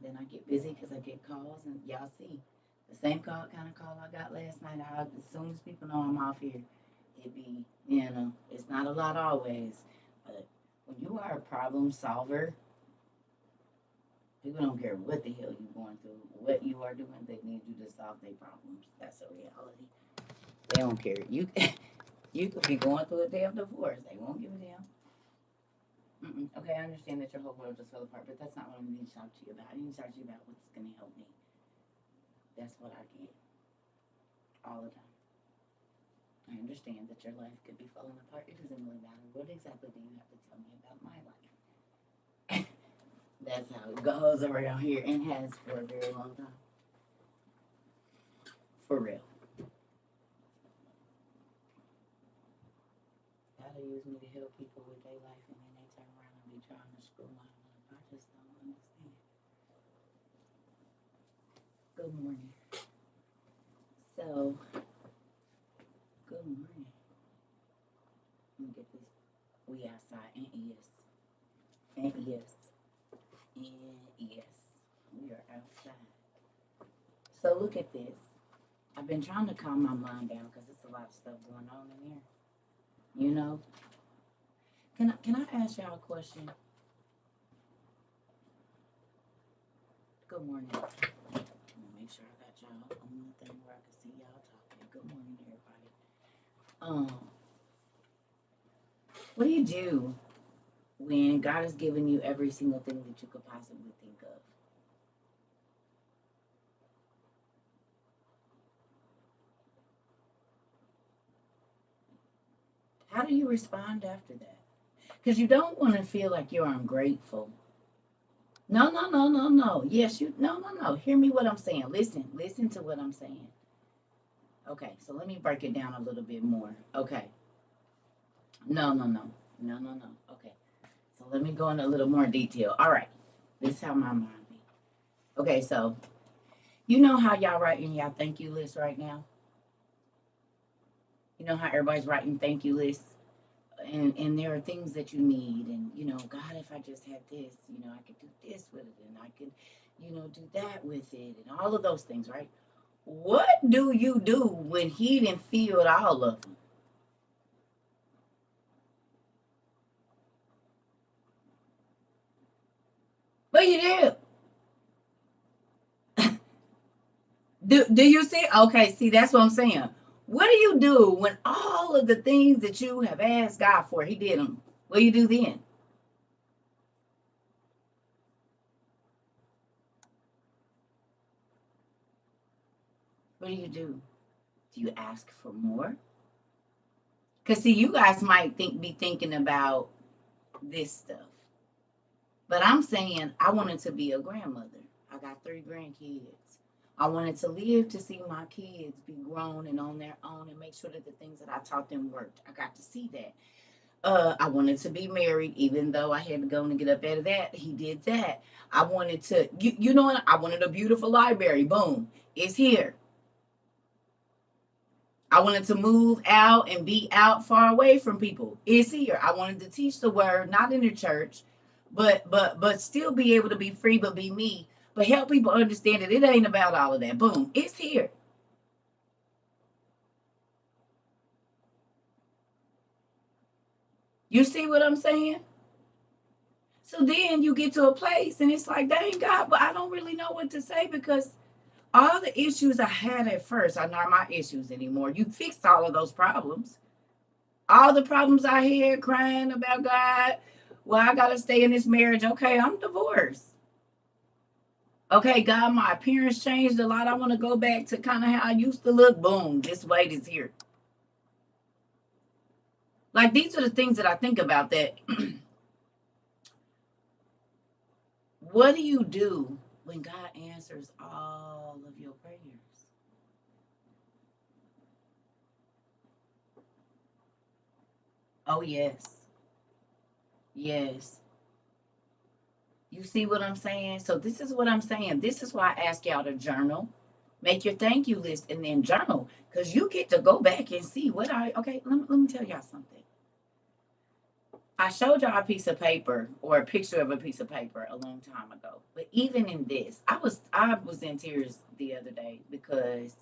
then I get busy because I get calls, and y'all see the same kind of call I got last night. As soon as people know I'm off here, it be, it's not a lot always, but when you are a problem solver, people don't care what the hell you're going through, what you are doing. They need you to solve their problems. That's a reality. They don't care. You could be going through a damn divorce. They won't give a damn. Okay, I understand that your whole world just fell apart, but that's not what I need to talk to you about. I need to talk to you about what's going to help me. That's what I get all the time. I understand that your life could be falling apart. It doesn't really matter. What exactly do you have to tell me about my life? That's how it goes around here and has for a very long time. For real. God use me to help people with their life, and then they turn around and be trying to screw mine up. I just don't understand. Good morning. So, good morning. Let me get this. We outside, and yes. And yes. And yes. We are outside. So, look at this. I've been trying to calm my mind down because there's a lot of stuff going on in here. You know? Can I ask y'all a question? Good morning. Let me make sure I got y'all on the thing where I can see y'all talking. Good morning, everybody. What do you do when God has given you every single thing that you could possibly think of? How do you respond after that? Because you don't want to feel like you're ungrateful. No, no, no, no, no. Yes, you. No, no, no. Hear me what I'm saying. Listen to what I'm saying. Okay, so let me break it down a little bit more. Okay. No, no, no. No, no, no. Okay. So let me go into a little more detail. All right. This is how my mind be. Okay, so you know how y'all writing y'all thank you list right now? You know how everybody's writing thank you lists? And there are things that you need, and God, if I just had this, I could do this with it, and I could, do that with it, and all of those things, right? What do you do when he didn't feel all of them? But you do. Do you see? Okay, see, that's what I'm saying. What do you do when all of the things that you have asked God for, he did them? What do you do then? What do you do? Do you ask for more? Because see, you guys might be thinking about this stuff. But I'm saying I wanted to be a grandmother. I got 3 grandkids. I wanted to live to see my kids be grown and on their own and make sure that the things that I taught them worked. I got to see that. I wanted to be married, even though I had to go and get up out of that. He did that. I wanted to, you know what? I wanted a beautiful library. Boom, it's here. I wanted to move out and be out far away from people. It's here. I wanted to teach the word, not in the church, but still be able to be free, but be me. But help people understand that it ain't about all of that. Boom, it's here. You see what I'm saying? So then you get to a place and it's like, dang God, but I don't really know what to say because all the issues I had at first are not my issues anymore. You fixed all of those problems. All the problems I had crying about God, well, I gotta stay in this marriage. Okay, I'm divorced. Okay, God, my appearance changed a lot. I want to go back to kind of how I used to look. Boom, this weight is here. Like these are the things that I think about that what do you do when God answers all of your prayers? Oh yes. Yes. You see what I'm saying? So this is what I'm saying. This is why I ask y'all to journal. Make your thank you list and then journal. Because you get to go back and see what I okay, let me tell y'all something. I showed y'all a piece of paper or a picture of a piece of paper a long time ago. But even in this, I was in tears the other day because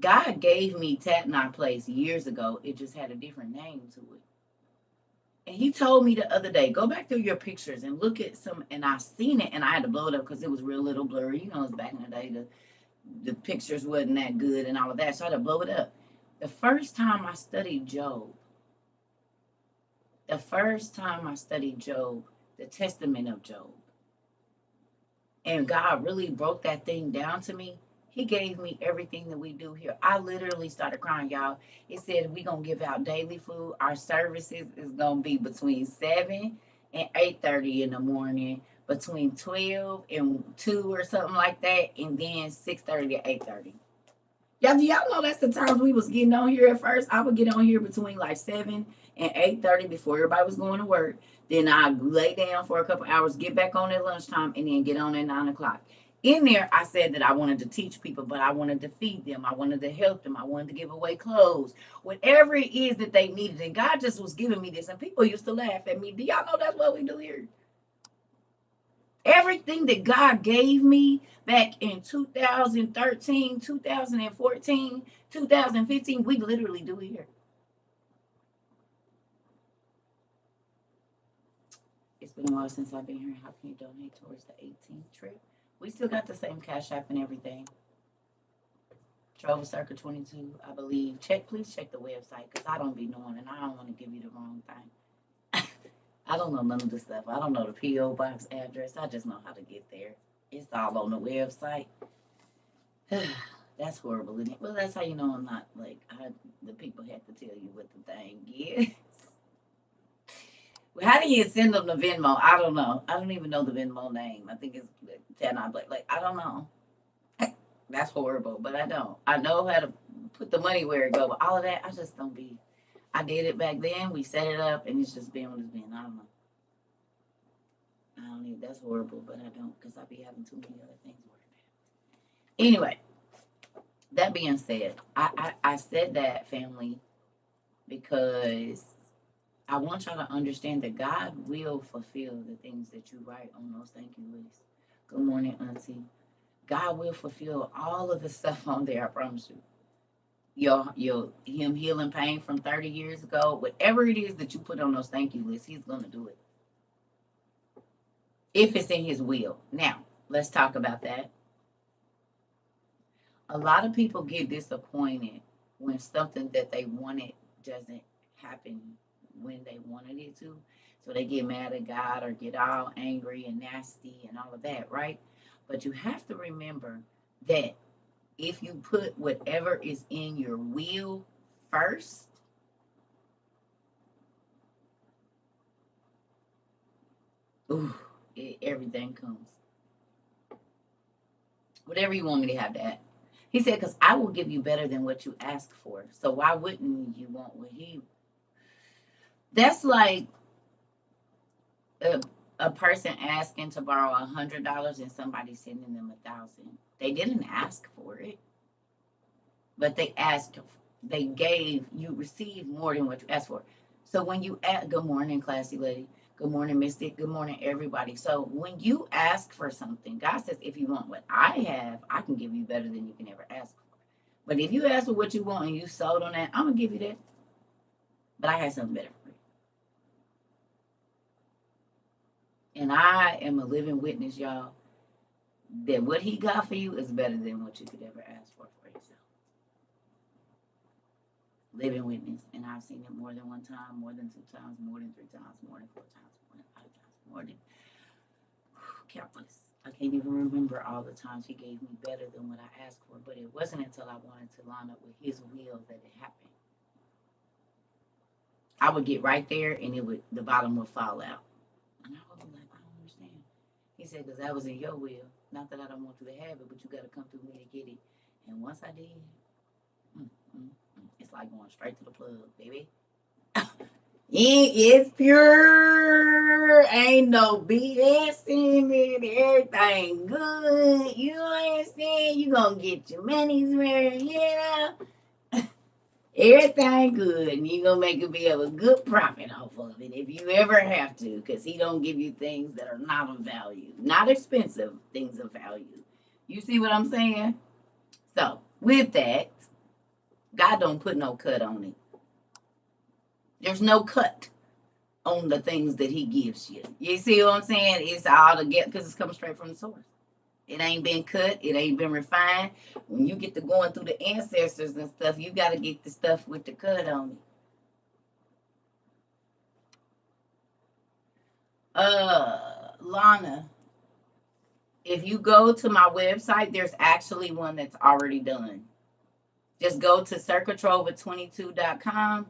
God gave me Tatnai Place years ago. It just had a different name to it. And he told me the other day, go back through your pictures and look at some. And I seen it, and I had to blow it up because it was real little blurry. You know, it's back in the day. The pictures wasn't that good and all of that, so I had to blow it up. The first time I studied Job, the first time I studied Job, the Testament of Job, and God really broke that thing down to me. He gave me everything that we do here. I literally started crying, y'all. It said we gonna give out daily food. Our services is gonna be between 7 and 8:30 in the morning, between 12 and 2 or something like that, and then 6:30 to 8:30. Y'all, do y'all know that's the times we was getting on here at first? I would get on here between like 7 and 8:30 before everybody was going to work. Then I lay down for a couple hours, get back on at lunchtime, and then get on at 9 o'clock. In there, I said that I wanted to teach people, but I wanted to feed them. I wanted to help them. I wanted to give away clothes, whatever it is that they needed. And God just was giving me this. And people used to laugh at me. Do y'all know that's what we do here? Everything that God gave me back in 2013, 2014, 2015, we literally do here. It's been a while since I've been here. How can you donate towards the 18th trip? We still got the same cash app and everything. Trova CERCA 22, I believe. Please check the website because I don't be knowing and I don't want to give you the wrong thing. I don't know none of the stuff. I don't know the P.O. box address. I just know how to get there. It's all on the website. That's horrible, isn't it? Well, that's how you know I'm not like the people have to tell you what the thing is. Well, how do you send them the Venmo? I don't know. I don't even know the Venmo name. I think it's 10 Blake. Like I don't know. That's horrible, but I don't. I know how to put the money where it go, but all of that, I just don't be. I did it back then. We set it up, and it's just been what it's been. I don't know. I don't need. That's horrible, but I don't because I be having too many other things working. Anyway, that being said, I said that family because I want y'all to understand that God will fulfill the things that you write on those thank you lists. Good morning, Auntie. God will fulfill all of the stuff on there. I promise you. Him healing pain from 30 years ago, whatever it is that you put on those thank you lists, He's gonna do it if it's in His will. Now, let's talk about that. A lot of people get disappointed when something that they wanted doesn't happen when they wanted it to. So they get mad at God or get all angry and nasty and all of that, right? But you have to remember that if you put whatever is in your will first, ooh, everything comes. Whatever you want me to have that. He said, because I will give you better than what you ask for. So why wouldn't you want what He? That's like a person asking to borrow $100 and somebody sending them 1,000. They didn't ask for it, but they asked. They gave. You received more than what you asked for. So when you ask, good morning, classy lady. Good morning, Mystic. Good morning, everybody. So when you ask for something, God says, if you want what I have, I can give you better than you can ever ask for. But if you ask for what you want and you sold on that, I'm gonna give you that. But I have something better for you. And I am a living witness, y'all, that what He got for you is better than what you could ever ask for yourself. Living witness. And I've seen it more than one time, more than 2 times, more than 3 times, more than 4 times, more than 5 times, more than countless. I can't even remember all the times He gave me better than what I asked for, but it wasn't until I wanted to line up with His will that it happened. I would get right there and the bottom would fall out. And I would be like, I don't understand. He said, because that was in your will. Not that I don't want you to have it, but you got to come through me to get it. And once I did, it's like going straight to the plug, baby. It's pure. Ain't no BS in it. Everything good. You understand? You going to get your money's worth, you know? Everything good, and you gonna make it be of a good profit off of it if you ever have to, because he don't give you things that are not of value, not expensive things of value. You see what I'm saying? So with that, God don't put no cut on it. There's no cut on the things that he gives you. You see what I'm saying? It's all together because it's coming straight from the source. It ain't been cut. It ain't been refined. When you get to going through the ancestors and stuff, you got to get the stuff with the cut on it. Lana, if you go to my website, there's actually one that's already done. Just go to CERCATROVA22.com.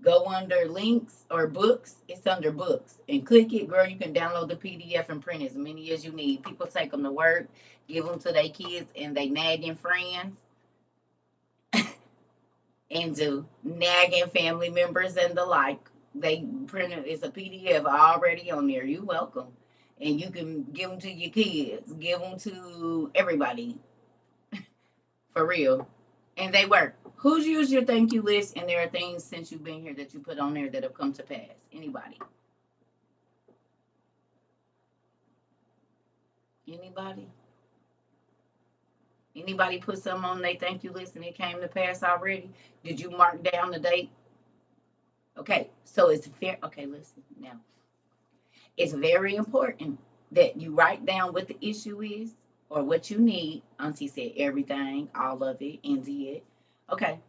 Go under links or books. It's under books. And click it, girl. You can download the PDF and print as many as you need. People take them to work, give them to their kids and they nagging friends and to nagging family members and the like. They print it. It's a PDF already on there. You're welcome. And you can give them to your kids. Give them to everybody. For real. And they work. Who's used your thank you list? And there are things since you've been here that you put on there that have come to pass. Anybody? Anybody? Anybody put something on their thank you list and it came to pass already? Did you mark down the date? Okay, so it's fair. Okay, listen now. It's very important that you write down what the issue is or what you need. Auntie said everything, all of it, and did. Okay,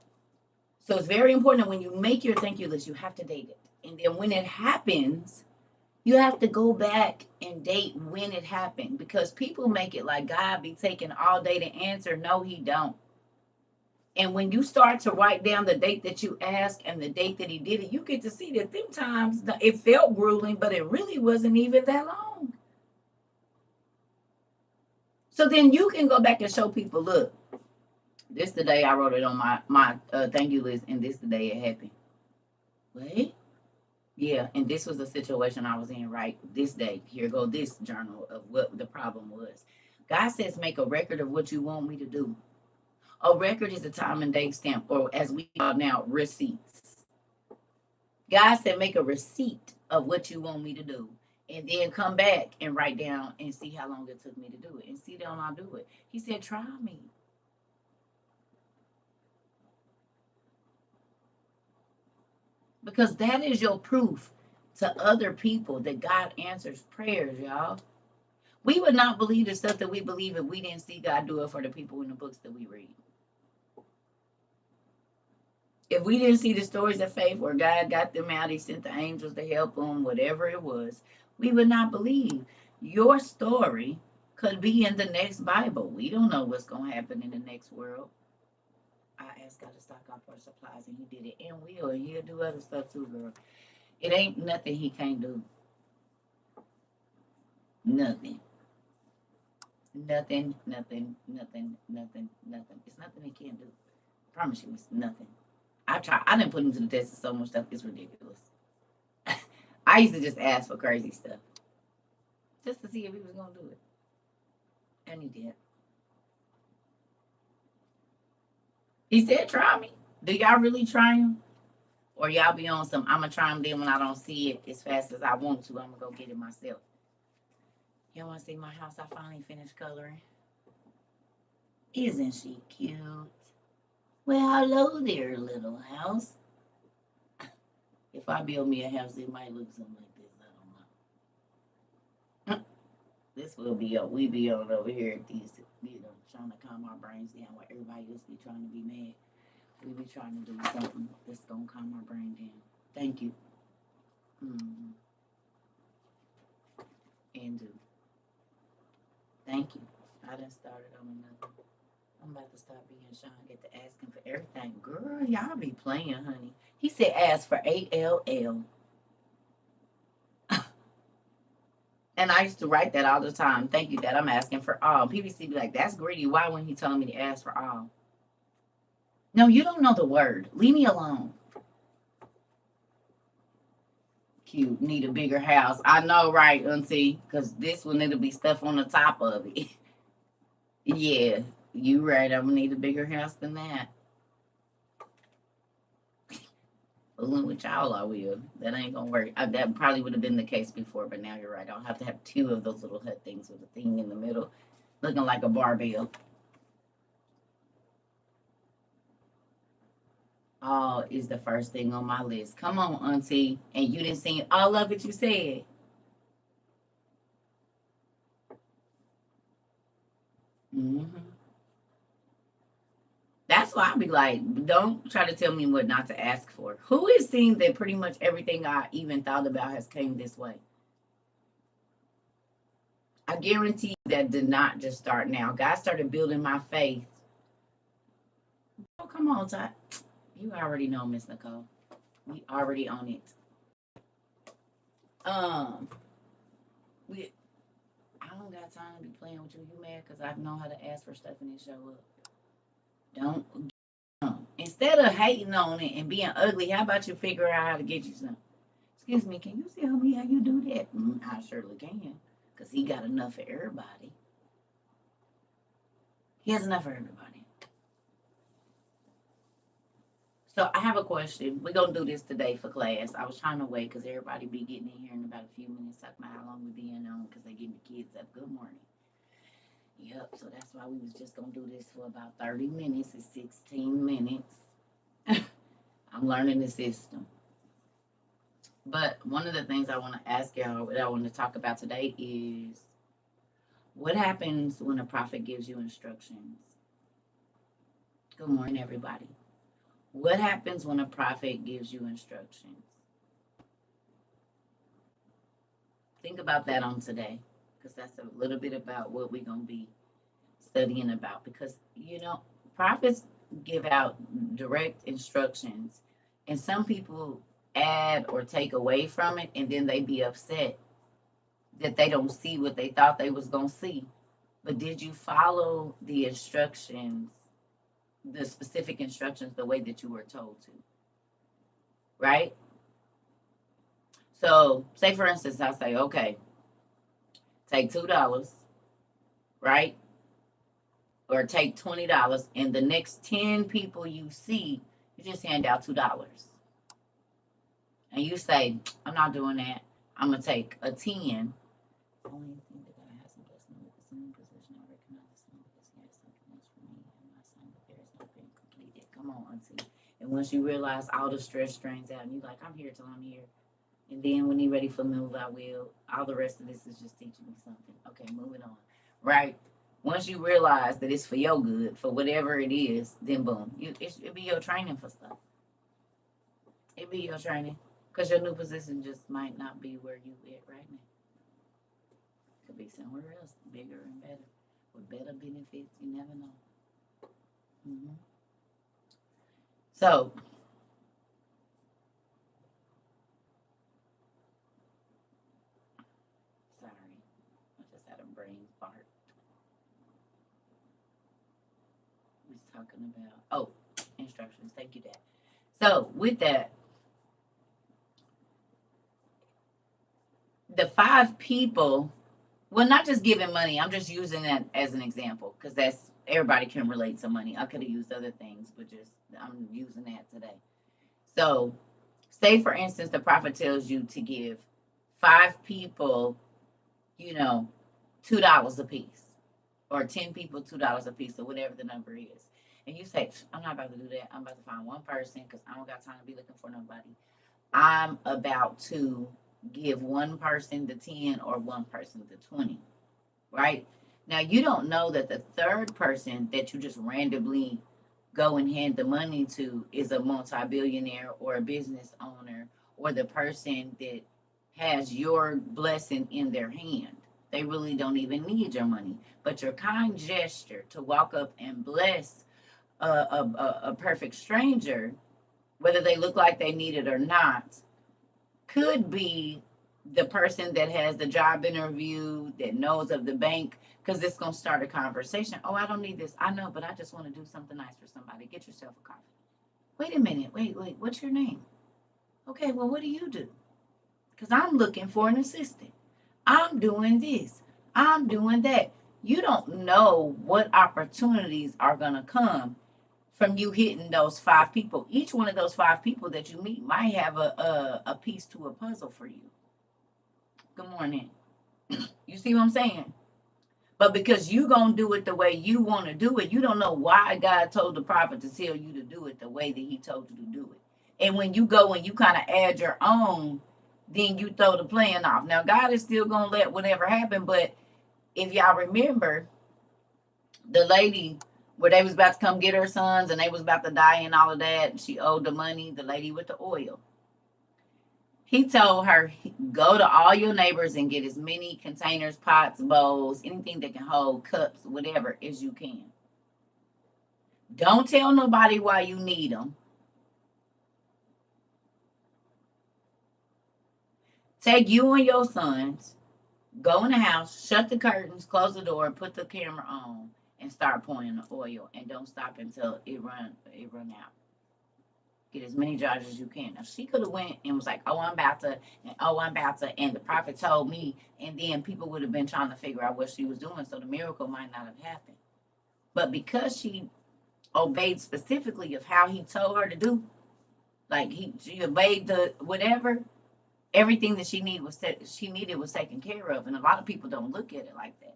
so it's very important that when you make your thank you list, you have to date it. And then when it happens, you have to go back and date when it happened because people make it like God be taking all day to answer. No, he don't. And when you start to write down the date that you asked and the date that he did it, you get to see that them times it felt grueling, but it really wasn't even that long. So then you can go back and show people, look, this the day I wrote it on my thank you list, and this the day it happened. Wait. Yeah, and this was the situation I was in right this day. Here go this journal of what the problem was. God says, make a record of what you want me to do. A record is a time and date stamp, or as we call now, receipts. God said, make a receipt of what you want me to do. And then come back and write down and see how long it took me to do it. And see, don't I do it? He said, try me. Because that is your proof to other people that God answers prayers, y'all. We would not believe the stuff that we believe if we didn't see God do it for the people in the books that we read. If we didn't see the stories of faith where God got them out, he sent the angels to help them, whatever it was, we would not believe. Your story could be in the next Bible. We don't know what's going to happen in the next world. I asked God to stock up our supplies, and he did it. And will. And he'll do other stuff too, girl. It ain't nothing he can't do. Nothing. Nothing, nothing, nothing, nothing, nothing. It's nothing he can't do. I promise you, it's nothing. I didn't put him to the test of so much stuff. It's ridiculous. I used to just ask for crazy stuff. Just to see if he was going to do it. And he did. He said, try me. Do y'all really try him? Or y'all be on some, I'm going to try him, then when I don't see it as fast as I want to, I'm going to go get it myself. Y'all want to see my house? I finally finished coloring. Isn't she cute? Well, hello there, little house. If I build me a house, it might look something like this. I don't know. This will be we be on over here at these, trying to calm our brains down while everybody else be trying to be mad. We be trying to do something that's gonna calm our brain down. Thank you. Mm-hmm. And do. Thank you. I done started on another. I'm about to stop being shy and get to asking for everything. Girl, y'all be playing, honey. He said ask for ALL. And I used to write that all the time. Thank you, Dad. I'm asking for all. PBC be like, that's greedy. Why when he telling me to ask for all? No, you don't know the word. Leave me alone. Cute. Need a bigger house. I know, right, Auntie? Because this one, it'll be stuff on the top of it. Yeah, you right. I'm going to need a bigger house than that. fooling with y'all, I will. That ain't gonna work. That probably would have been the case before, but now you're right. I'll have to have two of those little hut things with a thing in the middle, looking like a barbell. Oh, is the first thing on my list. Come on, Auntie. And you didn't see all of it you said. Hmm. That's why I be like, don't try to tell me what not to ask for. Who has seen that pretty much everything I even thought about has came this way? I guarantee that did not just start now. God started building my faith. Oh, come on, Todd. You already know, Miss Nicole. We already on it. Um, we. I don't got time to be playing with you. You mad because I know how to ask for stuff and it show up. Don't. Instead of hating on it and being ugly, how about you figure out how to get you some? Excuse me, can you tell me how you do that? I surely can, because he got enough for everybody. He has enough for everybody. So I have a question. We're gonna do this today for class. I was trying to wait because everybody be getting in here in about a few minutes, talking about how long we be in on because they getting the kids up. Good morning. Yep. So that's why we was just gonna do this for about 30 minutes. It's 16 minutes. I'm learning the system. But one of the things I want to ask y'all, what I want to talk about today is what happens when a prophet gives you instructions? Good morning, everybody. What happens when a prophet gives you instructions? Think about that on today, because that's a little bit about what we're going to be studying about. Because, prophets give out direct instructions, and some people add or take away from it, and then they be upset that they don't see what they thought they was going to see. But did you follow the instructions, the specific instructions, the way that you were told to? Right? So, say for instance, I say, okay, take $2, right? Or take $20, and the next 10 people you see, you just hand out $2. And you say, I'm not doing that. I'm going to take a 10. Only thing that I have some blessing with the same position. I recognize the same because he has something else for me, and my son affairs not been completed. Come on, Auntie. And once you realize all the stress strains out, and you're like, I'm here till I'm here. And then when you're ready for move, I will. All the rest of this is just teaching me something. Okay, moving on. Right? Once you realize that it's for your good, for whatever it is, then boom. It be your training for stuff. It be your training. Because your new position just might not be where you at right now. Could be somewhere else, bigger and better, with better benefits. You never know. Hmm. So, sorry. I just had a brain fart. We was talking about, instructions. Thank you, Dad. So, with that, the 5 people, well, not just giving money, I'm just using that as an example because that's everybody can relate to money. I could have used other things, but just I'm using that today. So, say for instance, the prophet tells you to give 5 people, you know, $2 a piece, or 10 people $2 a piece, or whatever the number is. And you say, I'm not about to do that. I'm about to find one person because I don't got time to be looking for nobody. I'm about to give one person the 10 or one person the 20, right? Now, you don't know that the third person that you just randomly go and hand the money to is a multi-billionaire or a business owner or the person that has your blessing in their hand. They really don't even need your money. But your kind gesture to walk up and bless a perfect stranger, whether they look like they need it or not, could be the person that has the job interview, that knows of the bank, because it's going to start a conversation. Oh, I don't need this. I know, but I just want to do something nice for somebody. Get yourself a coffee. Wait a minute. Wait. What's your name? Okay, well, what do you do? Because I'm looking for an assistant. I'm doing this. I'm doing that. You don't know what opportunities are going to come from you hitting those 5 people. Each one of those 5 people that you meet might have a piece to a puzzle for you. Good morning. You see what I'm saying? But because you gonna do it the way you want to do it, you don't know why God told the prophet to tell you to do it the way that he told you to do it. And when you go and you kind of add your own, then you throw the plan off. Now God is still gonna let whatever happen, but if y'all remember, the lady where they was about to come get her sons and they was about to die and all of that, she owed the money, the lady with the oil. He told her, go to all your neighbors and get as many containers, pots, bowls, anything that can hold cups, whatever, as you can. Don't tell nobody why you need them. Take you and your sons, go in the house, shut the curtains, close the door, put the camera on, and start pouring the oil. And don't stop until it run out. Get as many jars as you can. Now she could have went and was like, oh, I'm about to, and the prophet told me, and then people would have been trying to figure out what she was doing, so the miracle might not have happened. But because she obeyed specifically of how he told her to do, like she obeyed the whatever, everything that she needed was taken care of. And a lot of people don't look at it like that.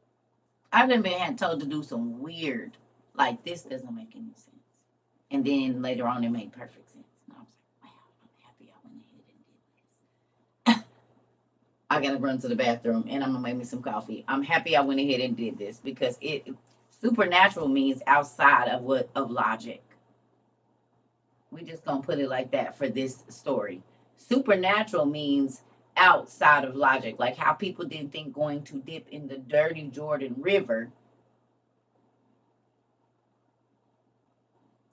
I've been told to do some weird, like this doesn't make any sense. And then later on it made perfect sense. And I was like, wow, I'm happy I went ahead and did this. I gotta run to the bathroom and I'm gonna make me some coffee. I'm happy I went ahead and did this because it supernatural means outside of logic. We just gonna put it like that for this story. Supernatural means outside of logic, like how people didn't think going to dip in the dirty Jordan River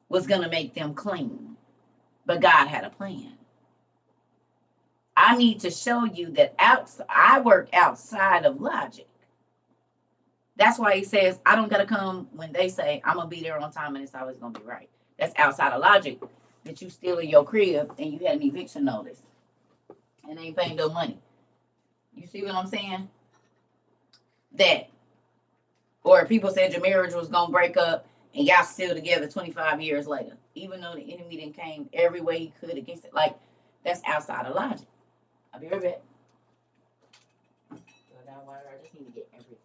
was gonna make them clean. But God had a plan. I need to show you that I work outside of logic. That's why he says, I don't got to come when they say I'm going to be there on time and it's always going to be right. That's outside of logic that you still in your crib and you had an eviction notice and ain't paying no money. You see what I'm saying? That. Or people said your marriage was going to break up and y'all still together 25 years later. Even though the enemy didn't came every way he could against it. Like, that's outside of logic. I'll be right back. I just need to get everything.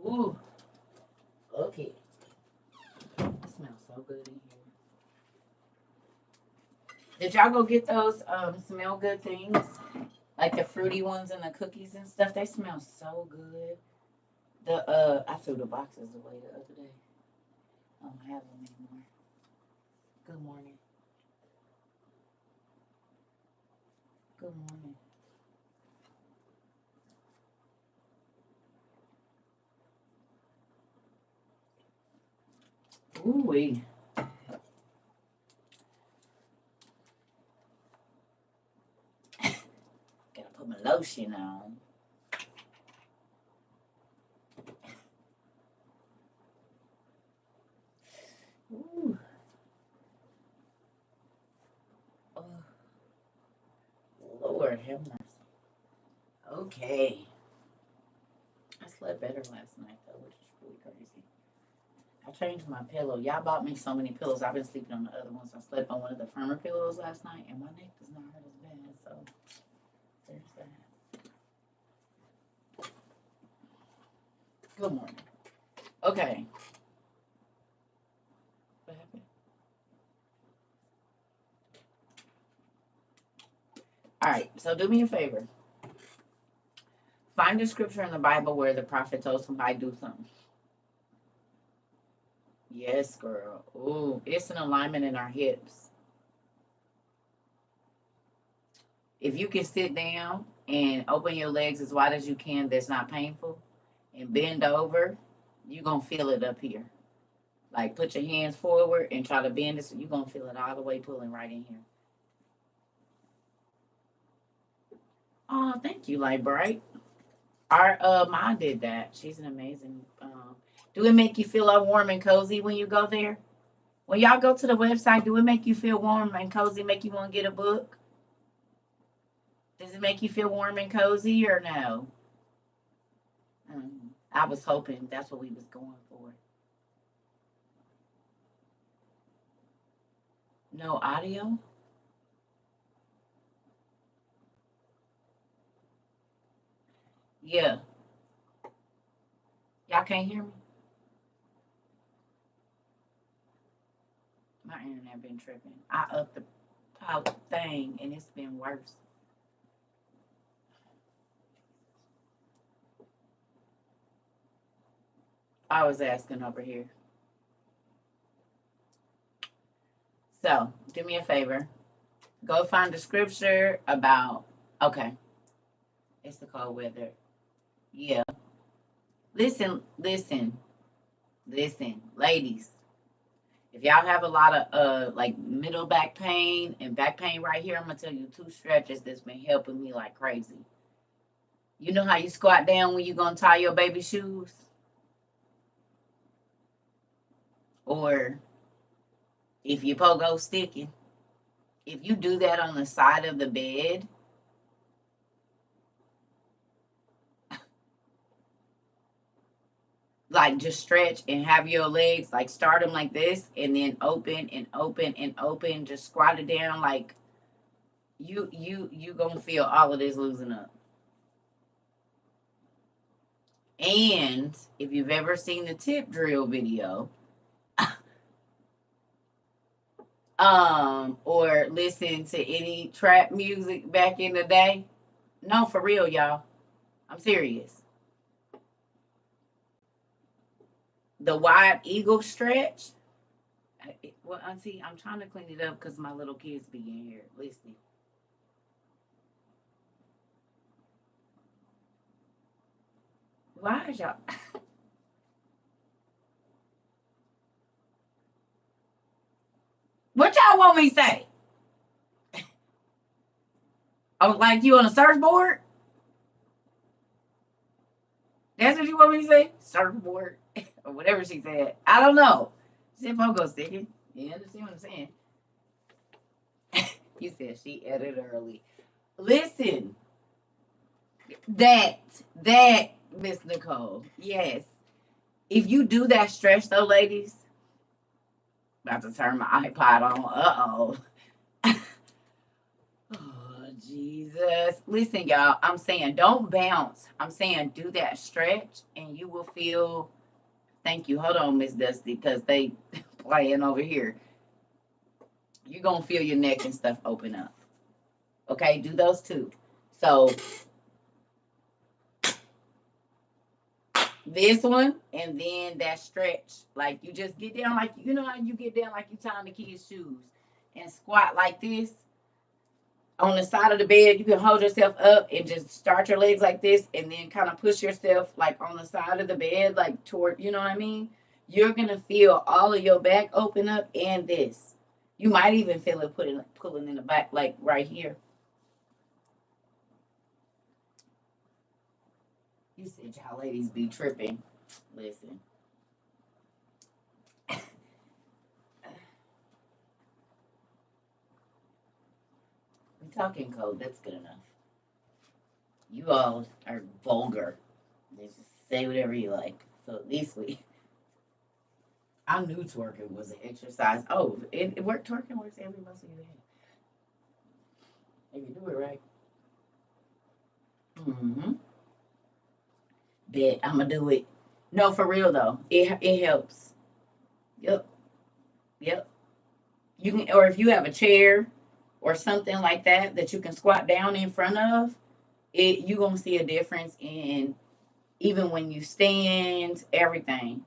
Ooh, okay. It smells so good in here. Did y'all go get those smell good things? Like the fruity ones and the cookies and stuff? They smell so good. I threw the boxes away the other day. I don't have them anymore. Good morning. Good morning. Ooh wee. Gotta put my lotion on. Ooh. Oh, Lord have mercy. Okay. I slept better last night though, which is really crazy. I changed my pillow. Y'all bought me so many pillows. I've been sleeping on the other ones. I slept on one of the firmer pillows last night, and my neck does not hurt as bad. So there's that. Good morning. Okay. What happened? All right. So do me a favor. Find a scripture in the Bible where the prophet told somebody to do something. Yes, girl. Ooh, it's an alignment in our hips. If you can sit down and open your legs as wide as you can, that's not painful, and bend over, you're going to feel it up here. Like put your hands forward and try to bend this. You're going to feel it all the way pulling right in here. Oh, thank you, Light Bright. Our mom did that. She's an amazing. Do it make you feel all warm and cozy when you go there? When y'all go to the website, do it make you feel warm and cozy? Make you want to get a book? Does it make you feel warm and cozy or no? I was hoping that's what we was going for. No audio? Yeah. Y'all can't hear me? My internet been tripping. I upped the thing and it's been worse. I was asking over here. So, do me a favor. Go find the scripture about, okay, it's the cold weather. Yeah. Listen, ladies. If y'all have a lot of like middle back pain and back pain right here, I'm gonna tell you two stretches that's been helping me like crazy. You know how you squat down when you're gonna tie your baby shoes? Or if your pogo sticking, if you do that on the side of the bed, like just stretch and have your legs like start them like this and then open and open and open, just squat it down like you gonna feel all of this losing up. And if you've ever seen the tip drill video, or listen to any trap music back in the day, no, for real, y'all, I'm serious. The wide eagle stretch. Well, auntie, I'm trying to clean it up because my little kids be in here listening. Why is y'all? What y'all want me to say? Oh, like you on a surfboard? That's what you want me to say? Surfboard or whatever she said. I don't know. She said Pogo sticking. You understand what I'm saying? You said she edited early. Listen, that Miss Nicole. Yes. If you do that stretch though, ladies, about to turn my iPod on. Uh-oh. Oh, Jesus. Listen, y'all, I'm saying don't bounce. I'm saying do that stretch and you will feel. Thank you. Hold on, Miss Dusty, because they playing over here. You're going to feel your neck and stuff open up. Okay, do those two. So this one and then that stretch. Like you just get down like, you know how you get down like you tying the kids' shoes and squat like this on the side of the bed. You can hold yourself up and just start your legs like this and then kind of push yourself like on the side of the bed, like toward, you know what I mean? You're going to feel all of your back open up and this. You might even feel it pulling in the back, like right here. You said y'all ladies be tripping. Listen. We talking code. That's good enough. You all are vulgar. Just say whatever you like. So at least I knew twerking was an exercise. Oh, it worked. Twerking works every muscle you have. If you do it right. Mm-hmm. Bet I'm gonna do it. No, for real though. It helps. Yep. Yep. You can, or if you have a chair or something like that you can squat down in front of, it you gonna see a difference in even when you stand, everything.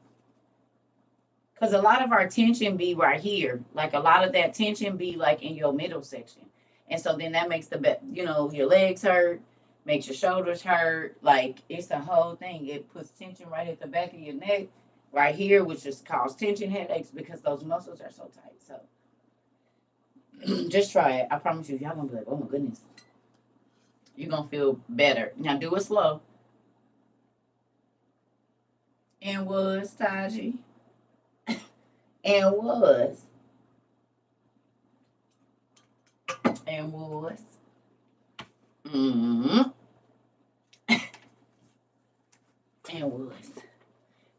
Because a lot of our tension be right here. Like a lot of that tension be like in your middle section. And so then that makes your legs hurt, makes your shoulders hurt. Like it's a whole thing. It puts tension right at the back of your neck, right here, which just cause tension headaches because those muscles are so tight. So just try it. I promise you, y'all gonna be like, oh my goodness. You're gonna feel better. Now do it slow. And was Taji. And was. And was. Mm-hmm. And was.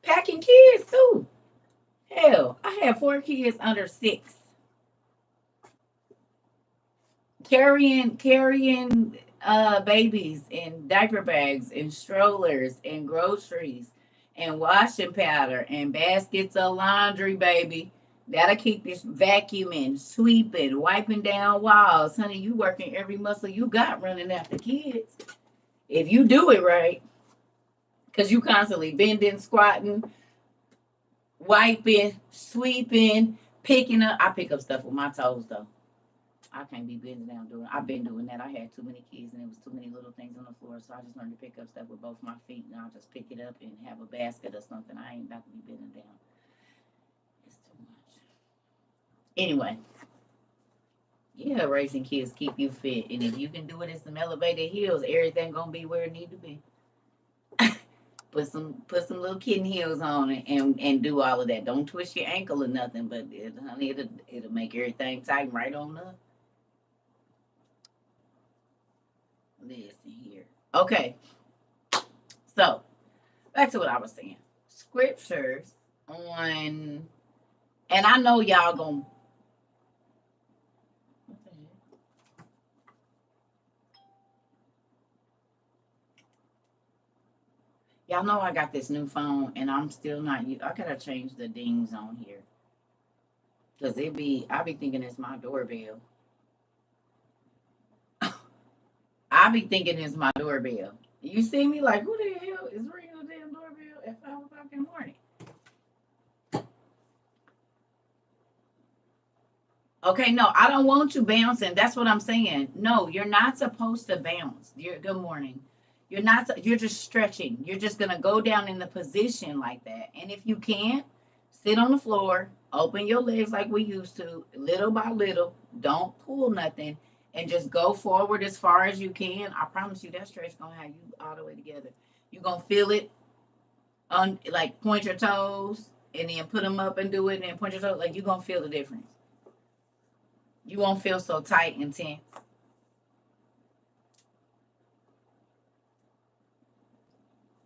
Packing kids too. Hell, I had 4 kids under 6. Carrying babies in diaper bags and strollers and groceries and washing powder and baskets of laundry, baby. That'll keep you vacuuming, sweeping, wiping down walls. Honey, you working every muscle you got running after kids. If you do it right, because you constantly bending, squatting, wiping, sweeping, picking up. I pick up stuff with my toes though. I can't be bending down doing. I've been doing that. I had too many kids and it was too many little things on the floor, so I just learned to pick up stuff with both my feet, and I'll just pick it up and have a basket or something. I ain't about to be bending down. It's too much. Anyway, yeah, raising kids keep you fit, and if you can do it in some elevated heels, everything gonna be where it need to be. Put some little kitten heels on it and do all of that. Don't twist your ankle or nothing, but honey, it'll make everything tighten right on up. Listen here. Okay, so back to what I was saying. Scriptures on, and I know y'all gonna. Y'all know I got this new phone, and I'm still not. I gotta change the dings on here, cause I be thinking it's my doorbell. I be thinking it's my doorbell. You see me like, who the hell is ringing the damn doorbell at 5 o'clock in the morning? Okay, no, I don't want you bouncing. That's what I'm saying. No, you're not supposed to bounce. Good morning. You're not. You're just stretching. You're just gonna go down in the position like that. And if you can't, sit on the floor, open your legs like we used to, little by little. Don't pull nothing, and just go forward as far as you can. I promise you that stretch gonna have you all the way together. You're gonna feel it on, like point your toes and then put them up and do it, and then point your toes. Like you're gonna feel the difference. You won't feel so tight and tense.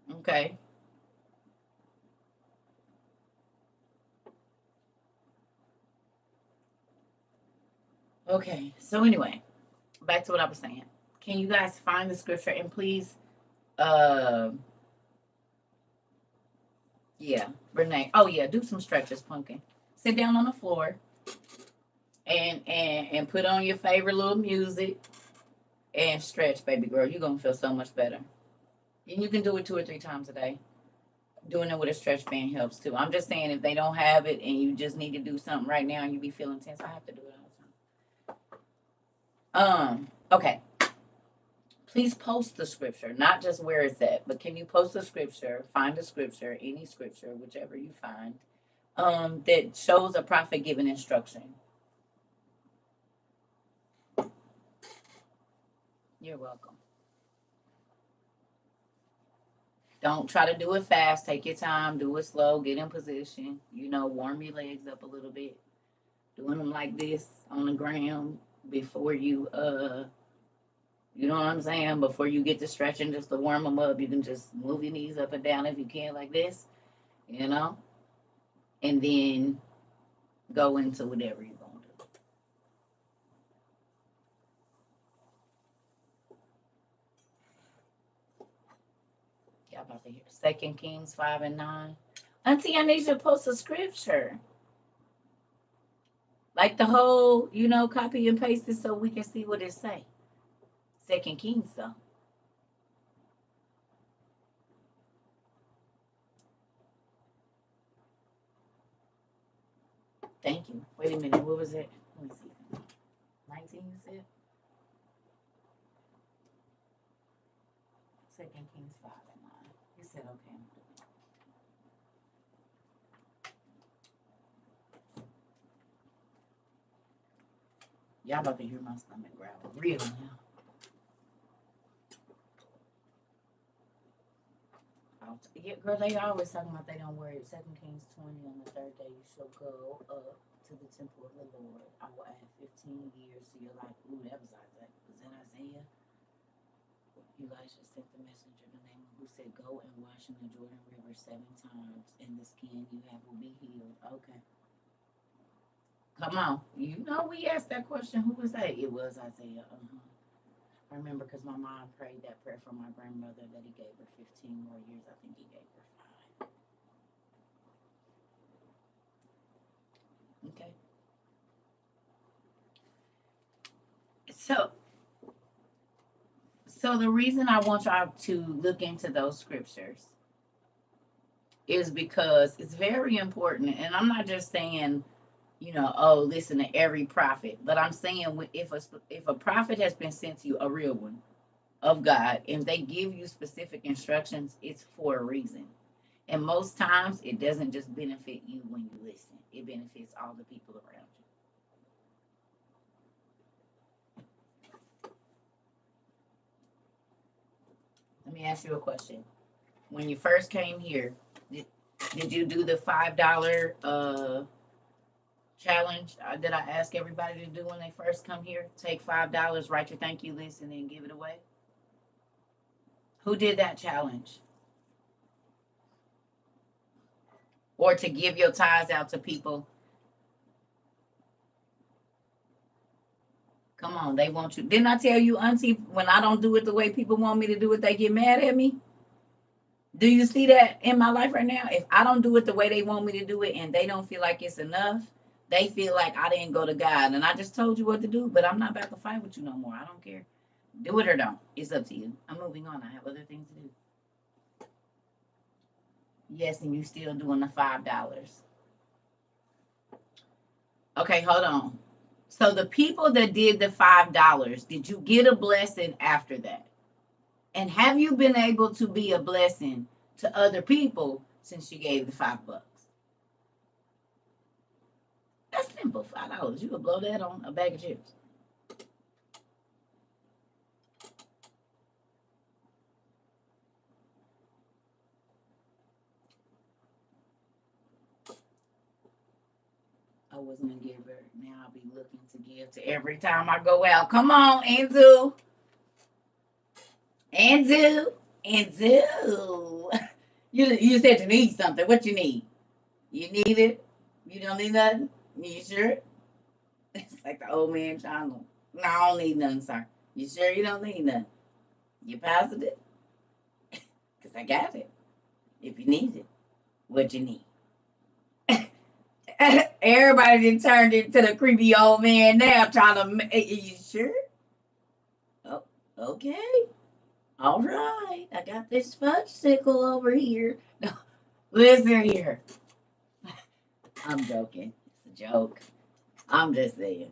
Okay. Okay. So anyway, back to what I was saying. Can you guys find the scripture and please, uh, yeah, Renee. Oh yeah, do some stretches, pumpkin. Sit down on the floor and put on your favorite little music and stretch, baby girl. You're gonna feel so much better. And you can do it 2 or 3 times a day. Doing it with a stretch band helps too. I'm just saying if they don't have it and you just need to do something right now and you be feeling tense, I have to do it all the time. Okay. Please post the scripture, not just where it's at, but can you post the scripture, find a scripture, any scripture, whichever you find, that shows a prophet giving instruction. You're welcome. Don't try to do it fast. Take your time. Do it slow. Get in position. Warm your legs up a little bit. Doing them like this on the ground before you, you know what I'm saying? Before you get to stretching, just to warm them up, you can just move your knees up and down if you can, like this, and then go into whatever you're going to do. Y'all about to hear 2 Kings 5:9. Auntie, I need you to post a scripture. Like the whole, copy and paste it so we can see what it say. 2 Kings, though. Thank you. Wait a minute. What was it? Let me see. 19, you said? 2 Kings 5:9. You said okay. Y'all about to hear my stomach growl. Real now. Yeah, girl, they always talking about they don't worry. 2 Kings 20, on the third day you shall go up to the temple of the Lord. I will add 15 years to your life. Ooh, that was Isaiah. Was that Isaiah? Elisha sent the messenger to Naaman who said, go and wash in the Jordan River 7 times, and the skin you have will be healed. Okay. Come on. We asked that question. Who was that? It was Isaiah. I remember because my mom prayed that prayer for my grandmother that he gave her 15 more years. I think he gave her 5. Okay. So the reason I want y'all to look into those scriptures is because it's very important. And I'm not just saying, listen to every prophet, but I'm saying if a prophet has been sent to you, a real one of God, and they give you specific instructions, it's for a reason. And most times it doesn't just benefit you when you listen. It benefits all the people around you. Let me ask you a question. When you first came here, did you do the $5 challenge that I ask everybody to do when they first come here? Take $5, write your thank you list, and then give it away. Who did that challenge? Or to give your tithes out to people? Come on, they want you. Didn't I tell you, Auntie, when I don't do it the way people want me to do it, they get mad at me? Do you see that in my life right now? If I don't do it the way they want me to do it and they don't feel like it's enough, they feel like I didn't go to God. And I just told you what to do, but I'm not about to fight with you no more. I don't care. Do it or don't. It's up to you. I'm moving on. I have other things to do. Yes, and you still doing the $5. Okay, hold on. So the people that did the $5, did you get a blessing after that? And have you been able to be a blessing to other people since you gave the $5? That's simple. $5. You could blow that on a bag of chips. I wasn't a giver. Now I'll be looking to give to every time I go out. Come on, Anzu. Anzu. Anzu. You said you need something. What you need? You need it? You don't need nothing? You sure? It's like the old man trying to. No, I don't need nothing, sir. You sure you don't need none? You positive? Because I got it. If you need it, what you need. Everybody done turned into the creepy old man now trying to. You sure? Oh, okay. All right. I got this fudge sickle over here. No, listen here. I'm joking. It's a joke. I'm just saying.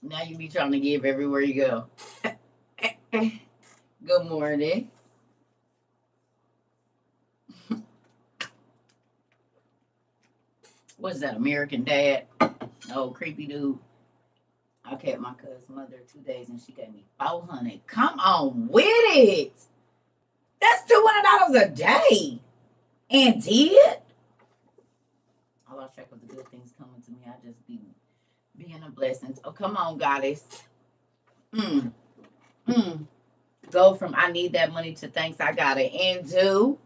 Now you be trying to give everywhere you go. Good morning. What's that, American Dad? Oh, creepy dude. I kept my cousin's mother 2 days and she gave me 400. Come on with it. That's $200 a day. And did? I lost track of the good things coming to me. I just be being a blessing. Oh, come on, goddess. Mm. Go from I need that money to thanks I got it. And do.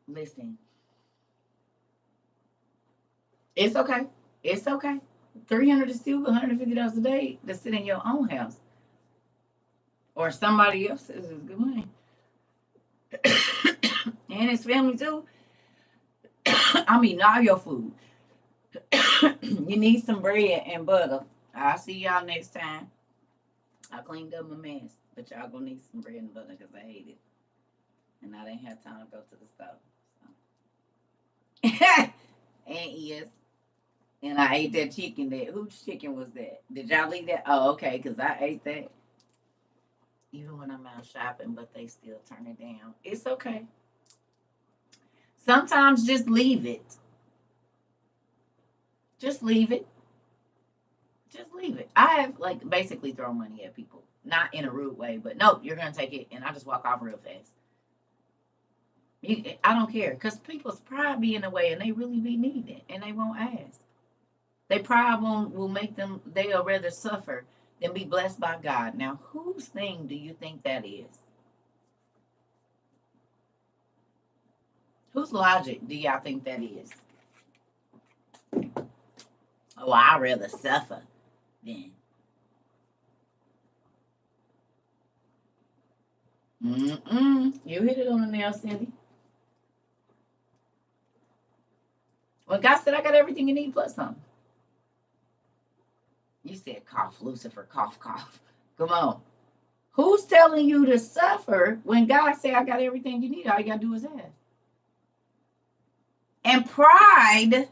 Listen. It's okay. It's okay. 300 is still $150 a day to sit in your own house. Or somebody else's is good money. And his family too. I mean, all your food. You need some bread and butter. I'll see y'all next time. I cleaned up my mess, but y'all gonna need some bread and butter because I hate it. And I didn't have time to go to the store. So. And yes. And I ate that chicken. Whose chicken was that? Did y'all eat that? Oh, okay, because I ate that. Even when I'm out shopping, but they still turn it down. It's okay. Sometimes just leave it. Just leave it. Just leave it. I have like basically thrown money at people. Not in a rude way, but no, you're gonna take it and I just walk off real fast. I don't care. Because people's pride be in the way and they really be needing and they won't ask. They pride will make them, they'll rather suffer than be blessed by God. Now, whose thing do you think that is? Whose logic do y'all think that is? Oh, I'd rather suffer than. You hit it on the nail, Cindy. Well, God said I got everything you need plus some. You said cough, Lucifer, cough, cough. Come on. Who's telling you to suffer when God said I got everything you need? All you got to do is ask. And pride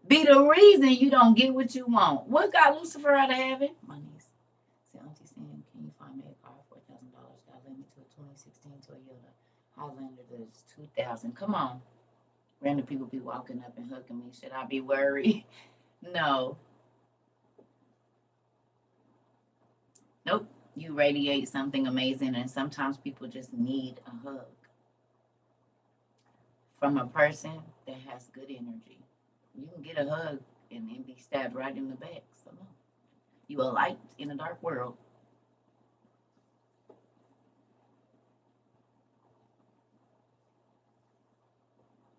be the reason you don't get what you want. What got Lucifer out of heaven? Money. See, Auntie saying, can you find me a car for $4,000? God led me to a 2016 Toyota Highlander that's 2000. Come on. Random people be walking up and hooking me. Should I be worried? No. Nope. You radiate something amazing, and sometimes people just need a hug from a person that has good energy. You can get a hug and then be stabbed right in the back. So no. You a light in a dark world.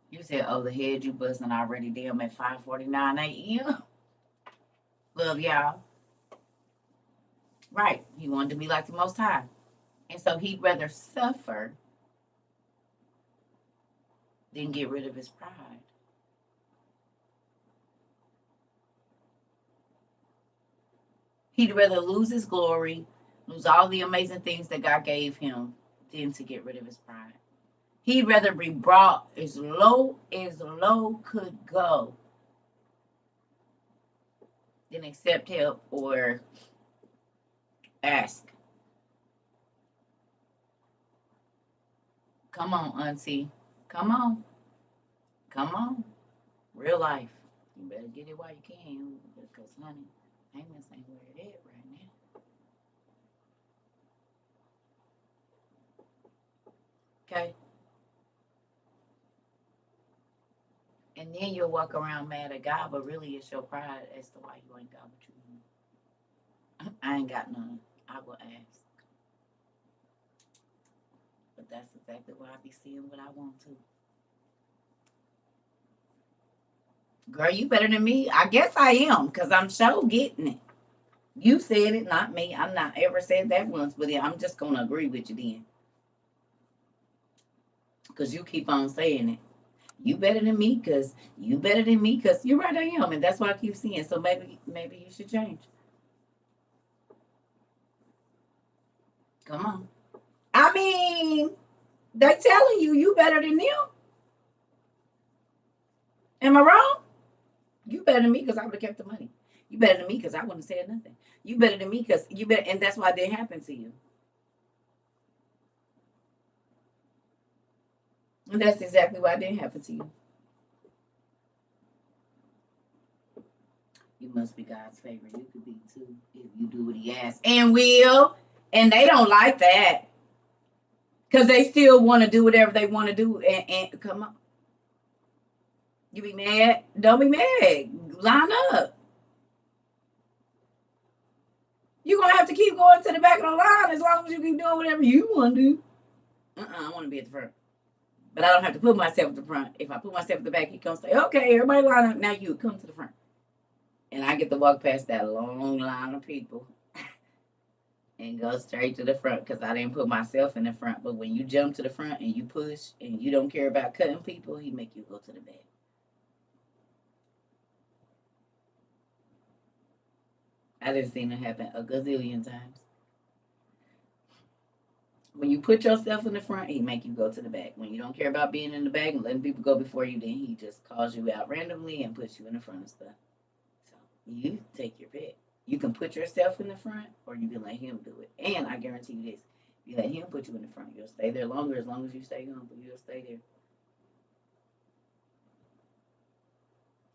You said, oh, the head you busting already damn at 5:49 a.m. Love y'all. Right. He wanted to be like the Most High. And so he'd rather suffer than get rid of his pride. He'd rather lose his glory, lose all the amazing things that God gave him, than to get rid of his pride. He'd rather be brought as low could go than accept help or ask. Come on, Auntie. Come on. Come on. Real life. You better get it while you can, because, honey, payments ain't where it is right now. Okay? And then you'll walk around mad at God, but really it's your pride as to why you ain't got what you want. I ain't got none. I will ask. But that's exactly why I be seeing what I want to. Girl, you better than me. I guess I am, because I'm so getting it. You said it, not me. I'm not ever said that once, but I'm just gonna agree with you then, because you keep on saying it. You better than me, cause you better than me, cause you're right. I am, and that's what I keep seeing. So maybe you should change. Come on. I mean, they telling you you better than them. Am I wrong? You better than me because I would have kept the money. You better than me because I wouldn't have said nothing. You better than me because you better, and that's why it didn't happen to you. And that's exactly why it didn't happen to you. You must be God's favorite. You could be too if you do what He asks and will. And they don't like that because they still want to do whatever they want to do. And come on, you be mad? Don't be mad. Line up. You're gonna have to keep going to the back of the line as long as you keep doing whatever you want to do. I want to be at the front. But I don't have to put myself at the front. If I put myself at the back, he comes say, okay, everybody line up. Now you come to the front. And I get to walk past that long line of people and go straight to the front because I didn't put myself in the front. But when you jump to the front and you push and you don't care about cutting people, he make you go to the back. I just seen it happen a gazillion times. When you put yourself in the front, he make you go to the back. When you don't care about being in the back and letting people go before you, then he just calls you out randomly and puts you in the front of stuff. So you take your pick. You can put yourself in the front or you can let him do it. And I guarantee you this. If you let him put you in the front, you'll stay there longer as long as you stay humble. You'll stay there.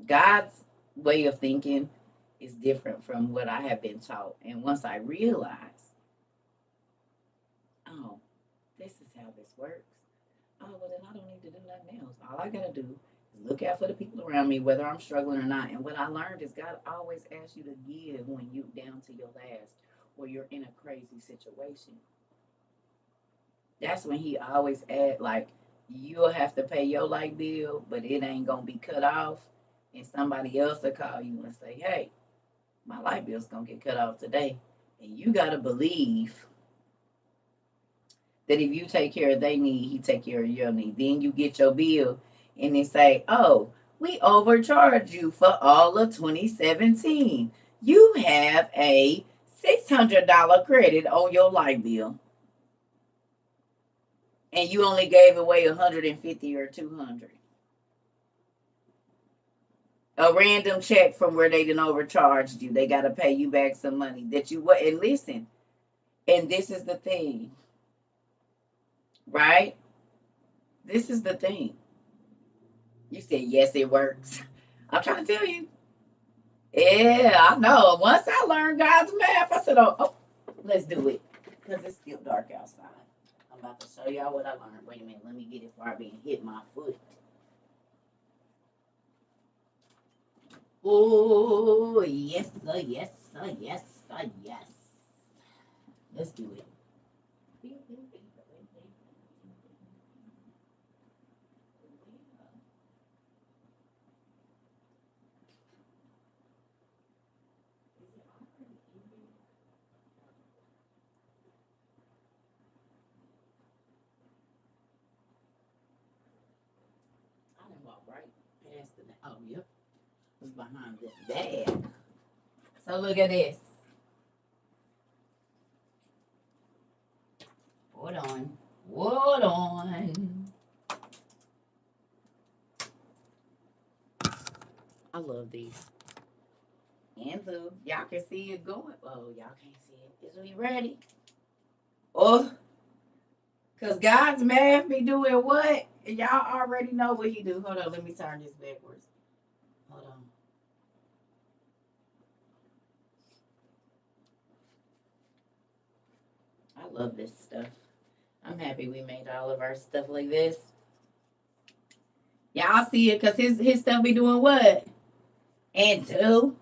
God's way of thinking is different from what I have been taught. And once I realize, oh, this is how this works. Oh, well, then I don't need to do nothing else. All I got to do is look out for the people around me, whether I'm struggling or not. And what I learned is God always asks you to give when you down to your last or you're in a crazy situation. That's when he always add like you'll have to pay your light bill, but it ain't gonna be cut off, and somebody else will call you and say, "Hey, my light bill's gonna get cut off today," and you gotta believe that if you take care of their need, he take care of your need. Then you get your bill, and they say, "Oh, we overcharged you for all of 2017. You have a $600 credit on your light bill." And you only gave away 150 or 200. A random check from where they didn't overcharged you. They got to pay you back some money that you were. And listen, and this is the thing, right? This is the thing. You said, yes, it works. I'm trying to tell you. Yeah, I know. Once I learned God's math, I said, oh, let's do it. Because it's still dark outside. I'm about to show y'all what I learned. Wait a minute. Let me get it before I be hit my foot. Oh, yes, yes, yes, yes. Let's do it. I didn't walk right past it. Oh, yep. It was behind this bag. So look at this. Hold on. Hold on. I love these. And so y'all can see it going. Oh, y'all can't see it. Is we ready? Oh, because God's math be doing what? And y'all already know what he do. Hold on. Let me turn this backwards. Hold on. I love this stuff. I'm happy we made all of our stuff like this. Y'all see it because his stuff be doing what? And two,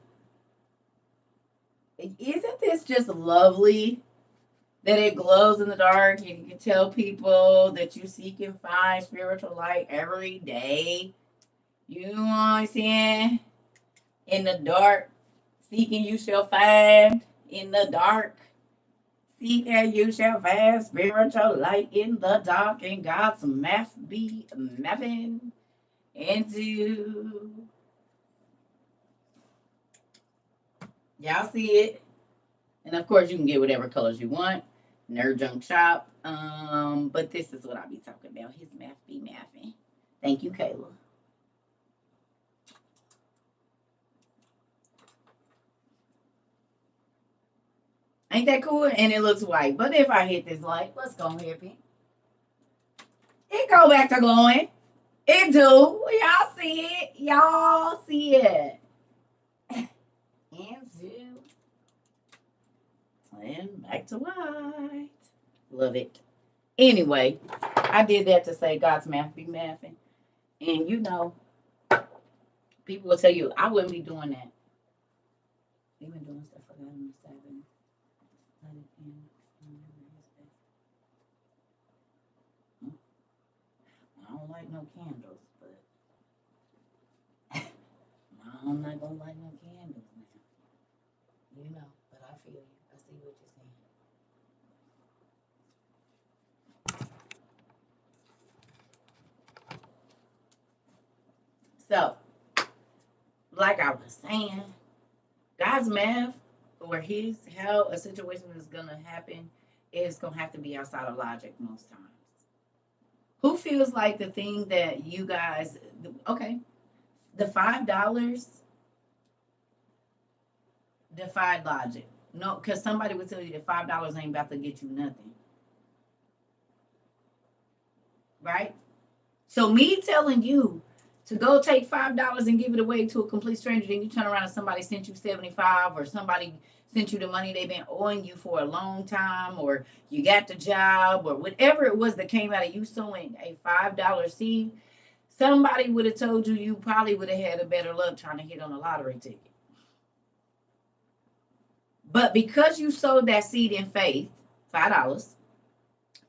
isn't this just lovely that it glows in the dark and you can tell people that you seek and find spiritual light every day? You know what I'm saying? In the dark, seeking you shall find. in the dark. See that you shall have spiritual light in the dark, and God's math be mapping into. Y'all see it? And of course, you can get whatever colors you want. Nerd Junk Shop. But this is what I be talking about. His math be mathing. Thank you, Kayla. Ain't that cool? And it looks white. But if I hit this light, let's go here, Pink. It go back to glowing. It do. Y'all see it? Y'all see it? Into and back to white. Love it. Anyway, I did that to say God's math be mathing. And you know, people will tell you, I wouldn't be doing that. We've been doing stuff for God on the Sabbath. I don't like no candles, but I'm not gonna light no candles now. You know, but I feel you. I see what you're saying. So, like I was saying, God's math or his how a situation is gonna happen is gonna have to be outside of logic most times. Who feels like the thing that you guys okay, the $5 defied logic. No, because somebody would tell you that $5 ain't about to get you nothing. Right? So me telling you to go take $5 and give it away to a complete stranger, then you turn around and somebody sent you 75, or somebody sent you the money they've been owing you for a long time, or you got the job, or whatever it was that came out of you sowing a $5 seed, somebody would have told you you probably would have had a better luck trying to hit on a lottery ticket. But because you sowed that seed in faith, $5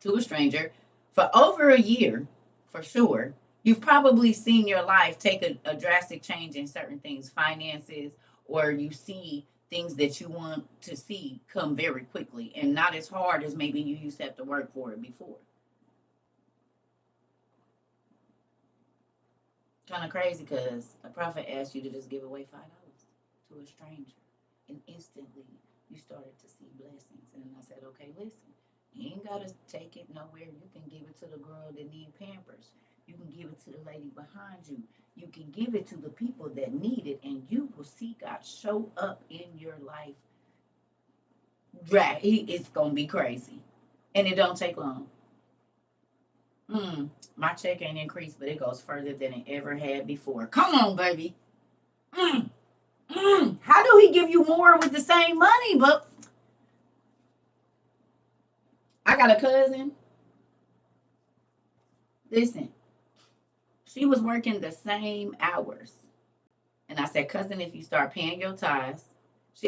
to a stranger, for over a year, for sure, you've probably seen your life take a drastic change in certain things, finances, or you see things that you want to see come very quickly and not as hard as maybe you used to have to work for it before. Kind of crazy because a prophet asked you to just give away $5 to a stranger, and instantly you started to see blessings. And I said, okay, listen, you ain't gotta take it nowhere. You can give it to the girl that need Pampers. You can give it to the lady behind you. You can give it to the people that need it, and you will see God show up in your life. It's gonna be crazy, and it don't take long. My check ain't increased, but it goes further than it ever had before. Come on, baby. How do he give you more with the same money? But I got a cousin. Listen, she was working the same hours. And I said, cousin, if you start paying your tithes,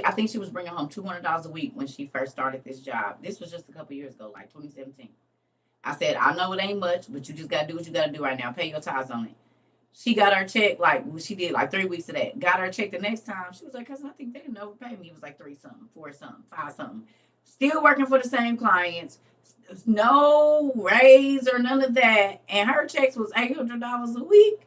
I think she was bringing home $200 a week when she first started this job. This was just a couple years ago, like 2017. I said, I know it ain't much, but you just got to do what you got to do right now. Pay your tithes on it. She got her check, like, she did like 3 weeks of that. Got her check the next time. She was like, cousin, I think they didn't overpay me. It was like 3 something, 4 something, 5 something. Still working for the same clients. No raise or none of that. And her checks was $800 a week.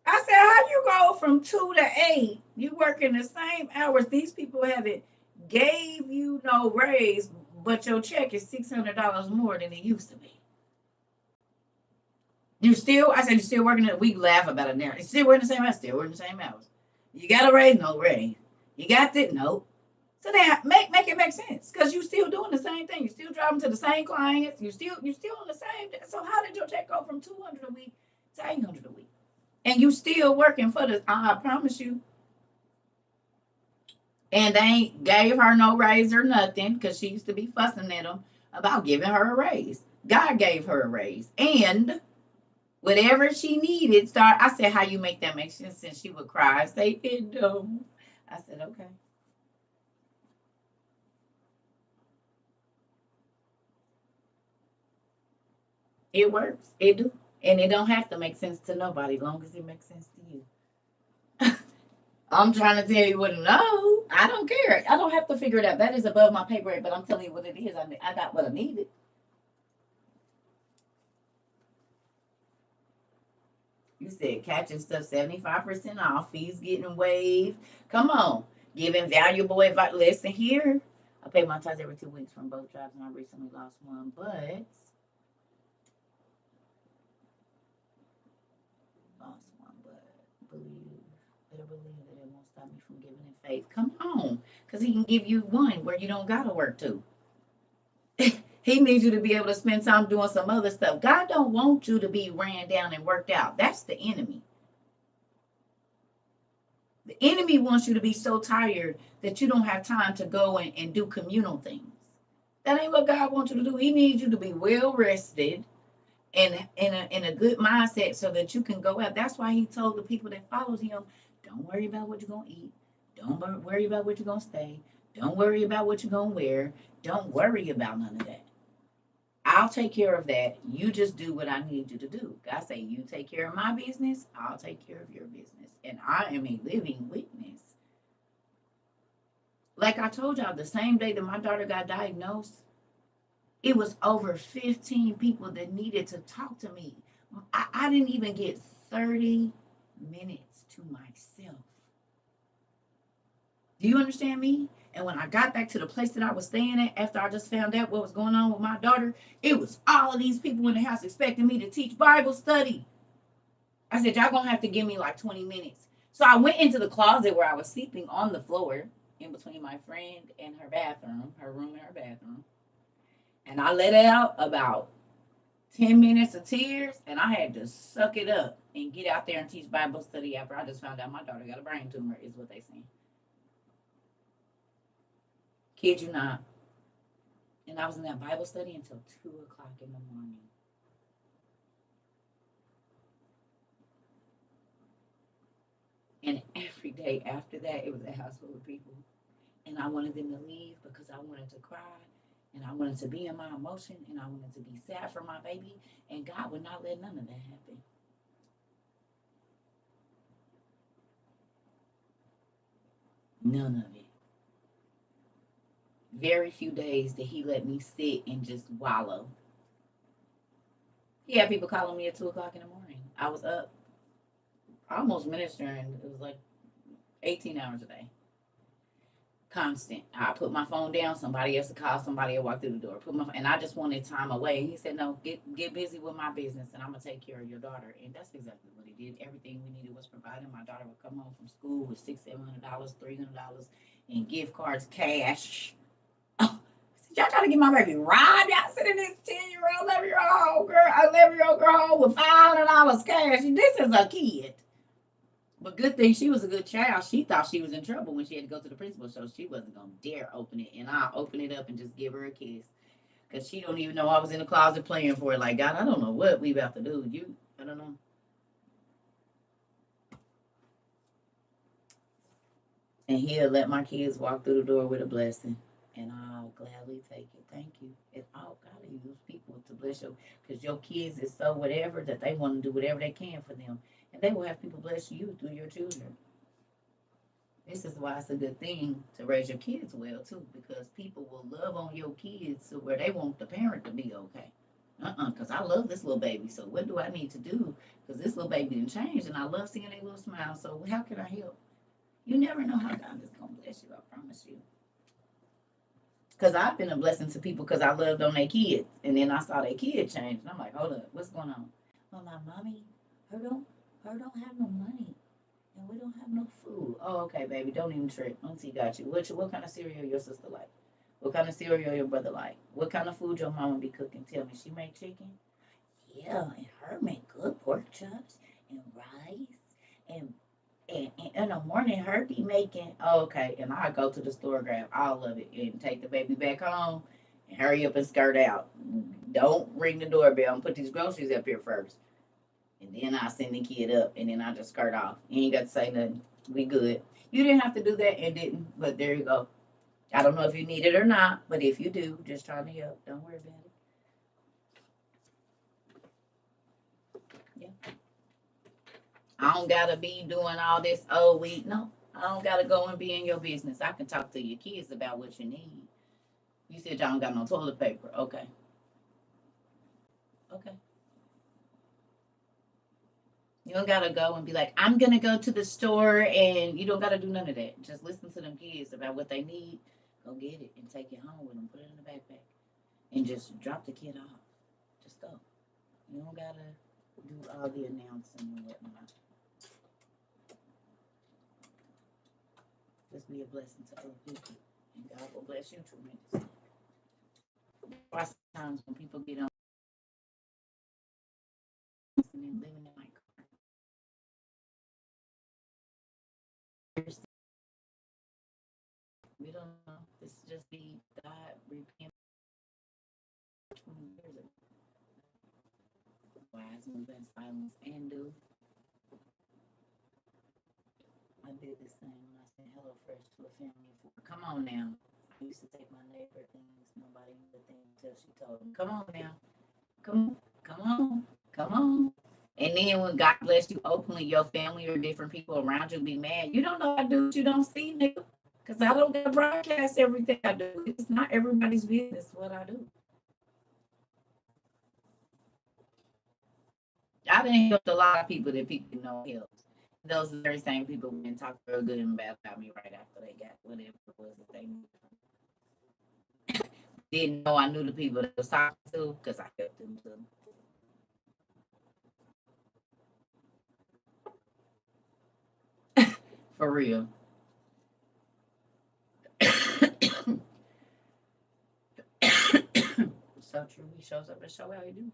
I said, how you go from 2 to 8? You working the same hours. These people haven't gave you no raise, but your check is $600 more than it used to be. I said, you still working it? We laugh about it now. You still working the same hours? Still working the same hours. You got a raise? No raise. You got it? No. So then make it make sense, because you still doing the same thing. You still driving to the same clients. You still on the same. So how did your check go from 200 a week to 800 a week? And you still working for this? I promise you. And they ain't gave her no raise or nothing, because she used to be fussing at them about giving her a raise. God gave her a raise, and whatever she needed, I said, how you make that make sense? And she would cry and say, it don't. I said, okay. It works. It do. And it don't have to make sense to nobody, as long as it makes sense to you. I'm trying to tell you what to know. I don't care. I don't have to figure it out. That is above my pay grade, but I'm telling you what it is. I got what I needed. You said catching stuff 75% off, fees getting waived. Come on. Giving valuable advice. Listen here. I pay my tithes every 2 weeks from both jobs, and I recently lost one, but lost one, but believe, better believe that it won't stop me from giving in faith. Come on, because he can give you one where you don't gotta work to. He needs you to be able to spend time doing some other stuff. God don't want you to be ran down and worked out. That's the enemy. The enemy wants you to be so tired that you don't have time to go and do communal things. That ain't what God wants you to do. He needs you to be well rested and in a good mindset so that you can go out. That's why he told the people that followed him, don't worry about what you're going to eat. Don't worry about what you're going to stay. Don't worry about what you're going to wear. Don't worry about none of that. I'll take care of that. You just do what I need you to do. God say, you take care of my business, I'll take care of your business. And I am a living witness. Like I told y'all, the same day that my daughter got diagnosed, it was over 15 people that needed to talk to me. I didn't even get 30 minutes to myself. Do you understand me? And when I got back to the place that I was staying at, after I just found out what was going on with my daughter, it was all of these people in the house expecting me to teach Bible study. I said, y'all gonna have to give me like 20 minutes. So I went into the closet where I was sleeping on the floor in between my friend and her bathroom, her room and her bathroom. And I let out about 10 minutes of tears, and I had to suck it up and get out there and teach Bible study after I just found out my daughter got a brain tumor, is what they saying. Kid you not. And I was in that Bible study until 2 o'clock in the morning. And every day after that, it was a house full of people. And I wanted them to leave because I wanted to cry. And I wanted to be in my emotion. And I wanted to be sad for my baby. And God would not let none of that happen. None of it. Very few days that he let me sit and just wallow. He had people calling me at 2 o'clock in the morning. I was up almost ministering. It was like 18 hours a day. Constant. I put my phone down. Somebody else to call. Somebody will walk through the door. And I just wanted time away. He said, "No, get busy with my business, and I'm gonna take care of your daughter." And that's exactly what he did. Everything we needed was provided. My daughter would come home from school with $600, $700, $300 in gift cards, cash. Oh, y'all trying to get my baby robbed? Y'all sitting this 10-year-old, 11-year-old girl, 11-year-old girl home with $500 cash. This is a kid. But good thing she was a good child. She thought she was in trouble when she had to go to the principal, so she wasn't gonna dare open it. And I'll open it up and just give her a kiss, cause she don't even know I was in the closet playing for it. Like, God, I don't know what we about to do. I don't know. And he'll let my kids walk through the door with a blessing, and I'll gladly take it. Thank you. It's all God to use people to bless you, cause your kids is so whatever that they want to do whatever they can for them, and they will have people bless you through your children. This is why it's a good thing to raise your kids well too, because people will love on your kids to where they want the parent to be okay. Because I love this little baby. So what do I need to do? Because this little baby didn't change, and I love seeing a little smile. So how can I help? You never know how God is gonna bless you. I promise you. Because I've been a blessing to people because I loved on their kids, and then I saw their kid change, and I'm like, hold up, what's going on? Well, my mommy, her don't have no money. And we don't have no food. Oh, okay, baby. Don't even trip. Auntie got you. What kind of cereal your sister like? What kind of cereal your brother like? What kind of food your mama be cooking? Tell me, she make chicken? Yeah, and her make good pork chops and rice and and in the morning her be making. Oh, okay, and I go to the store, grab all of it, and take the baby back home, and hurry up and skirt out. Don't ring the doorbell and put these groceries up here first. And then I send the kid up, and then I just skirt off. You ain't got to say nothing. We good. You didn't have to do that and didn't, but there you go. I don't know if you need it or not, but if you do, just trying to help. Don't worry about it. Yeah. I don't gotta be doing all this. Oh, no. I don't gotta go and be in your business. I can talk to your kids about what you need. You said y'all don't got no toilet paper. Okay. Okay. You don't gotta go and be like, I'm gonna go to the store, and you don't gotta do none of that. Just listen to them kids about what they need. Go get it and take it home with them. Put it in the backpack and just drop the kid off. Just go. You don't gotta do all the announcing and whatnot. Just be a blessing to other people, and God will bless you tremendously. Lots of times when people get on and living in my car, we don't know. This just be God repent 20 years ago. Wise move in silence and do. I did this thing when I sent Hello Fresh to a family of 4. Come on now. I used to take my neighbor things. Nobody knew the thing until she told me. Come on now. Come on. Come on. And then when God bless you openly, your family or different people around you be mad. You don't know I do what you don't see, nigga. Because I don't gotta broadcast everything I do. It's not everybody's business what I do. I done helped a lot of people that people know helped. Those are the very same people who didn't talk real good and bad about me right after they got whatever it was that they didn't know I knew the people that was talking to because I helped them too. For real. So true. He shows up and show how he do.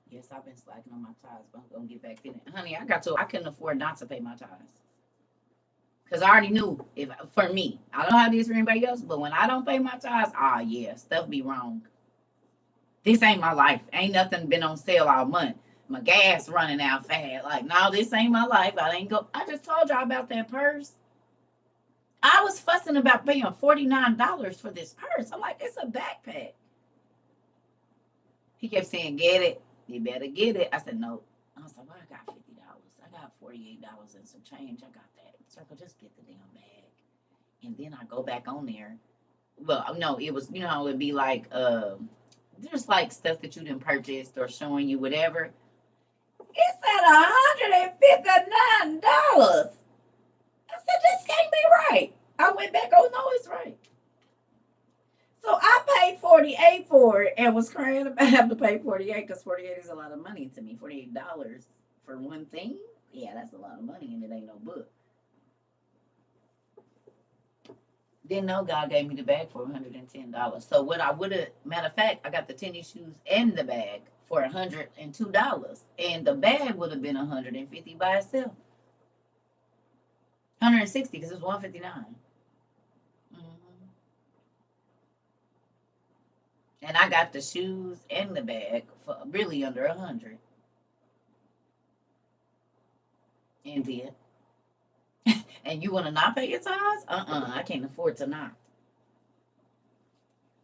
Yes, I've been slacking on my ties, but I'm gonna get back in it. Honey, I couldn't afford not to pay my ties. Cause I already knew if for me, I don't know how it is for anybody else, but when I don't pay my ties, yeah, stuff be wrong. This ain't my life. Ain't nothing been on sale all month. My gas running out fast. Like, no, this ain't my life. I just told y'all about that purse. I was fussing about paying $49 for this purse. I'm like, it's a backpack. He kept saying, get it. You better get it. I said, no. I was like, well, I got $50. I got $48 and some change. I got that. CERCA, just get the damn bag. And then I go back on there. Well, no, it was, it'd be like, there's like stuff that you didn't purchase or showing you whatever. It's at $159. I said, this can't be right. I went back, oh no, it's right. So I paid 48 for it and was crying about having to pay 48 because 48 is a lot of money to me. $48 for one thing? Yeah, that's a lot of money and it ain't no book. Didn't know God gave me the bag for $110. So what I would have, matter of fact, I got the tennis shoes and the bag for $102. And the bag would have been $150 by itself. 160 because it's 159. And I got the shoes and the bag for really under 100. And did. And you want to not pay your tithes? I can't afford to not.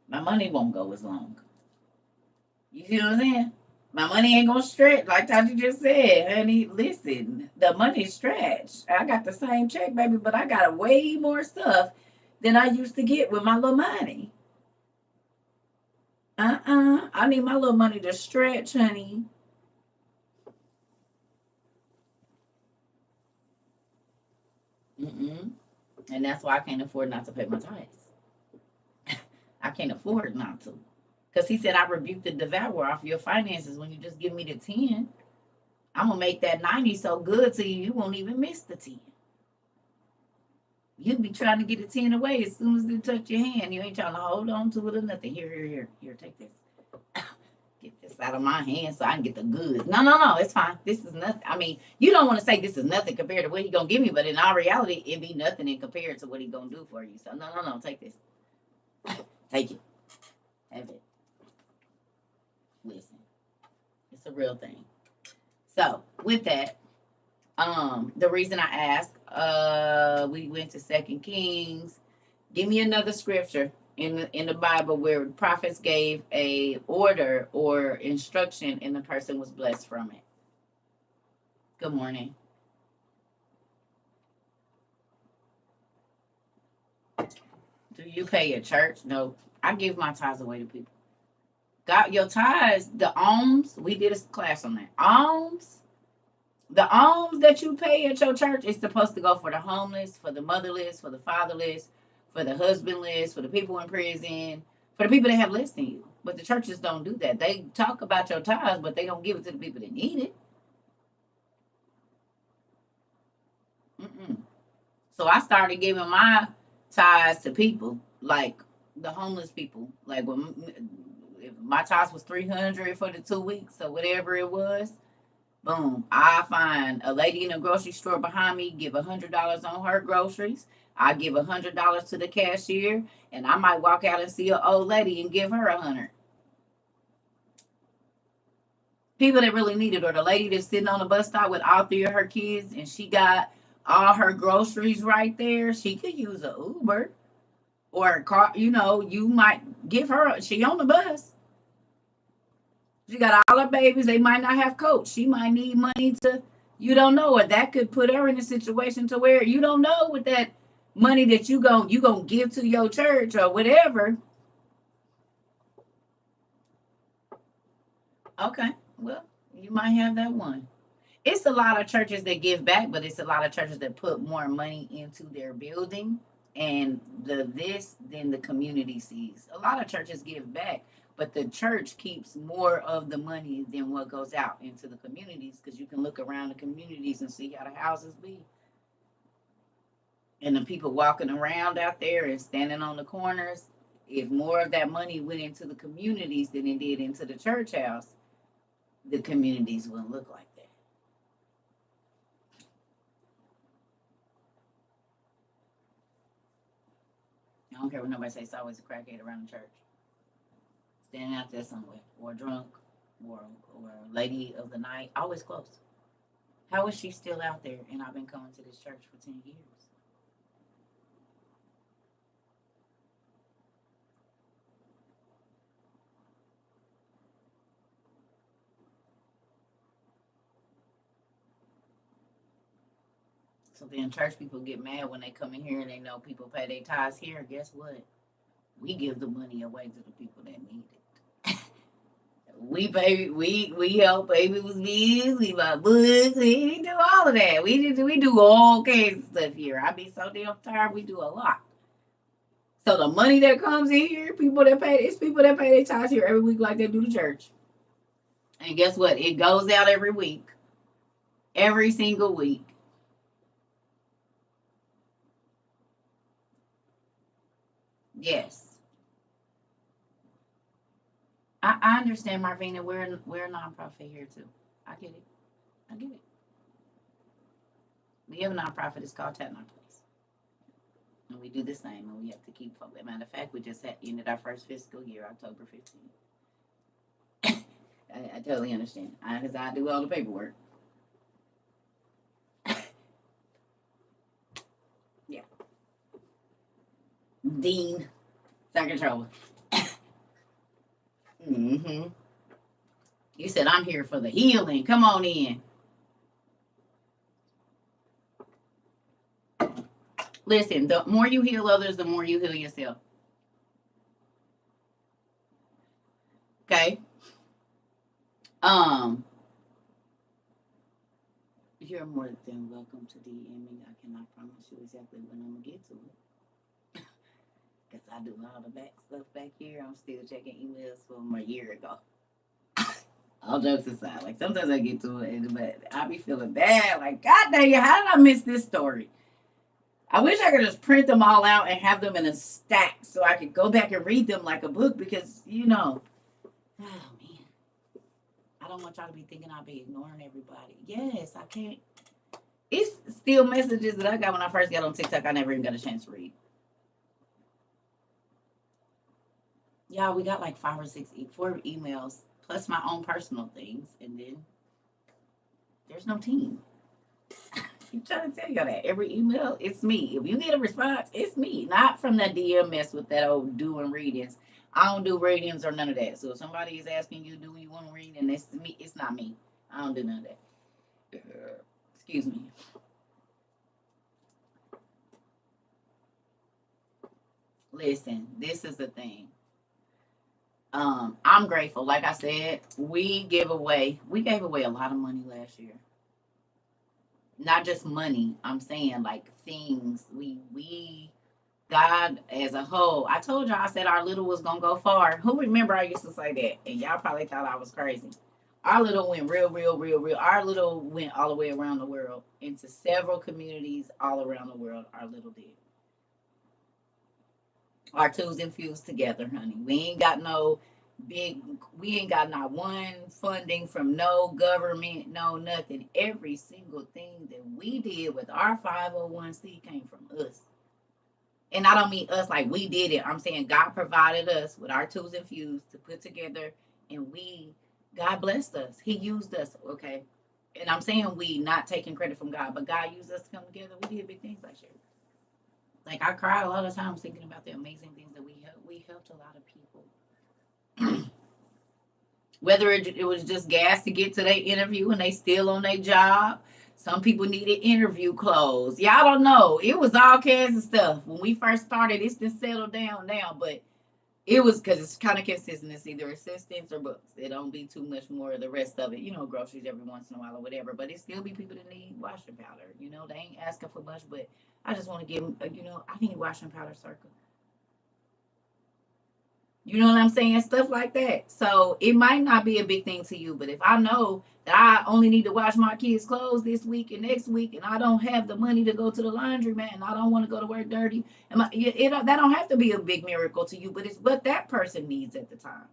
My money won't go as long. You see what I'm saying? My money ain't gonna stretch like Tati just said, honey. Listen, the money stretched. I got the same check, baby, but I got way more stuff than I used to get with my little money. I need my little money to stretch, honey. And that's why I can't afford not to pay my tithes. I can't afford not to. Because he said, I rebuke the devourer off your finances when you just give me the 10. I'm going to make that 90 so good to you, you won't even miss the 10. You'll be trying to get the 10 away as soon as it touch your hand. You ain't trying to hold on to it or nothing. Here, take this. Get this out of my hand so I can get the goods. No, it's fine. This is nothing. I mean, you don't want to say this is nothing compared to what he going to give me, but in all reality, it be nothing in compared to what he going to do for you. So no, take this. Take it. Have it. Listen, it's a real thing. So with that, the reason I asked, we went to 2 Kings. Give me another scripture in the Bible where prophets gave a order or instruction and the person was blessed from it. Good morning. Do you pay your church? No. I give my tithes away to people. God, your tithes, the alms, we did a class on that. Alms, the alms that you pay at your church is supposed to go for the homeless, for the motherless, for the fatherless, for the husbandless, for the people in prison, for the people that have less than you. But the churches don't do that. They talk about your tithes, but they don't give it to the people that need it. Mm-mm. So I started giving my tithes to people, like the homeless people. Like when if my tithes was 300 for the 2 weeks or whatever it was, boom, I find a lady in a grocery store behind me, give $100 on her groceries. I give $100 to the cashier, and I might walk out and see an old lady and give her 100. People that really need it, or the lady that's sitting on the bus stop with all three of her kids, and she got all her groceries right there. She could use a Uber or a car. You know, you might give her. She on the bus. She got all her babies. They might not have coats. She might need money to, you don't know, or that could put her in a situation to where you don't know with that money that you gonna give to your church or whatever. Okay, well, you might have that one. It's a lot of churches that give back, but it's a lot of churches that put more money into their building and the this than the community sees. A lot of churches give back, but the church keeps more of the money than what goes out into the communities because you can look around the communities and see how the houses be. And the people walking around out there and standing on the corners, if more of that money went into the communities than it did into the church house, the communities wouldn't look like that. I don't care what nobody says, it's always a crackhead around the church. Standing out there somewhere, or drunk, or a lady of the night, always close. How is she still out there? And I've been coming to this church for 10 years. So then church people get mad when they come in here and they know people pay their tithes here. Guess what? We give the money away to the people that need it. We help pay people's bills, we buy books, we do all of that. We do all kinds of stuff here. I be so damn tired. We do a lot. So the money that comes in here, people that pay their tithes here every week like they do the church. And guess what? It goes out every week. Every single week. Yes. I understand, Marvina. We're a nonprofit here too. I get it. I get it. We have a nonprofit. It's called Tap My Place. And we do the same, and we have to keep focused. Matter of fact, we just ended our first fiscal year, October 15th. I totally understand. Because I do all the paperwork. Yeah. Dean, CERCA TROVA. Mm-hmm. You said, I'm here for the healing. Come on in. Listen, the more you heal others, the more you heal yourself. Okay? Um, you're more than welcome to DM me. I cannot promise you exactly when I'm gonna get to it. Because I do all the back stuff back here. I'm still checking emails from a year ago. All jokes aside, like sometimes I get to it, but I be feeling bad. Like, God dang it, how did I miss this story? I wish I could just print them all out and have them in a stack so I could go back and read them like a book because, oh man, I don't want y'all to be thinking I'll be ignoring everybody. Yes, I can't. It's still messages that I got when I first got on TikTok. I never even got a chance to read. Yeah, we got like four emails plus my own personal things, and then there's no team. I'm trying to tell you that every email, it's me. If you get a response, it's me, not from that DM mess with that old doing readings. I don't do readings or none of that. So if somebody is asking you, do you want to read, and it's me, it's not me. I don't do none of that. Excuse me. Listen, this is the thing. I'm grateful. Like I said, we gave away a lot of money last year. Not just money. I'm saying like things. We God as a whole. I told y'all I said our little was gonna go far. Who remember I used to say that? And y'all probably thought I was crazy. Our little went real, real, real, real. Our little went all the way around the world into several communities all around the world. Our little did. Our tools infused together, honey. We ain't got no big, we ain't got not one funding from no government, no nothing. Every single thing that we did with our 501c came from us. And I don't mean us like we did it. I'm saying God provided us with our tools infused to put together, and God blessed us. He used us, okay? And I'm saying we, not taking credit from God, but God used us to come together. We did big things last year. Like I cried a lot of times thinking about the amazing things that we helped. We helped a lot of people. Whether it was just gas to get to their interview and they still on their job. Some people needed interview clothes. Y'all don't know. It was all kinds of stuff. When we first started, it's been settled down now, but it was because it's kind of consistent. It's either assistance or books. It don't be too much more of the rest of it. Groceries every once in a while or whatever. But it still be people that need washing powder. They ain't asking for much, but I just want to give them, I need washing powder, CERCA. You know what I'm saying? Stuff like that. So it might not be a big thing to you, but if I know that I only need to wash my kids' clothes this week and next week, and I don't have the money to go to the laundromat, and I don't want to go to work dirty, that don't have to be a big miracle to you, but it's what that person needs at the time.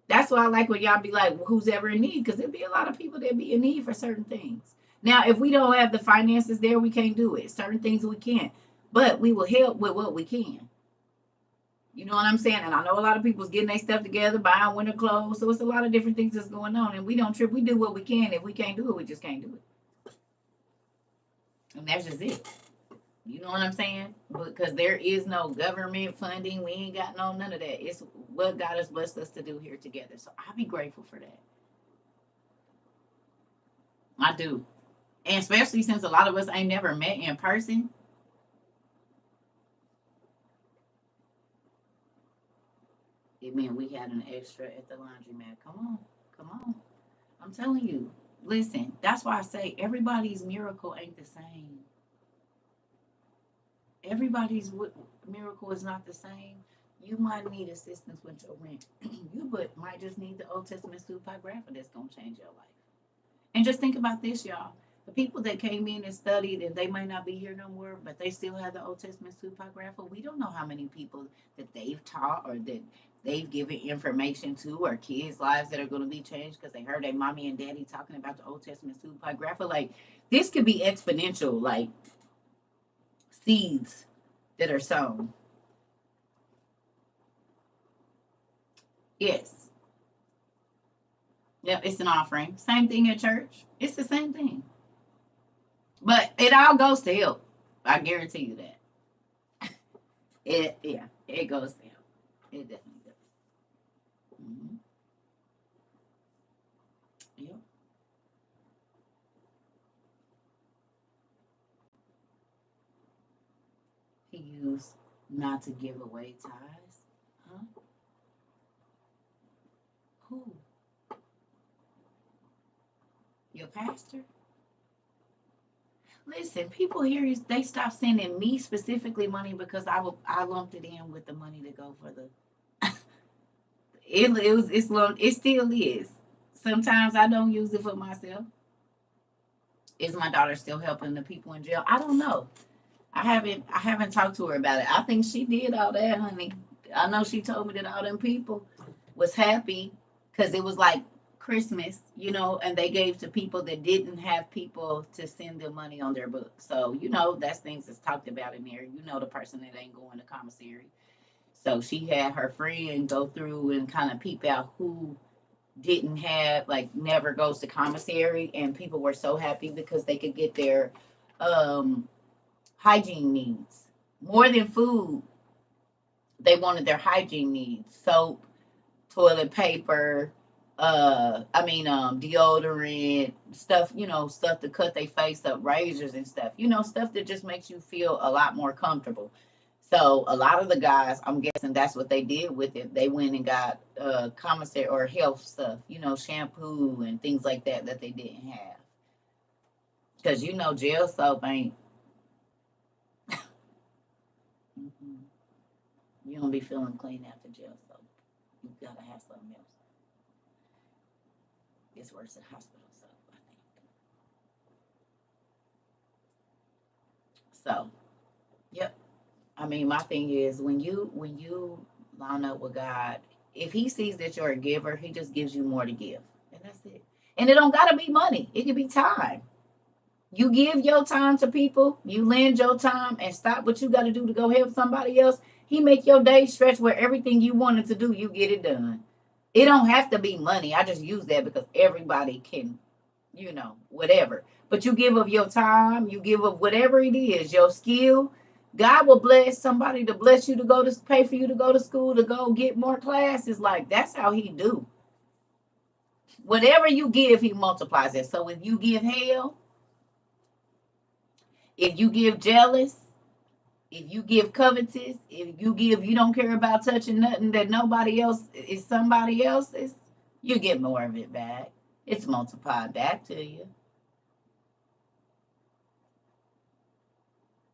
That's why I like when y'all be like, well, who's ever in need? Because there'll be a lot of people that be in need for certain things. Now, if we don't have the finances there, we can't do it. Certain things we can't. But we will help with what we can. You know what I'm saying? And I know a lot of people's getting their stuff together, buying winter clothes. So it's a lot of different things that's going on. And we don't trip. We do what we can. If we can't do it, we just can't do it. And that's just it. You know what I'm saying? Because there is no government funding. We ain't got none of that. It's what God has blessed us to do here together. So I be grateful for that. I do. And especially since a lot of us ain't never met in person. It meant we had an extra at the laundromat. Come on. Come on. I'm telling you. Listen, that's why I say everybody's miracle ain't the same. Everybody's miracle is not the same. You might need assistance with your rent. Might just need the Old Testament supergrapher that's going to change your life. And just think about this, y'all. The people that came in and studied, and they might not be here no more, but they still have the Old Testament supergrapher. We don't know how many people that they've taught or that they've given information to, or kids' lives that are going to be changed because they heard their mommy and daddy talking about the Old Testament supergrapher. Like, this could be exponential, like seeds that are sown. Yes. Yep, it's an offering. Same thing at church. It's the same thing. But it all goes to help. I guarantee you that. It goes to help. It definitely does. Mm-hmm. Yep. He used not to give away tithes. Huh? Who? Your pastor? Listen, people here they stopped sending me specifically money because I lumped it in with the money to go for the it's lumped, it still is. Sometimes I don't use it for myself. Is my daughter still helping the people in jail? I don't know. I haven't talked to her about it. I think she did all that, honey. I know she told me that all them people was happy because it was like Christmas, and they gave to people that didn't have people to send them money on their book. So, that's things that's talked about in there. The person that ain't going to commissary. So she had her friend go through and kind of peep out who didn't have, like, never goes to commissary, and people were so happy because they could get their um hygiene needs more than food. They wanted their hygiene needs: soap, toilet paper, deodorant, stuff, stuff to cut their face up, razors and stuff, stuff that just makes you feel a lot more comfortable. So a lot of the guys, I'm guessing that's what they did with it. They went and got commissary or health stuff, shampoo and things like that they didn't have. Because jail soap ain't. You don't be feeling clean after jail soap. You gotta have something else. It's worse than hospital soap, I think. So, yep. My thing is when you line up with God, if He sees that you're a giver, He just gives you more to give, and that's it. And it don't gotta be money; it can be time. You give your time to people, you lend your time, and stop what you got to do to go help somebody else. He make your day stretch where everything you wanted to do, you get it done. It don't have to be money. I just use that because everybody can, whatever. But you give of your time, you give of whatever it is, your skill. God will bless somebody to bless you to go to pay for you to go to school to go get more classes. Like that's how He do. Whatever you give, He multiplies it. So if you give hell, if you give jealous, if you give covetous, if you give, you don't care about touching nothing that nobody else is somebody else's, you get more of it back. It's multiplied back to you.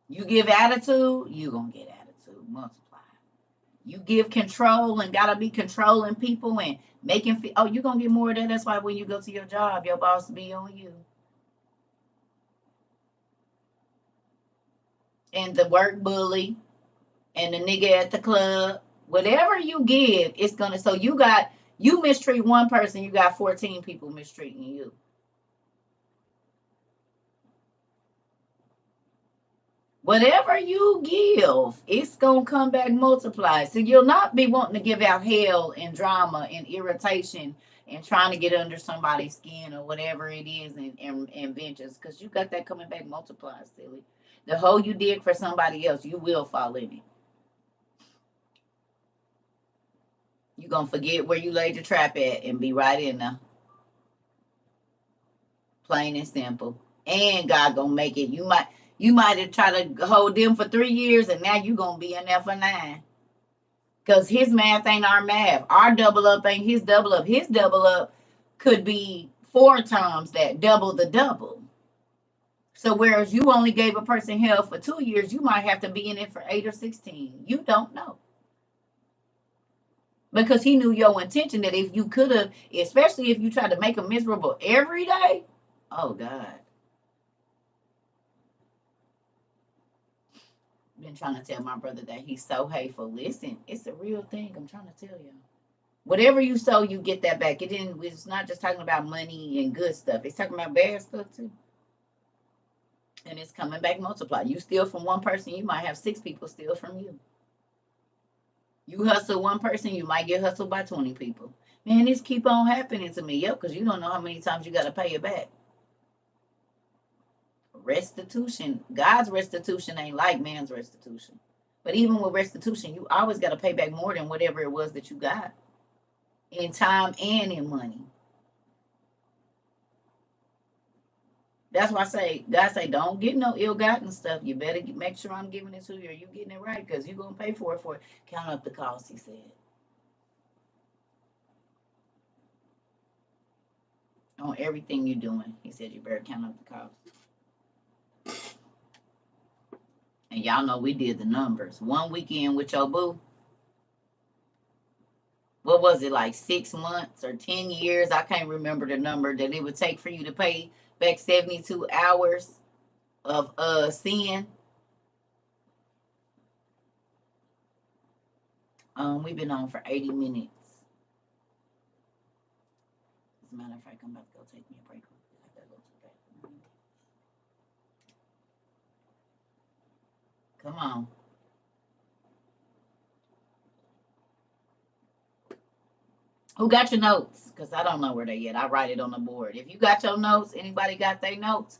You give attitude, you gonna get attitude multiplied. You give control and gotta be controlling people and making feel, oh, you gonna get more of that. That's why when you go to your job, your boss be on you. And the work bully and the nigga at the club, whatever you give, it's gonna. So you mistreat one person, you got 14 people mistreating you. Whatever you give, it's gonna come back multiplied. So you'll not be wanting to give out hell and drama and irritation and trying to get under somebody's skin or whatever it is and vengeance, because you got that coming back multiplied, silly. The hole you dig for somebody else, you will fall in it. You're gonna forget where you laid your trap at and be right in there. Plain and simple. And God gonna make it. You might have tried to hold them for 3 years and now you gonna be in there for 9. Because his math ain't our math. Our double up ain't his double up. His double up could be 4 times that, double the double. So whereas you only gave a person hell for 2 years, you might have to be in it for 8 or 16. You don't know. Because he knew your intention that if you could have, especially if you tried to make them miserable every day, oh God. Been trying to tell my brother that he's so hateful. Listen, it's a real thing. I'm trying to tell you. Whatever you sow, you get that back. It's not just talking about money and good stuff. It's talking about bad stuff too. And it's coming back multiplied. You steal from one person, you might have 6 people steal from you. You hustle one person, you might get hustled by 20 people. Man, this keep on happening to me. Yep, because you don't know how many times you got to pay it back. Restitution. God's restitution ain't like man's restitution. But even with restitution, you always got to pay back more than whatever it was that you got in time and in money. That's why God say, don't get no ill-gotten stuff. You better make sure I'm giving it to you or you getting it right because you're going to pay for it. Count up the cost, he said. On everything you're doing, he said you better count up the cost. And y'all know we did the numbers. One weekend with your boo, what was it, like 6 months or 10 years? I can't remember the number that it would take for you to pay back 72 hours of sin. We've been on for 80 minutes. As a matter of fact, I'm about to go take me a break. I gotta go to the bathroom. Come on. Who got your notes? Because I don't know where they at. I write it on the board. If you got your notes, anybody got their notes?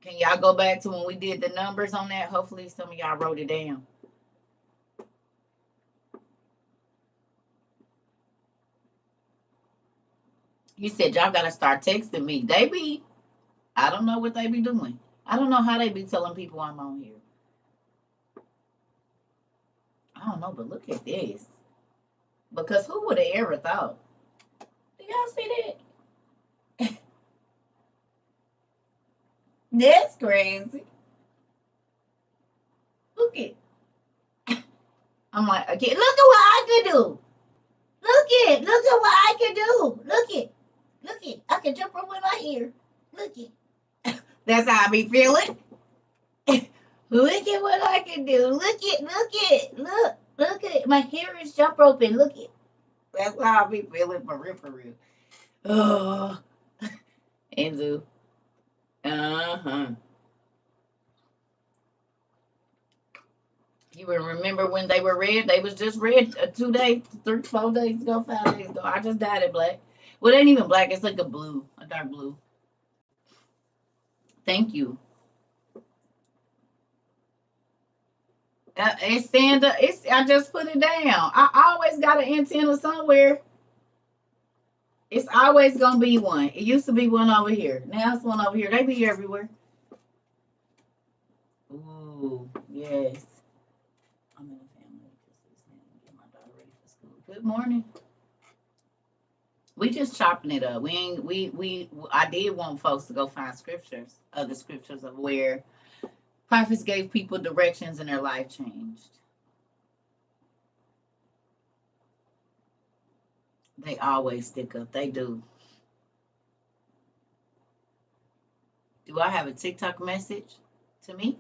Can y'all go back to when we did the numbers on that? Hopefully some of y'all wrote it down. You said y'all gotta start texting me. They be, I don't know what they be doing. I don't know how they be telling people I'm on here. I don't know, but look at this. Because who would have ever thought? Do y'all see that? That's crazy. Look at. I'm like, okay, look at what I can do. Look at what I can do. Look it. I can jump over my hair. Look it. That's how I be feeling. Look at what I can do. Look at my hair is jump roping. Look it. That's how I be feeling for real, for real. Oh, Enzo. Uh-huh. You will remember when they were red? They was just red 2 days, 3, 4 days ago, 5 days ago. I just dyed it black. Well, it ain't even black. It's like a blue, a dark blue. Thank you. It's stand up. It's I just put it down. I always got an antenna somewhere. It's always gonna be one. It used to be one over here. Now it's one over here. They be everywhere. Ooh, yes. I'm in a family. Get my daughter ready for school. Good morning. We just chopping it up. We ain't we I did want folks to go find scriptures, other scriptures of where prophets gave people directions and their life changed. They always stick up. They do. Do I have a TikTok message to me?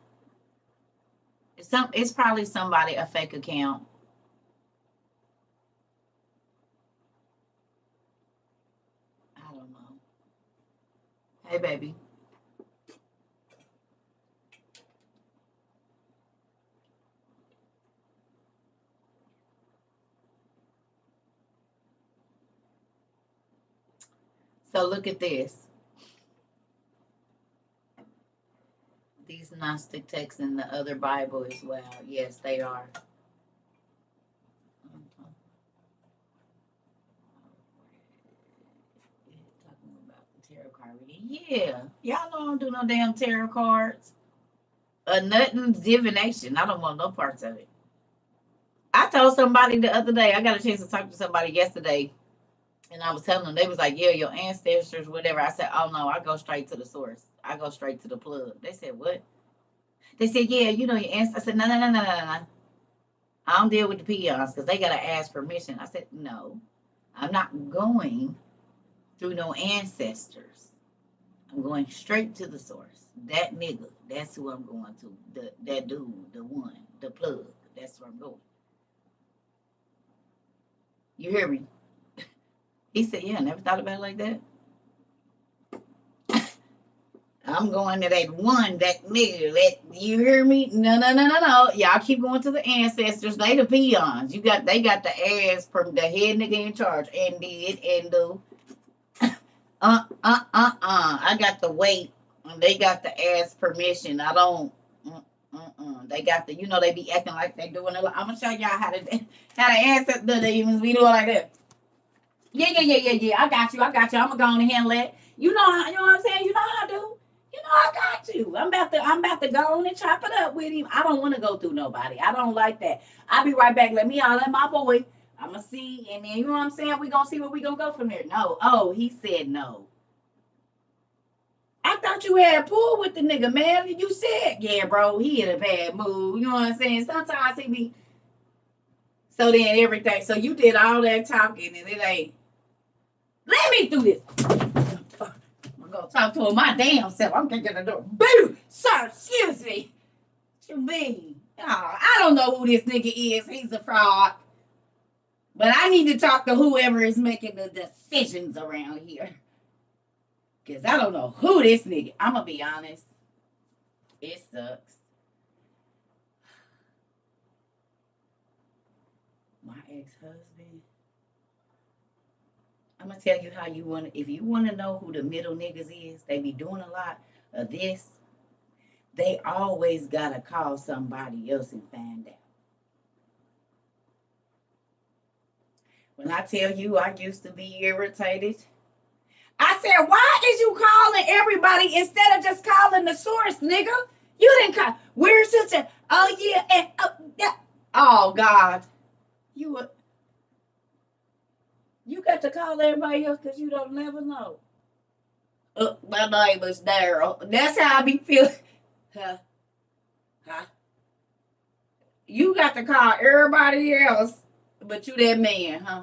It's probably somebody, a fake account. I don't know. Hey baby. So look at this. These Gnostic texts in the other Bible as well. Yes, they are. Talking about the tarot card reading. Yeah. Y'all know I don't do no damn tarot cards. Nothing divination. I don't want no parts of it. I told somebody the other day, I got a chance to talk to somebody yesterday, and I was telling them, they was like, yeah, your ancestors, whatever. I said, oh no, I go straight to the source. I go straight to the plug. They said, what? They said, yeah, you know your ancestors. I said, no. I don't deal with the peons because they got to ask permission. I said, no, I'm not going through no ancestors. I'm going straight to the source. That nigga, that's who I'm going to. That dude, the one, the plug. That's where I'm going. You hear me? He said, yeah, I never thought about it like that. I'm going to that one, that nigga. That you hear me? No. Y'all keep going to the ancestors. They the peons. They got the ass from the head nigga in charge and did and do. I got the weight and they got the ass permission. I don't. They got the, they be acting like they doing it. I'm gonna show y'all how the ancestors they even be doing like that. Yeah. I got you. I'm gonna go on and handle it. You know what I'm saying? You know how I do. I got you. I'm about to go on and chop it up with him. I don't want to go through nobody. I don't like that. I'll be right back. Let me holler at my boy. I'ma see, and then you know what I'm saying? We gonna see where we gonna go from there. No. Oh, he said no. I thought you had pulled with the nigga, man. You said, yeah, bro, he in a bad mood. You know what I'm saying? Sometimes he be so then everything. So you did all that talking and it ain't. Let me do this. I'm gonna talk to him my damn self. I'm kicking the door. Boo! Sir, excuse me. What you mean? Oh, I don't know who this nigga is. He's a fraud. But I need to talk to whoever is making the decisions around here. Because I don't know who this nigga. I'm going to be honest. It sucks. My ex-husband. I'm going to tell you how you want to. If you want to know who the middle niggas is, they be doing a lot of this. They always got to call somebody else and find out. When I tell you I used to be irritated I said, why is you calling everybody instead of just calling the source, nigga? You didn't call. Where's sister? Oh yeah, and yeah. Oh God, you you got to call everybody else because you don't never know. My name is Daryl. That's how I be feeling. Huh? Huh? You got to call everybody else, but you that man, huh?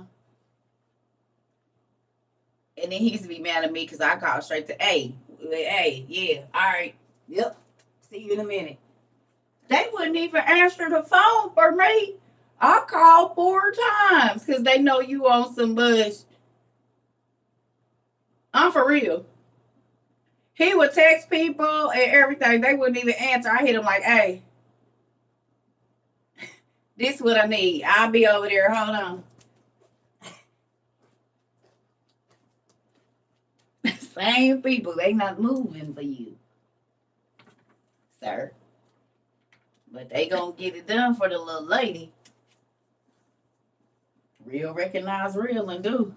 And then he used to be mad at me because I called straight to A, yeah, all right, yep. See you in a minute. They wouldn't even answer the phone for me. I called 4 times because they know you on some bush. I'm for real. He would text people and everything. They wouldn't even answer. I hit him like, hey, this is what I need. I'll be over there. Hold on. Same people. They not moving for you, sir. But they gonna get it done for the little lady. Real recognize real and do.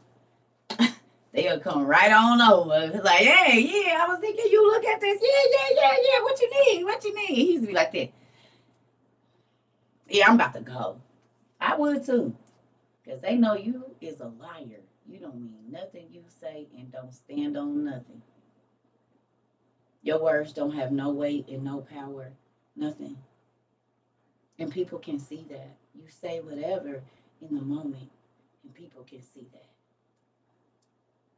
They'll come right on over. It's like, hey, yeah, I was thinking you look at this. Yeah. What you need? What you need? He used to be like that. Yeah, I'm about to go. I would too. Because they know you is a liar. You don't mean nothing you say and don't stand on nothing. Your words don't have no weight and no power. Nothing. And people can see that. You say whatever in the moment, and people can see that.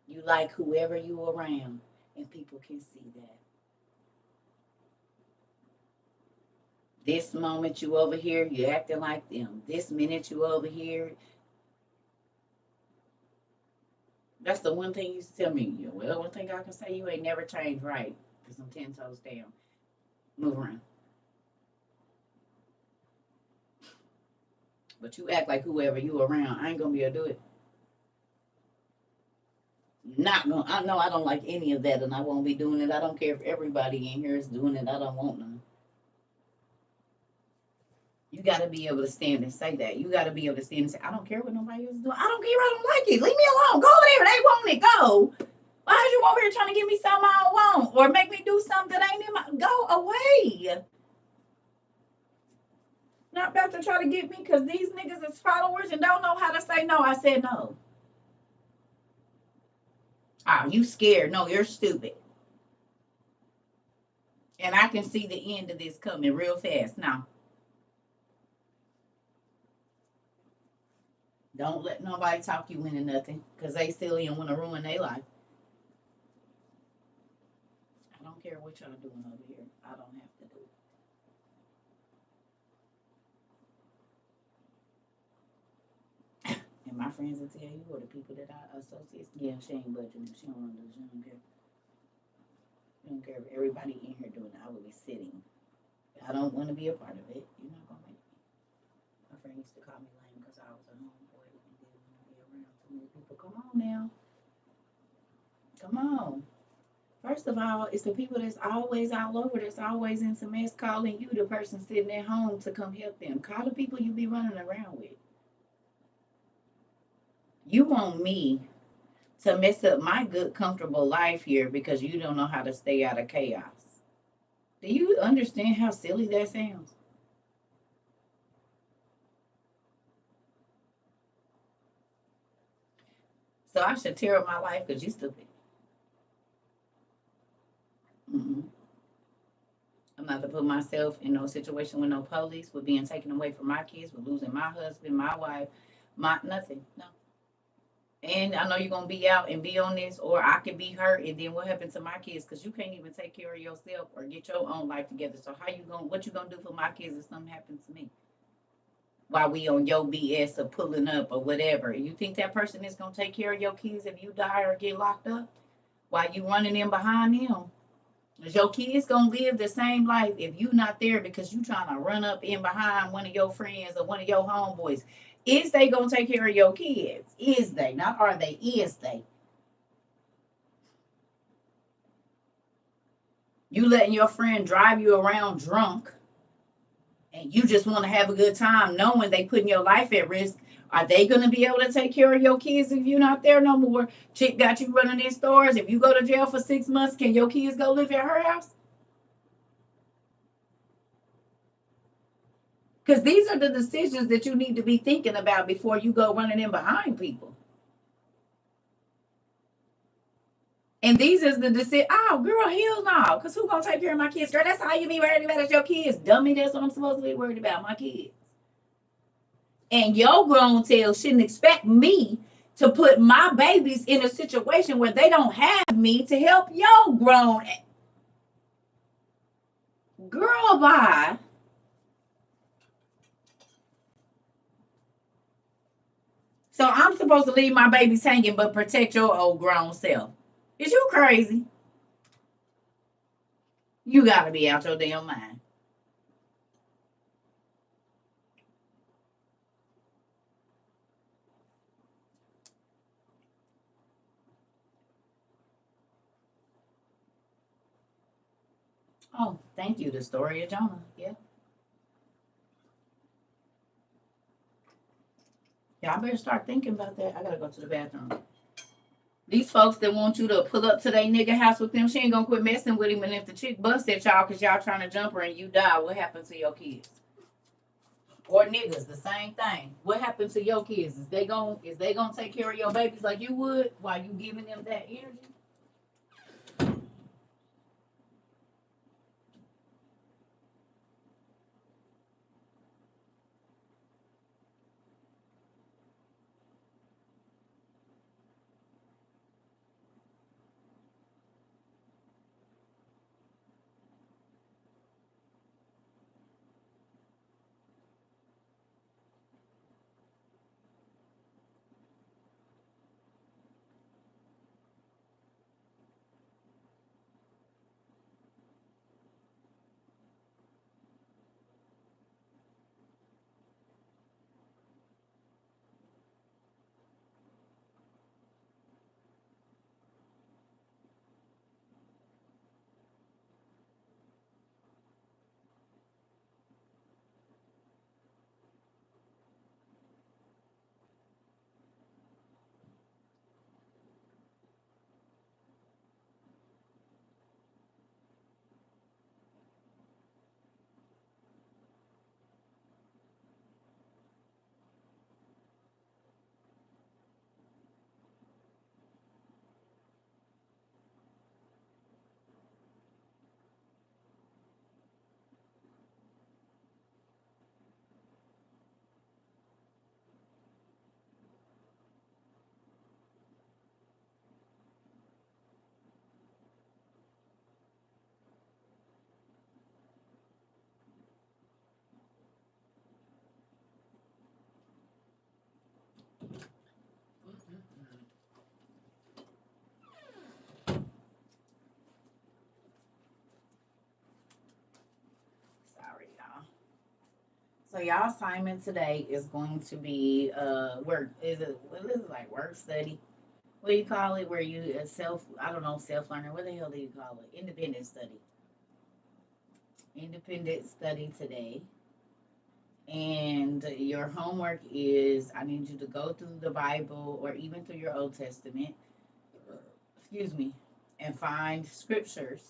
You like whoever you around, and people can see that. This moment you over here, you acting like them. This minute you over here, that's the one thing you used to tell me. Well, one thing I can say, you ain't never changed right. Because I'm 10 toes down. Move around. But you act like whoever you around, I ain't gonna be able to do it. Not gonna. I know I don't like any of that, and I won't be doing it. I don't care if everybody in here is doing it. I don't want none. You got to be able to stand and say that. You got to be able to stand and say, I don't care what nobody else is doing. I don't care. I don't like it. Leave me alone. Go over there. They want it. Go. Why are you over here trying to give me something I don't want or make me do something that ain't in my? Go away. Not about to try to get me because these niggas is followers and don't know how to say no. I said no. Oh, you scared. No, you're stupid. And I can see the end of this coming real fast. Now, don't let nobody talk you into nothing because they still in want to ruin their life. I don't care what y'all doing over here. I don't have to do it. And my friends will tell you, or the people that I associate, yeah, she ain't budging. She don't want to do. She don't care. She don't care if everybody in here doing it. I will be sitting. I don't want to be a part of it. You're not gonna make me. My friend used to call me lame because I was a homeboy and didn't want to be around too many people. Come on now. Come on. First of all, it's the people that's always all over, that's always in some mess calling you, the person sitting at home, to come help them. Call the people you be running around with. You want me to mess up my good, comfortable life here because you don't know how to stay out of chaos. Do you understand how silly that sounds? So I should tear up my life because you stupid. Mm-mm. I'm not to put myself in no situation with no police, with being taken away from my kids, with losing my husband, my wife, my nothing. No. And I know you're gonna be out and be on this, or I can be hurt, and then what happened to my kids? Because you can't even take care of yourself or get your own life together. So how you gonna, what you gonna do for my kids if something happens to me? While we on your BS or pulling up or whatever, you think that person is gonna take care of your kids if you die or get locked up? While you running in behind them? Is your kids gonna live the same life if you not there because you trying to run up in behind one of your friends or one of your homeboys? Is they gonna take care of your kids? Is they? Not are they, is they? You letting your friend drive you around drunk and you just want to have a good time knowing they putting your life at risk, Are they going to be able to take care of your kids if you're not there no more? Chick got you running in stores. If you go to jail for 6 months, can your kids go live at her house? Because these are the decisions that you need to be thinking about before you go running in behind people. And these is the decision. Oh, girl, hell no. Because who going to take care of my kids? Girl, that's all you be worried about is your kids. Dummy, that's what I'm supposed to be worried about, my kids. And your grown tail shouldn't expect me to put my babies in a situation where they don't have me to help your grown girl. Bye. So I'm supposed to leave my babies hanging but protect your old grown self. Is you crazy? You gotta be out your damn mind. Oh, thank you. The story of Jonah. Yeah. Y'all better start thinking about that. I gotta go to the bathroom. These folks that want you to pull up to their nigga house with them, she ain't gonna quit messing with him. And if the chick bust at y'all because y'all trying to jump her and you die, what happened to your kids? Or niggas, the same thing. What happened to your kids? Is they gonna take care of your babies like you would while you giving them that energy? Sorry, y'all. So y'all assignment today is going to be work. Is it what is it like work study? What do you call it? Where you self? I don't know, self learning. What the hell do you call it? Independent study. Independent study today. And your homework is I need you to go through the Bible or even through your Old Testament, excuse me, and find scriptures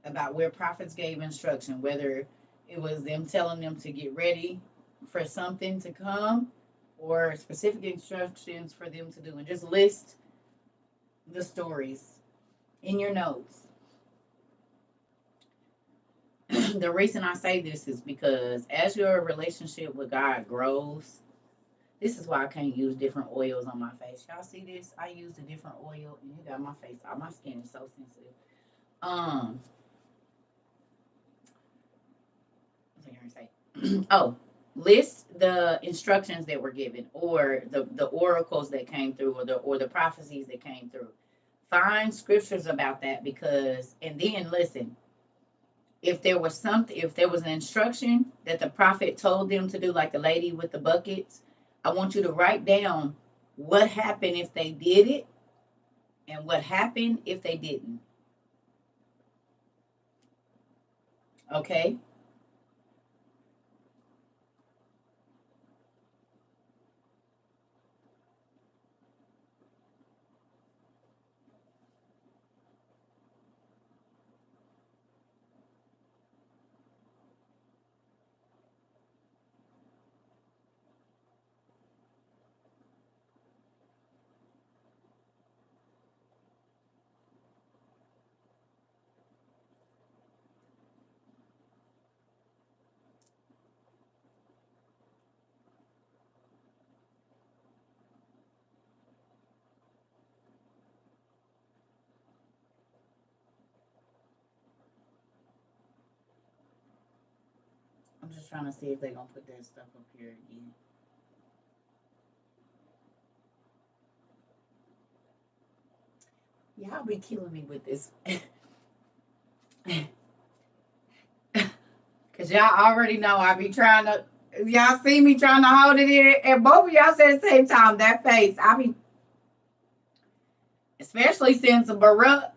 about where prophets gave instruction, whether it was them telling them to get ready for something to come or specific instructions for them to do. And just list the stories in your notes. The reason I say this is because as your relationship with God grows, this is why I can't use different oils on my face. Y'all see this? I use a different oil and you got my face out. My skin is so sensitive. Um, what was I gonna say? Oh, list the instructions that were given or the oracles that came through or the prophecies that came through. Find scriptures about that because and then listen, if there was an instruction that the prophet told them to do, like the lady with the buckets, I want you to write down what happened if they did it and what happened if they didn't. Okay? I'm just trying to see if they're gonna put that stuff up here again. Y'all be killing me with this. Cause y'all already know I be trying to. Y'all see me trying to hold it in, and both of y'all said at the same time that face. I be, especially since Baruch,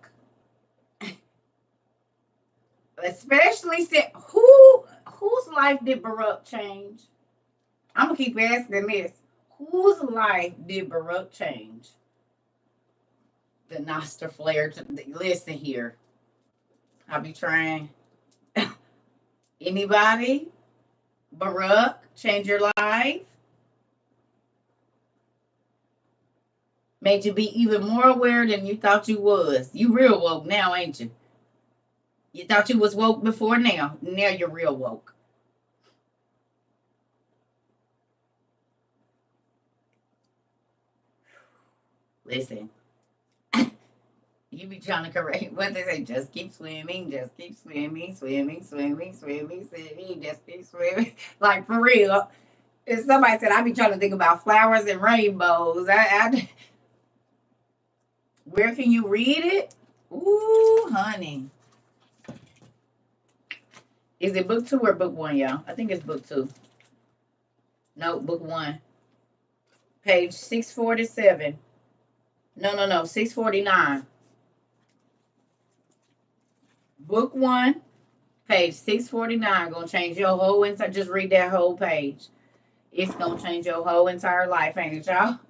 especially since whose life did Baruch change? I'm gonna keep asking this: whose life did Baruch change? The Noster Flare. Listen here, I be trying. Anybody? Baruch, change your life? Made you be even more aware than you thought you was. You real woke now, ain't you? You thought you was woke before now. Now you're real woke. Listen. You be trying to correct what they say, just keep swimming, just keep swimming, swimming, swimming, swimming, swimming, just keep swimming. Like for real. If somebody said I be trying to think about flowers and rainbows. Where can you read it? Ooh, honey. Is it book 2 or book 1, y'all? I think it's book 2. No, book 1. Page 647. No, 649. Book 1, page 649. Gonna change your whole entire. Just read that whole page. It's gonna change your whole entire life, ain't it, y'all?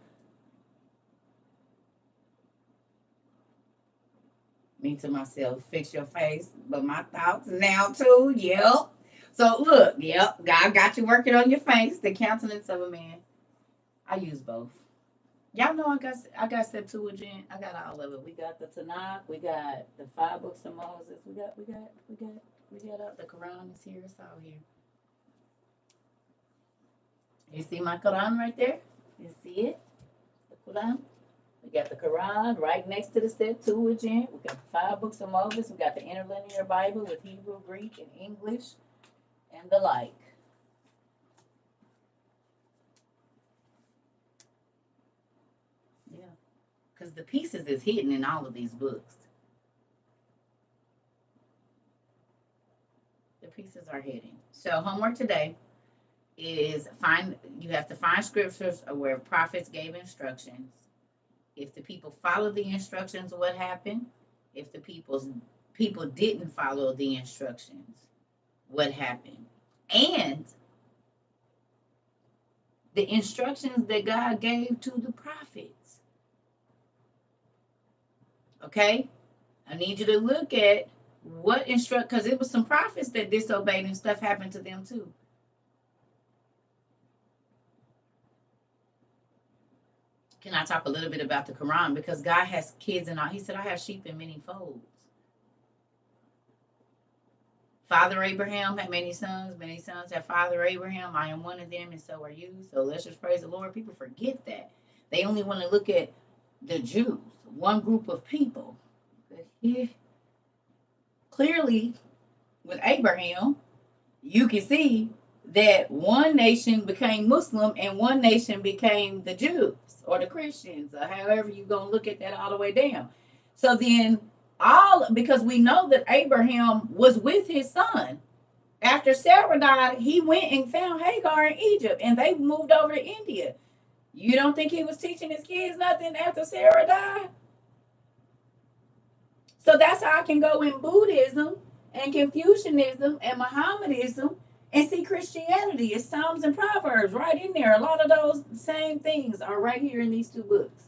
Me to myself, fix your face, but my thoughts now too. Yep. So look, yep, God got you working on your face, the countenance of a man. I use both. Y'all know I got step 2 with Jen. I got all of it. We got the Tanakh, we got the 5 books of Moses, we got the Quran is here, it's all here. You see my Quran right there? You see it? The Quran. We got the Quran right next to the step 2 with Jen. We got the 5 books of Moses. We got the interlinear Bible with Hebrew, Greek, and English, and the like. Yeah, because the pieces is hidden in all of these books. The pieces are hidden. So homework today is you have to find scriptures where prophets gave instructions. If the people followed the instructions, what happened? If the people didn't follow the instructions, what happened? And the instructions that God gave to the prophets. Okay? I need you to look at what because it was some prophets that disobeyed and stuff happened to them too. Can I talk a little bit about the Quran? Because God has kids and all. He said, I have sheep in many folds. Father Abraham had many sons. Many sons had Father Abraham. I am one of them, and so are you. So let's just praise the Lord. People forget that. They only want to look at the Jews, one group of people. Clearly, with Abraham, you can see that one nation became Muslim and one nation became the Jews or the Christians, or however you're going to look at that all the way down. So then because we know that Abraham was with his son. After Sarah died, he went and found Hagar in Egypt, and they moved over to India. You don't think he was teaching his kids nothing after Sarah died? So that's how I can go in Buddhism and Confucianism and Mohammedanism and see Christianity. It's Psalms and Proverbs right in there. A lot of those same things are right here in these 2 books.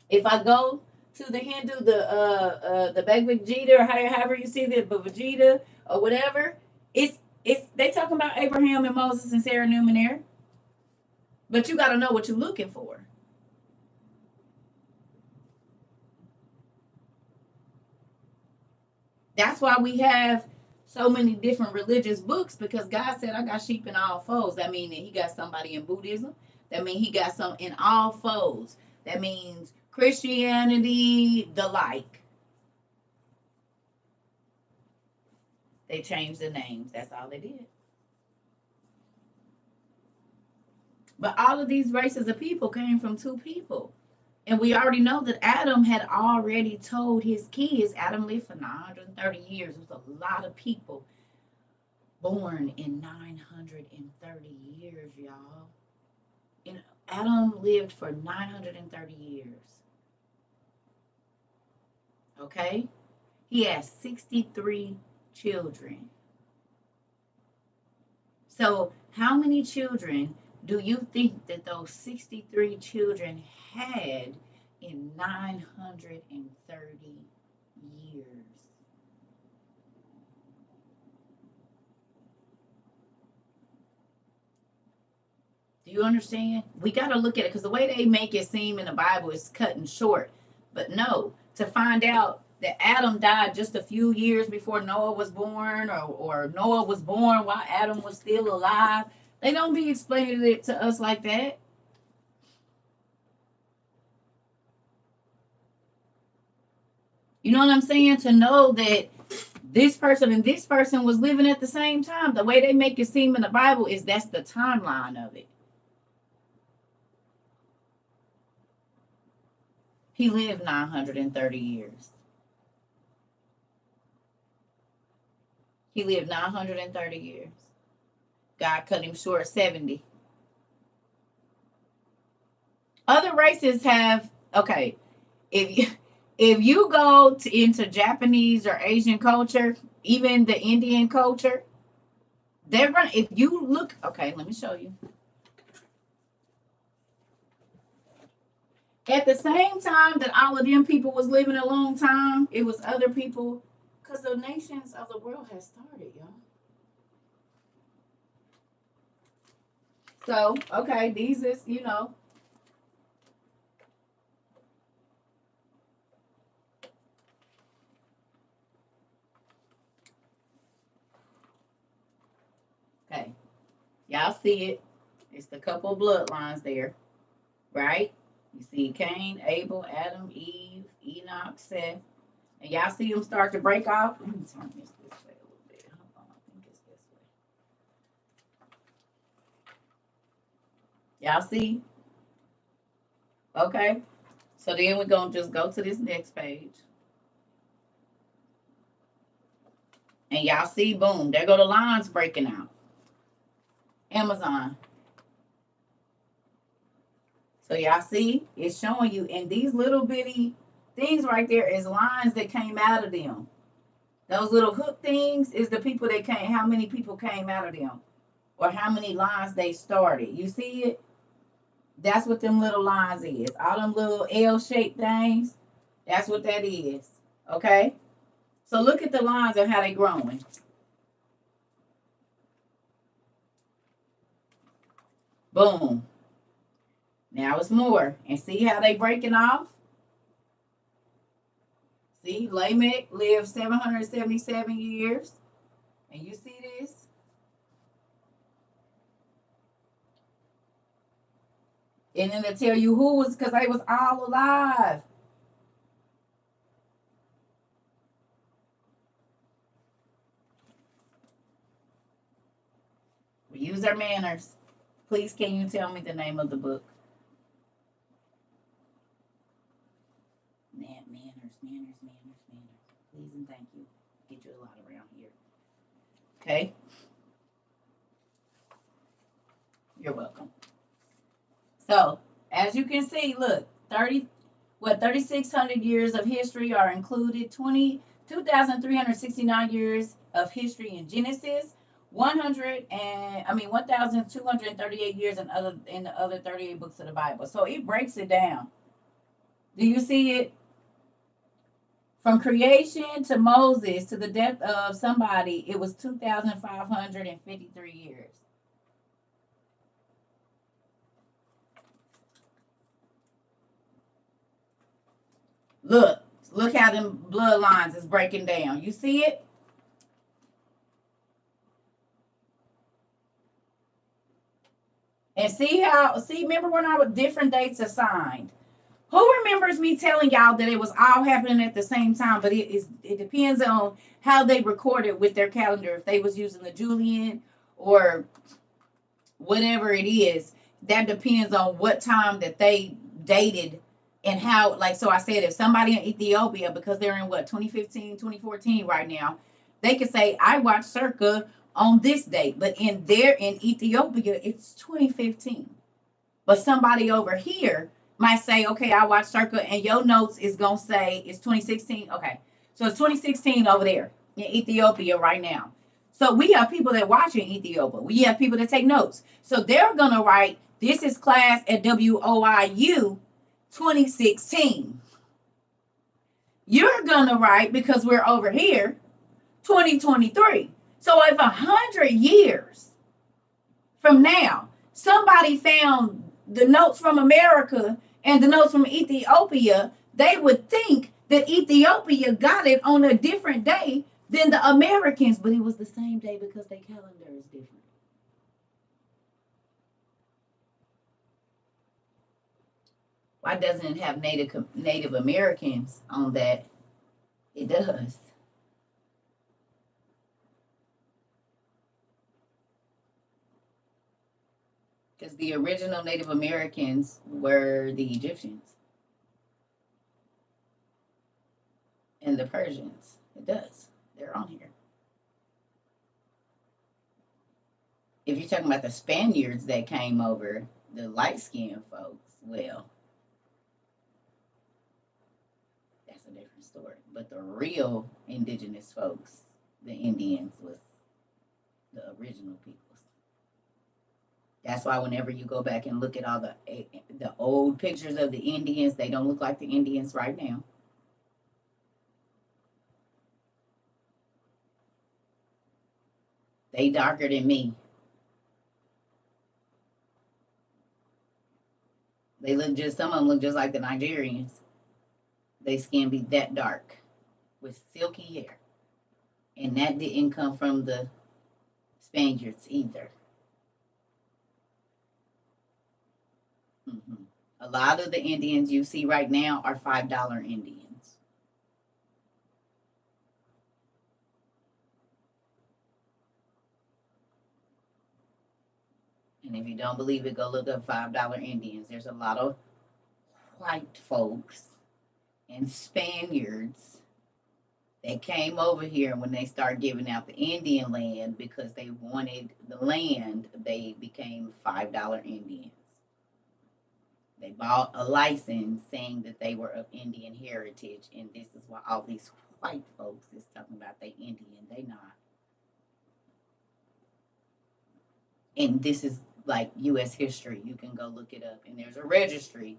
If I go to the Hindu, the Bhagavad Gita, or however you see the Bhagavad Gita or whatever, it's they talking about Abraham and Moses and Sarah Newman there. But you got to know what you're looking for. That's why we have so many different religious books, because God said, I got sheep in all folds. That means that he got somebody in Buddhism. That means he got some in all folds. That means Christianity, the like. They changed the names. That's all they did. But all of these races of people came from two people. And we already know that Adam had already told his kids, Adam lived for 930 years. It was a lot of people born in 930 years, y'all. And Adam lived for 930 years. Okay? He has 63 children. So, how many children do you think that those 63 children had in 930 years? Do you understand? We got to look at it because the way they make it seem in the Bible is cutting short. But no, to find out that Adam died just a few years before Noah was born, or Noah was born while Adam was still alive, they don't be explaining it to us like that. You know what I'm saying? To know that this person and this person was living at the same time. The way they make it seem in the Bible is that's the timeline of it. He lived 930 years. He lived 930 years. God cut him short 70. Other races have, okay, if you go into Japanese or Asian culture, even the Indian culture, they're gonna, if you look, okay, let me show you. At the same time that all of them people was living a long time, it was other people, because the nations of the world has started, y'all. So, okay, these is, okay, y'all see it. It's the couple bloodlines there, right? You see Cain, Abel, Adam, Eve, Enoch, Seth. And y'all see them start to break off? Let me turn this way a little bit. Hold on, I think it's this way. Y'all see? Okay. So then we're going to just go to this next page. And y'all see, boom, there go the lines breaking out. Amazon. So y'all see, it's showing you, and these little bitty things right there is lines that came out of them. Those little hook things is the people that came, how many people came out of them, or how many lines they started. You see it? That's what them little lines is. All them little L-shaped things, that's what that is. Okay? So look at the lines of how they growing. Boom. Now it's more. And see how they breaking off? See, Lamech lived 777 years. And you see this? And then they tell you who was, because they was all alive. We use our manners. Please, can you tell me the name of the book? Manners. Please and thank you. Get you a lot around here. Okay? You're welcome. So, as you can see, look, 3,600 years of history are included, 2,369 years of history in Genesis, 1,238 years in the other 38 books of the Bible. So it breaks it down. Do you see it? From creation to Moses to the death of somebody, it was 2,553 years. Look how them bloodlines is breaking down. You see it? And see, remember when our different dates assigned? Who remembers me telling y'all that it was all happening at the same time? But it depends on how they recorded with their calendar. If they was using the Julian or whatever it is, that depends on what time that they dated and how. Like, so I said, if somebody in Ethiopia, because they're in what, 2015, 2014 right now, they could say I watched Circa on this date, but in Ethiopia it's 2015. But somebody over here might say, okay, I watched Circa, and your notes is gonna say it's 2016. Okay, so it's 2016 over there in Ethiopia right now. So we have people that watch in Ethiopia. We have people that take notes. So they're gonna write, this is class at WOIU 2016. You're gonna write, because we're over here, 2023. So if 100 years from now, somebody found the notes from America and the notes from Ethiopia, they would think that Ethiopia got it on a different day than the Americans, but it was the same day because their calendar is different. Why doesn't it have Native Americans on that? It does. Because the original Native Americans were the Egyptians and the Persians. It does. They're on here. If you're talking about the Spaniards that came over, the light skinned folks, well, that's a different story. But the real indigenous folks, the Indians, was the original peoples. That's why whenever you go back and look at all the old pictures of the Indians, they don't look like the Indians right now. They darker than me. They look just, some of them look just like the Nigerians. They skin be that dark with silky hair. And that didn't come from the Spaniards either. Mm-hmm. A lot of the Indians you see right now are $5 Indians. And if you don't believe it, go look up $5 Indians. There's a lot of white folks and Spaniards that came over here. When they started giving out the Indian land because they wanted the land, they became $5 Indians. They bought a license saying that they were of Indian heritage, and this is why all these white folks is talking about they Indian. They not. And this is like U.S. history. You can go look it up, and there's a registry.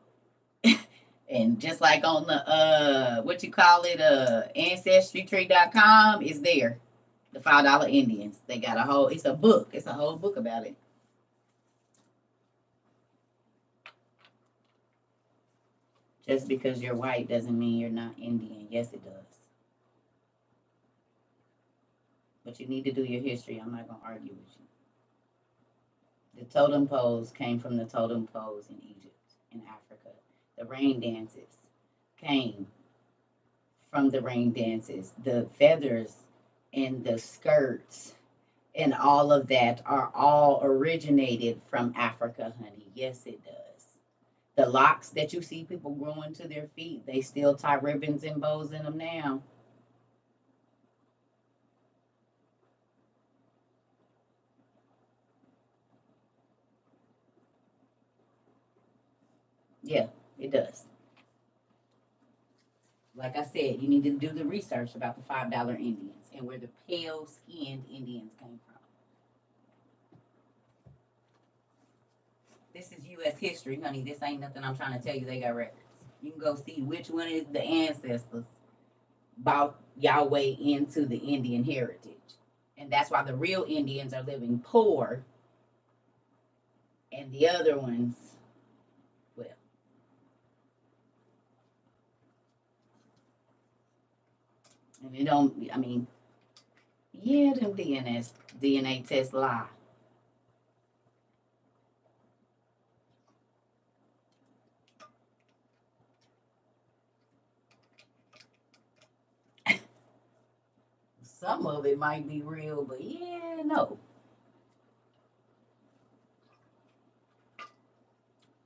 And just like on the what you call it, ancestrytree.com is there. The $5 Indians. They got a whole, it's a book. It's a whole book about it. Just because you're white doesn't mean you're not Indian. Yes, it does. But you need to do your history. I'm not gonna argue with you. The totem poles came from the totem poles in Egypt, in Africa. The rain dances came from the rain dances. The feathers and the skirts and all of that are all originated from Africa, honey. Yes, it does. The locks that you see people growing to their feet, they still tie ribbons and bows in them now. Yeah, it does. Like I said, you need to do the research about the $5 Indians and where the pale skinned Indians came from. This is U.S. history, honey. This ain't nothing I'm trying to tell you. They got records. You can go see which one is the ancestors brought Yahweh into the Indian heritage. And that's why the real Indians are living poor, and the other ones, well, and it don't, I mean, yeah, them DNA tests lie. Some of it might be real, but yeah, no.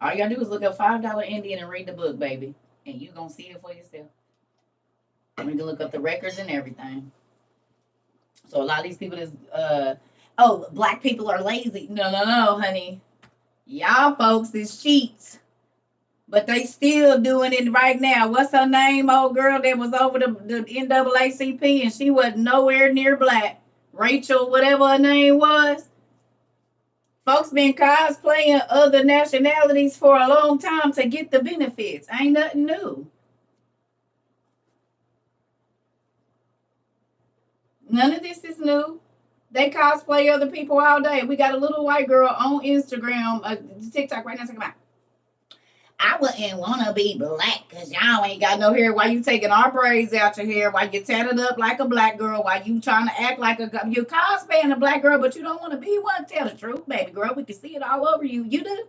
All you gotta do is look up $5 Indian and read the book, baby, and you gonna see it for yourself. You can look up the records and everything. So a lot of these people is, oh, black people are lazy. No, no, no, honey. Y'all folks is cheats. But they still doing it right now. What's her name, old girl that was over the NAACP and she was nowhere near black? Rachel, whatever her name was. Folks been cosplaying other nationalities for a long time to get the benefits. Ain't nothing new. None of this is new. They cosplay other people all day. We got a little white girl on Instagram, TikTok right now talking about, I wouldn't want to be black because y'all ain't got no hair. Why you taking our braids out your hair? Why you tatted up like a black girl? Why you trying to act like you're cosplaying a black girl, but you don't want to be one? Tell the truth, baby girl. We can see it all over you. You do.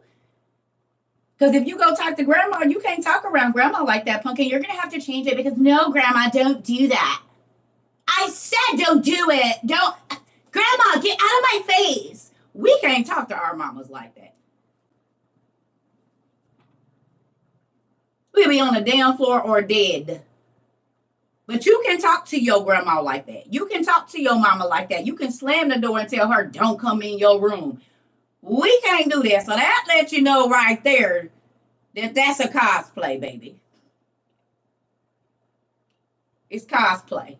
Because if you go talk to grandma, you can't talk around grandma like that, pumpkin. You're going to have to change it because no, grandma, don't do that. I said don't do it. Don't. Grandma, get out of my face. We can't talk to our mamas like that. We'll be on the damn floor or dead. But you can talk to your grandma like that. You can talk to your mama like that. You can slam the door and tell her, don't come in your room. We can't do that. So that lets you know right there that that's a cosplay, baby. It's cosplay.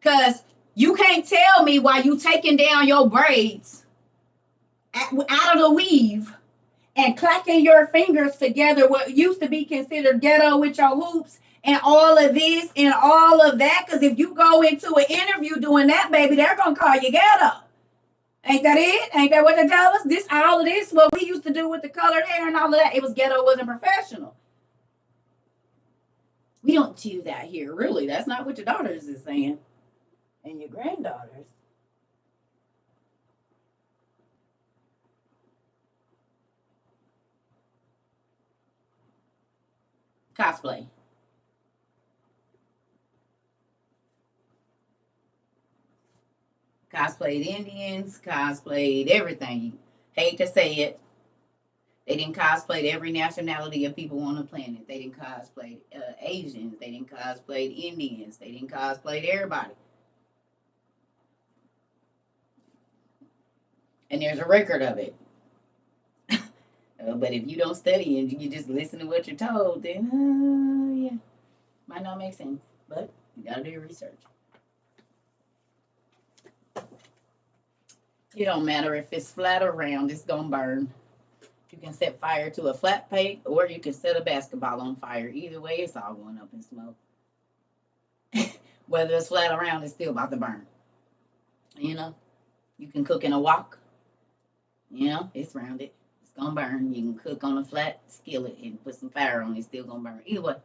Because you can't tell me why you taking down your braids out of the weave and clacking your fingers together, what used to be considered ghetto with your hoops and all of this and all of that. Because if you go into an interview doing that, baby, they're going to call you ghetto. Ain't that it? Ain't that what they tell us? This, all of this, what we used to do with the colored hair and all of that, it was ghetto, wasn't professional. We don't do that here, really. That's not what your daughters is saying. And your granddaughters. Cosplay. Cosplayed Indians, cosplayed everything. Hate to say it. They didn't cosplay every nationality of people on the planet. They didn't cosplay Asians. They didn't cosplay Indians. They didn't cosplay everybody. And there's a record of it. But if you don't study and you just listen to what you're told, then yeah, might not make sense. But you gotta do your research. It don't matter if it's flat or round, it's gonna burn. You can set fire to a flat plate or you can set a basketball on fire. Either way, it's all going up in smoke. Whether it's flat or round, it's still about to burn. You know, you can cook in a wok. You know, it's rounded. It's gonna burn. You can cook on a flat skillet and put some fire on it. It's still gonna burn. Either way.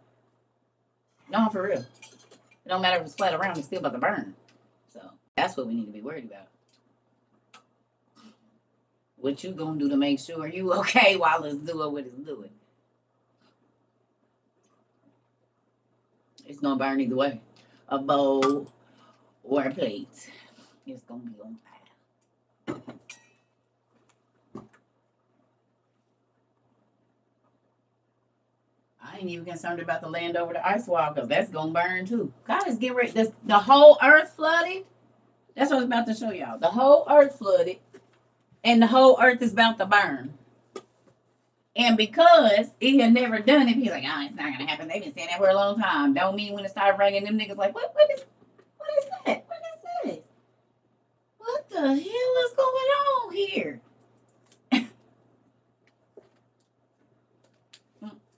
No, for real. It don't matter if it's flat or round, it's still about to burn. So that's what we need to be worried about. What you gonna do to make sure you okay while it's doing what it's doing? It's gonna burn either way. A bowl or a plate. It's gonna be on fire. I ain't even concerned about the land over the ice wall because that's gonna burn too. God is getting ready. The whole earth flooded. That's what I was about to show y'all. The whole earth flooded, and the whole earth is about to burn. And because he had never done it, he's like, oh, it's not gonna happen. They've been saying that for a long time. Don't mean when it started raining, them niggas like, what is that? What is this? What the hell is going on here?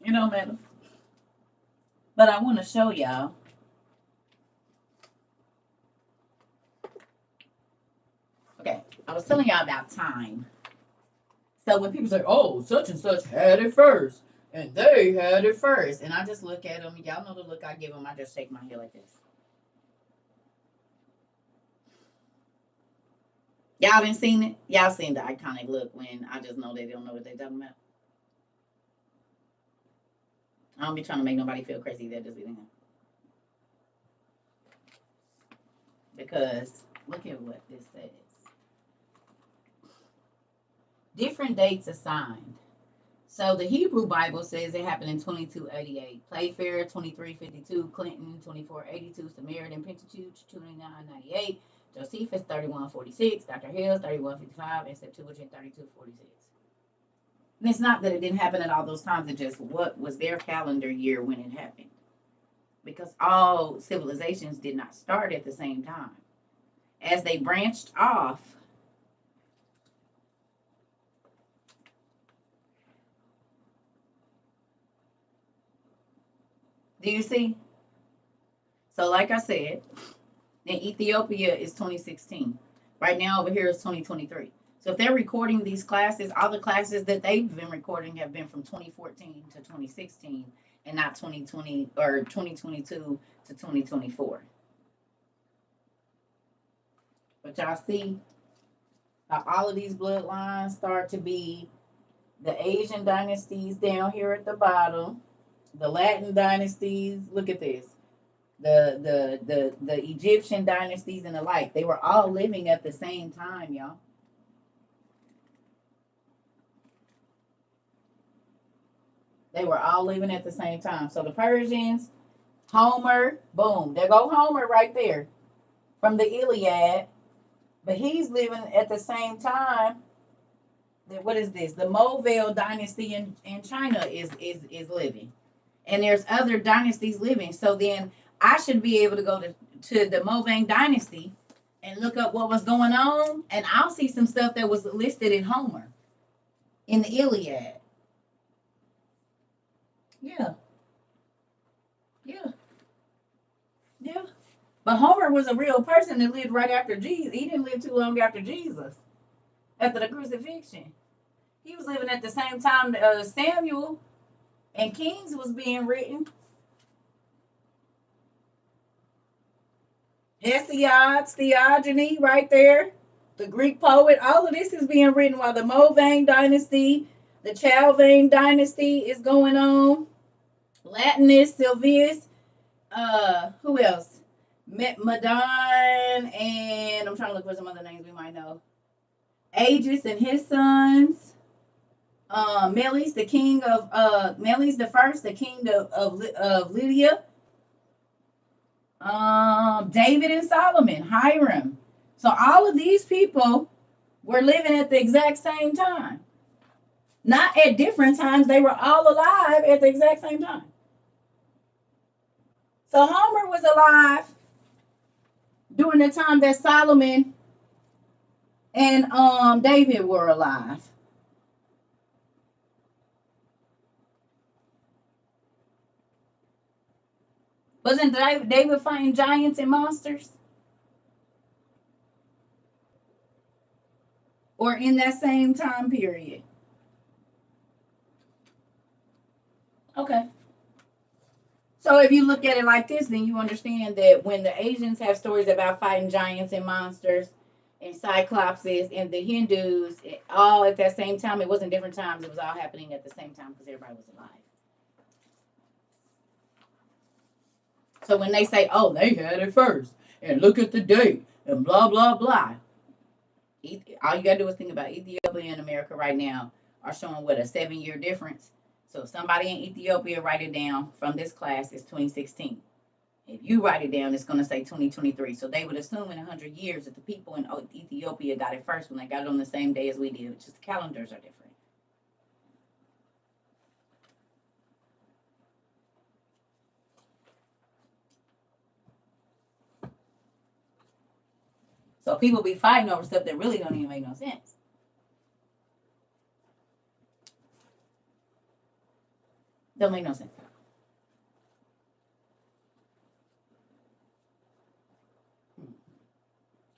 You know, man. But I want to show y'all. Okay, I was telling y'all about time. So when people say, oh, such and such had it first, and they had it first, and I just look at them, y'all know the look I give them, I just shake my head like this. Y'all haven't seen it? Y'all seen the iconic look when I just know they don't know what they're talking about? I don't be trying to make nobody feel crazy. They're just eating it. because look at what this says. Different dates assigned. So the Hebrew Bible says it happened in 2288. Playfair 2352, Clinton 2482, Samaritan Pentateuch 2998, Josephus 3146, Dr. Hills 3155, and Septuagint 3246. And it's not that it didn't happen at all those times, it's just what was their calendar year when it happened. Because all civilizations did not start at the same time. As they branched off, do you see? So like I said, in Ethiopia is 2016. Right now over here is 2023. So if they're recording these classes, all the classes that they've been recording have been from 2014 to 2016 and not 2020 or 2022 to 2024. But y'all see how all of these bloodlines start to be the Asian dynasties down here at the bottom, the Latin dynasties. Look at this. The Egyptian dynasties and the like. They were all living at the same time, y'all. They were all living at the same time. So the Persians, Homer, boom. There go Homer right there from the Iliad. But he's living at the same time. What is this? The Movale dynasty in China is living. And there's other dynasties living. So then I should be able to go to the Movang dynasty and look up what was going on. And I'll see some stuff that was listed in Homer, in the Iliad. Yeah. Yeah. Yeah. But Homer was a real person that lived right after Jesus. He didn't live too long after Jesus, after the crucifixion. He was living at the same time Samuel and Kings was being written. Hesiod, Theogony, right there. The Greek poet. All of this is being written while the Movang dynasty, the Chalvane dynasty is going on. Latinus, Silvius, who else? Medon, and I'm trying to look for some other names we might know. Agis and his sons. Meles, the king of Meles the first, the king of Lydia. David and Solomon, Hiram. So all of these people were living at the exact same time. Not at different times, they were all alive at the exact same time. So Homer was alive during the time that Solomon and David were alive. Wasn't David fighting giants and monsters? Or in that same time period? Okay. So if you look at it like this, then you understand that when the Asians have stories about fighting giants and monsters and cyclopses, and the Hindus, all at that same time, it wasn't different times. It was all happening at the same time because everybody was alive. So when they say, oh, they had it first, and look at the date, and blah, blah, blah. All you got to do is think about Ethiopia and America right now are showing what, a 7-year difference. So if somebody in Ethiopia write it down from this class, it's 2016. If you write it down, it's going to say 2023. So they would assume in 100 years that the people in Ethiopia got it first when they got it on the same day as we did. It's just the calendars are different. So people be fighting over stuff that really don't even make no sense. Don't make no sense.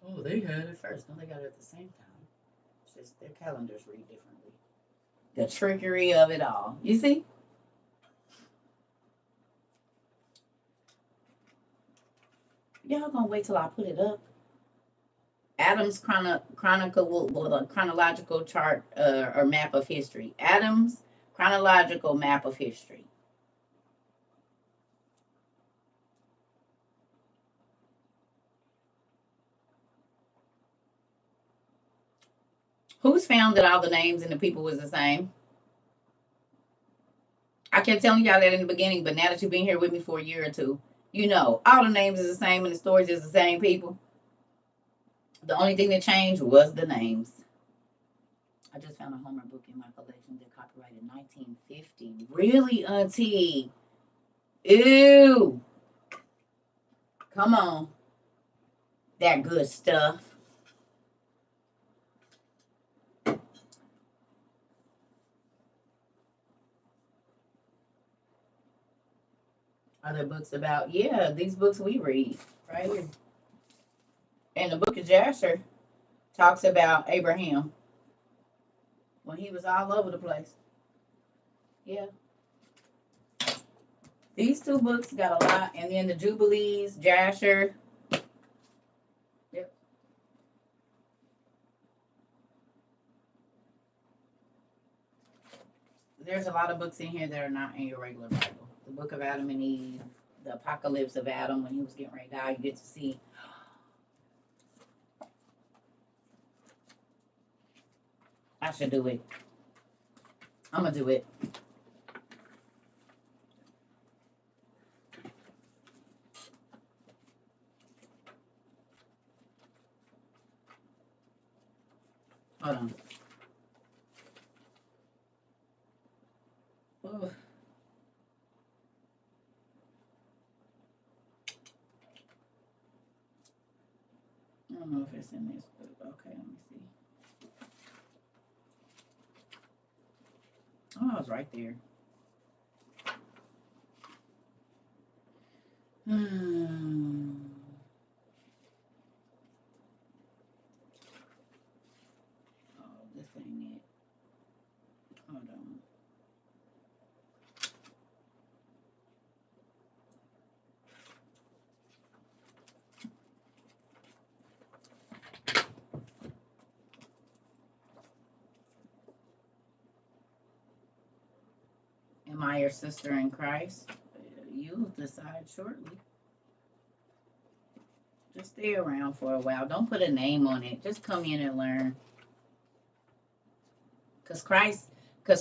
Oh, they had it first. No, they got it at the same time. It's just their calendars read differently. The trickery of it all. You see? Y'all gonna wait till I put it up? Adams chronological chart or map of history. Adams chronological map of history. Who's found that all the names and the people was the same? I kept telling y'all that in the beginning, but now that you've been here with me for a year or two, you know all the names is the same and the stories is the same people. The only thing that changed was the names. I just found a Homer book in my collection that copyrighted 1950. Really, Auntie? Ew. Come on. That good stuff. Other books about, yeah, these books we read right here. And the book of Jasher talks about Abraham when he was all over the place. Yeah. These two books got a lot. And then the Jubilees, Jasher. Yep. There's a lot of books in here that are not in your regular Bible. The book of Adam and Eve, the apocalypse of Adam when he was getting ready to die. You get to see. I should do it. I'm going to do it. Hold on. Ooh. I don't know if it's in this book. Okay, let me see. Oh, it's right there. Oh, this ain't it. Hold on. Am I your sister in Christ? You'll decide shortly. Just stay around for a while. Don't put a name on it. Just come in and learn. Because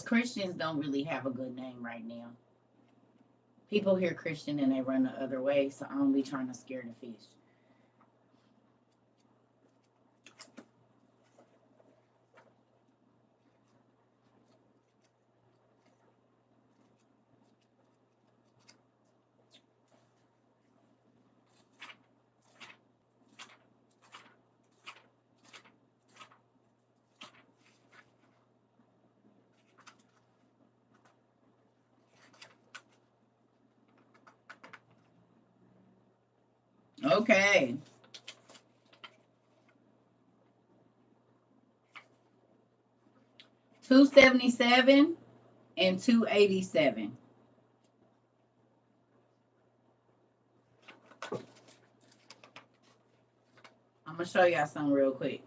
Christians don't really have a good name right now. People hear Christian and they run the other way, so I don't be trying to scare the fish. Okay. $277 and $287. I'm gonna show y'all something real quick.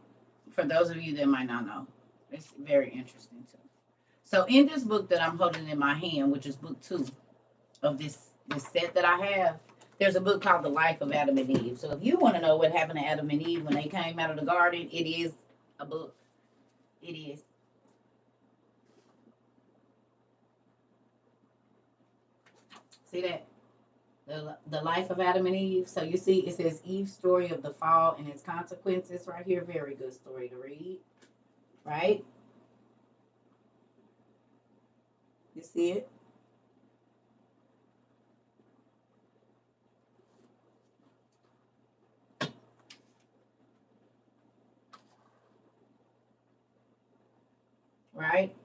For those of you that might not know, it's very interesting too. So in this book that I'm holding in my hand, which is book 2 of this set that I have, there's a book called The Life of Adam and Eve. So if you want to know what happened to Adam and Eve when they came out of the garden, it is a book. It is. See that? The life of Adam and Eve. So you see, it says Eve's story of the fall and its consequences right here. Very good story to read, right? You see it? Right?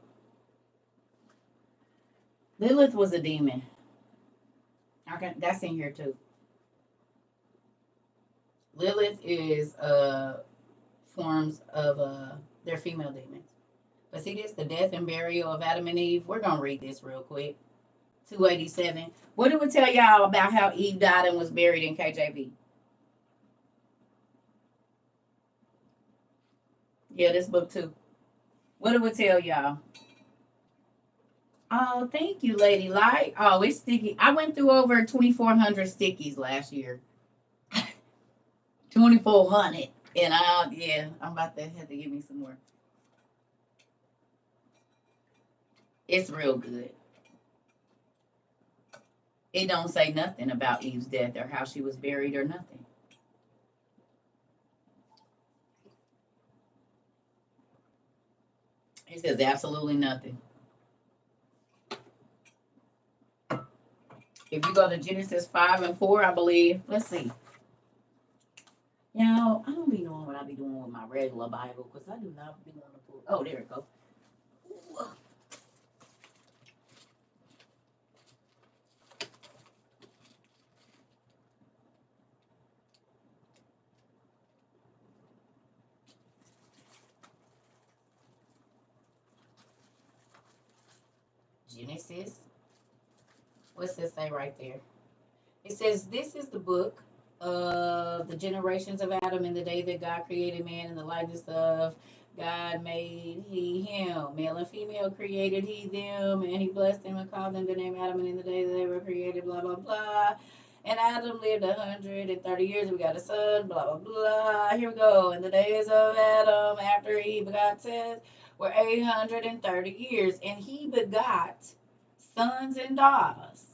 Lilith was a demon. Okay, that's in here too. Lilith is forms of they're female demons. But see this, the death and burial of Adam and Eve. We're gonna read this real quick. 287. What did we tell y'all about how Eve died and was buried in KJV? Yeah, this book too. What did we tell y'all? Oh, thank you, Lady Light. Oh, it's sticky. I went through over 2,400 stickies last year. 2,400. And yeah, I'm about to have to give me some more. It's real good. It don't say nothing about Eve's death or how she was buried or nothing. It says absolutely nothing. If you go to Genesis 5 and 4, I believe. Let's see. You know, I don't be knowing what I be doing with my regular Bible because I do not be wanting to pull. Oh, there it goes. Genesis. What's this say right there? It says, "This is the book of the generations of Adam in the day that God created man in the likeness of God made he him. Male and female created he them, and he blessed them and called them the name Adam, and in the day that they were created, blah, blah, blah. And Adam lived 130 years. We got a son, blah, blah, blah. Here we go. And the days of Adam after he begot Seth were 830 years, and he begot sons and daughters.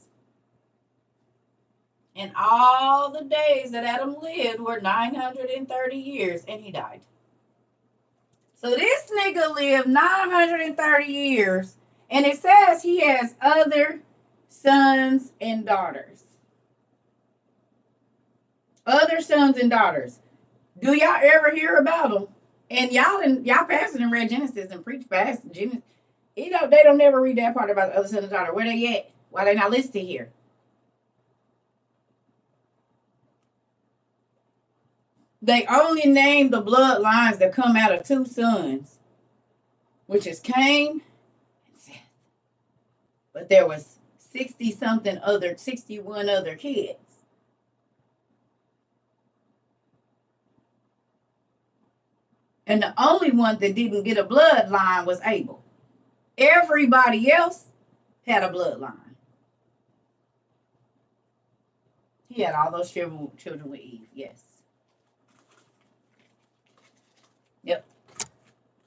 And all the days that Adam lived were 930 years, and he died. So this nigga lived 930 years, and it says he has other sons and daughters. Other sons and daughters. Do y'all ever hear about them? And y'all pastor and read Genesis and preach past Genesis. You know, they don't never read that part about the other son and daughter. Where they at? Why they not listed here? They only name the bloodlines that come out of two sons, which is Cain and Seth. But there was 61 other kids. And the only one that didn't get a bloodline was Abel. Everybody else had a bloodline. He had all those children with Eve, yes. Yep.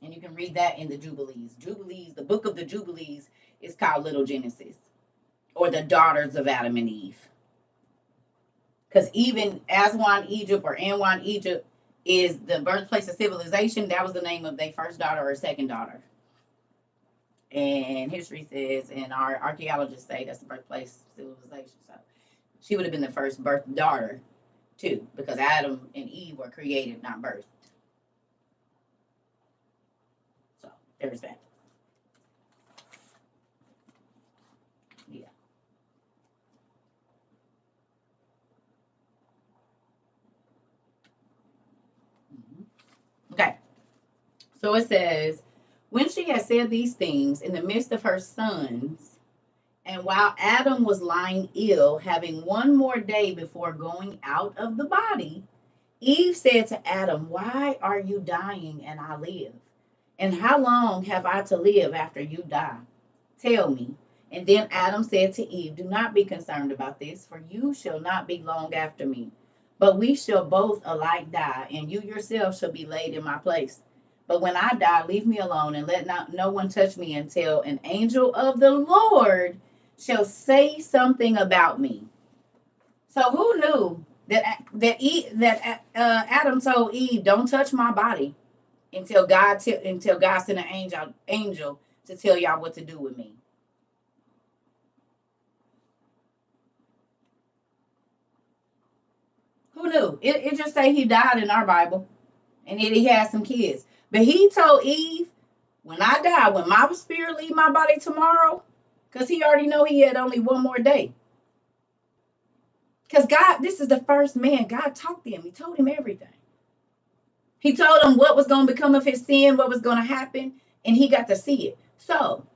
And you can read that in the Jubilees. Jubilees, the book of the Jubilees is called Little Genesis, or the daughters of Adam and Eve. Because even Aswan, Egypt, or Anwan, Egypt, is the birthplace of civilization. That was the name of their first daughter or second daughter. And history says, and our archaeologists say that's the birthplace of civilization. So she would have been the first birth daughter, too, because Adam and Eve were created, not birthed. So there's that. Yeah. Okay. So it says, when she had said these things in the midst of her sons, and while Adam was lying ill, having one more day before going out of the body, Eve said to Adam, "Why are you dying and I live? And how long have I to live after you die? Tell me." And then Adam said to Eve, "Do not be concerned about this, for you shall not be long after me. But we shall both alike die, and you yourself shall be laid in my place. But when I die, leave me alone, and let no one touch me until an angel of the Lord shall say something about me." So who knew that Adam told Eve, "Don't touch my body until God sent an angel to tell y'all what to do with me." Who knew? It just say he died in our Bible, and then he had some kids. But he told Eve, "When I die, when my spirit leave my body tomorrow," because he already know he had only one more day. Because God, this is the first man God talked to him. He told him everything. He told him what was going to become of his sin, what was going to happen, and he got to see it. So,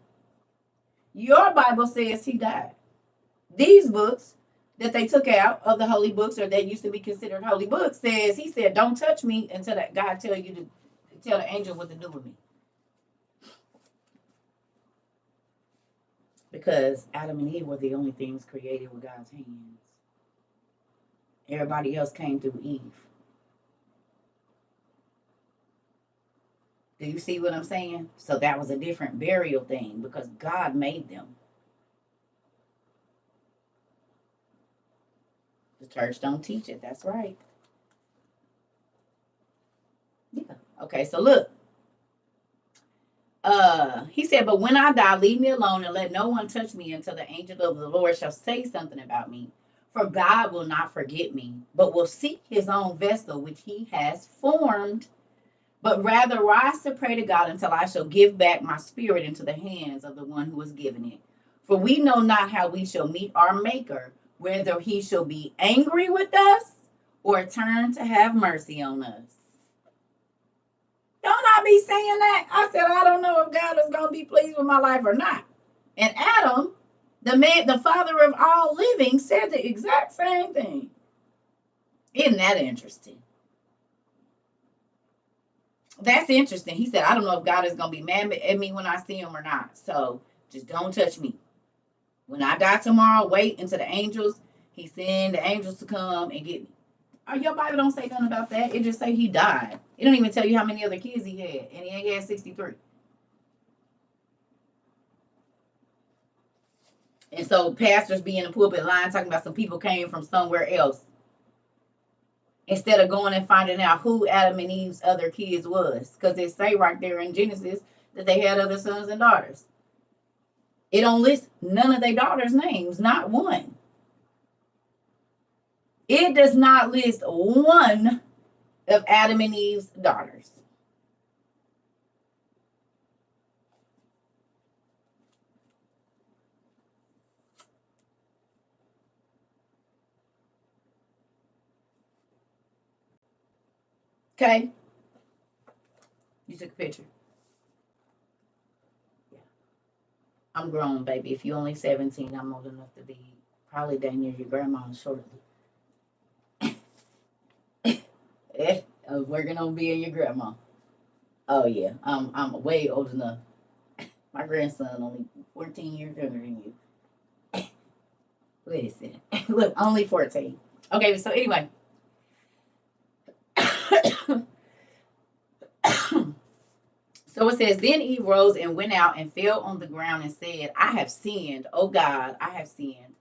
your Bible says he died. These books that they took out of the holy books, or that used to be considered holy books, says he said, "Don't touch me until that God tell you to tell the angel what to do with me." Because Adam and Eve were the only things created with God's hands. Everybody else came through Eve. Do you see what I'm saying? So that was a different burial thing because God made them. The church don't teach it. That's right. Yeah. Okay, so look. He said, but when I die, leave me alone and let no one touch me until the angel of the Lord shall say something about me. For God will not forget me, but will seek his own vessel, which he has formed. But rather rise to pray to God until I shall give back my spirit into the hands of the one who has given it. For we know not how we shall meet our Maker, whether he shall be angry with us or turn to have mercy on us. Don't I be saying that? I said, I don't know if God is going to be pleased with my life or not. And Adam, the man, the father of all living, said the exact same thing. Isn't that interesting? That's interesting. He said, I don't know if God is going to be mad at me when I see him or not. So just don't touch me. When I die tomorrow, wait until the angels, he send the angels to come and get me. Oh, your Bible don't say nothing about that. It just say he died. It don't even tell you how many other kids he had. And he ain't had 63. And so pastors be in the pulpit line talking about some people came from somewhere else. Instead of going and finding out who Adam and Eve's other kids was. Because they say right there in Genesis that they had other sons and daughters. It don't list none of their daughters' names, not one. It does not list one of Adam and Eve's daughters. Okay? You took a picture. Yeah. I'm grown, baby. If you're only 17, I'm old enough to be probably dang near your grandma shortly. Working on being your grandma. Oh yeah, I'm way old enough. My grandson only 14 years younger than you. Listen, look, only 14. Okay, so anyway. So it says, then Eve rose and went out and fell on the ground and said, I have sinned, O God, I have sinned.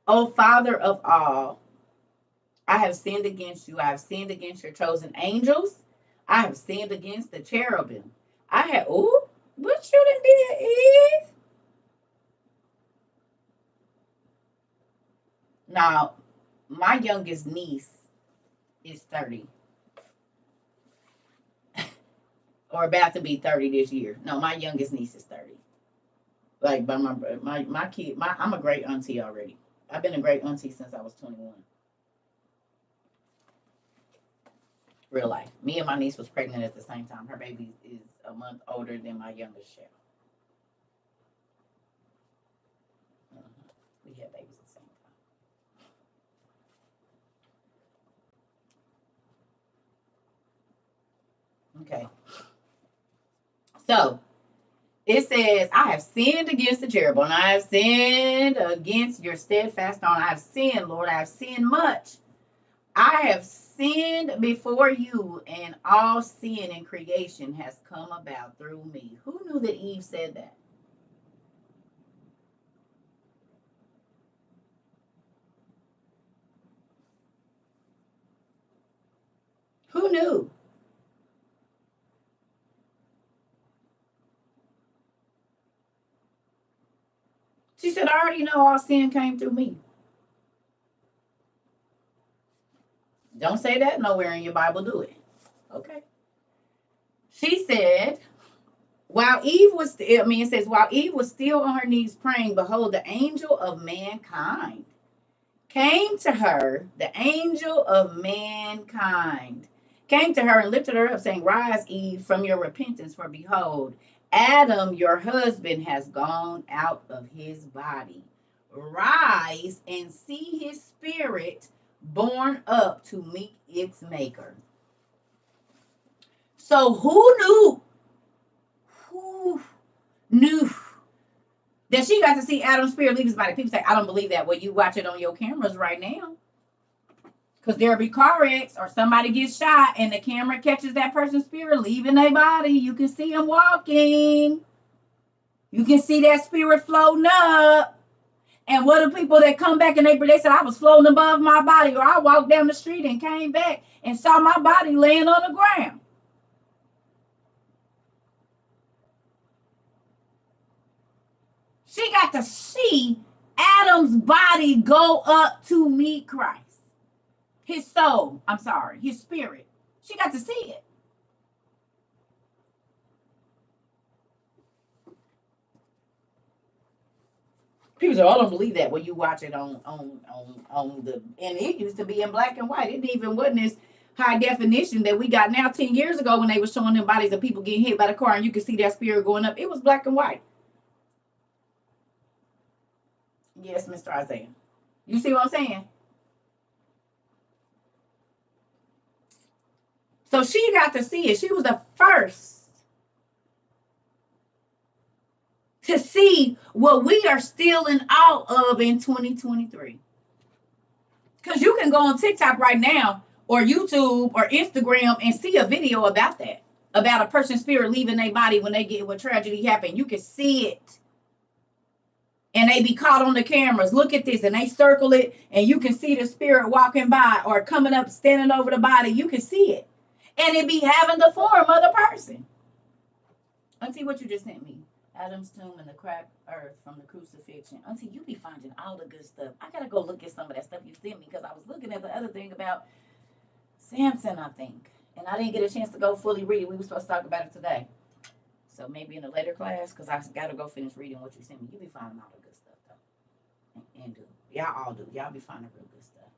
O Father of all, I have sinned against you. I have sinned against your chosen angels. I have sinned against the cherubim. I have, ooh, what you done did, Eve? Now, my youngest niece is 30. Or about to be 30 this year. No, my youngest niece is 30. Like, by my kid, I'm a great auntie already. I've been a great auntie since I was 21. Real life. Me and my niece was pregnant at the same time. Her baby is a month older than my youngest child. We had babies at the same time. Okay. So it says, I have sinned against the cherubim. I have sinned against your steadfast arm. I have sinned, Lord. I have sinned much. I have sinned before you, and all sin in creation has come about through me. Who knew that Eve said that? Who knew? She said, I already know all sin came through me. Don't say that nowhere in your Bible, do it. Okay. She said, while Eve was, it says, while Eve was still on her knees praying, behold, the angel of mankind came to her, the angel of mankind came to her and lifted her up, saying, rise, Eve, from your repentance, for behold, Adam, your husband, has gone out of his body. Rise and see his spirit borne up to meet its maker. So who knew? Who knew that she got to see Adam's spirit leave his body? People say, I don't believe that. Well, you watch it on your cameras right now. Because there'll be car wrecks or somebody gets shot and the camera catches that person's spirit leaving their body. You can see them walking. You can see that spirit floating up. And what are people that come back and they said, I was floating above my body, or I walked down the street and came back and saw my body laying on the ground. She got to see Adam's body go up to meet Christ. His soul, I'm sorry, his spirit. She got to see it. People say, "Oh, I don't believe that." When you watch it on the, and it used to be in black and white. It even wasn't as high definition that we got now. 10 years ago, when they were showing them bodies of people getting hit by the car, and you could see that spirit going up, it was black and white. Yes, Mr. Isaiah. You see what I'm saying? So she got to see it. She was the first to see what we are still in awe of in 2023. Because you can go on TikTok right now, or YouTube, or Instagram, and see a video about that, about a person's spirit leaving their body when they get what tragedy happened. You can see it. And they be caught on the cameras. Look at this. And they circle it, and you can see the spirit walking by or coming up, standing over the body. You can see it. And it be having the form of the person. Auntie, what you just sent me? Adam's tomb and the cracked earth from the crucifixion. Auntie, you be finding all the good stuff. I gotta go look at some of that stuff you sent me, because I was looking at the other thing about Samson, I think. And I didn't get a chance to go fully read it. We were supposed to talk about it today. So maybe in a later class, because I gotta go finish reading what you sent me. You be finding all the good stuff though. And do. Y'all all do. Y'all be finding real good stuff.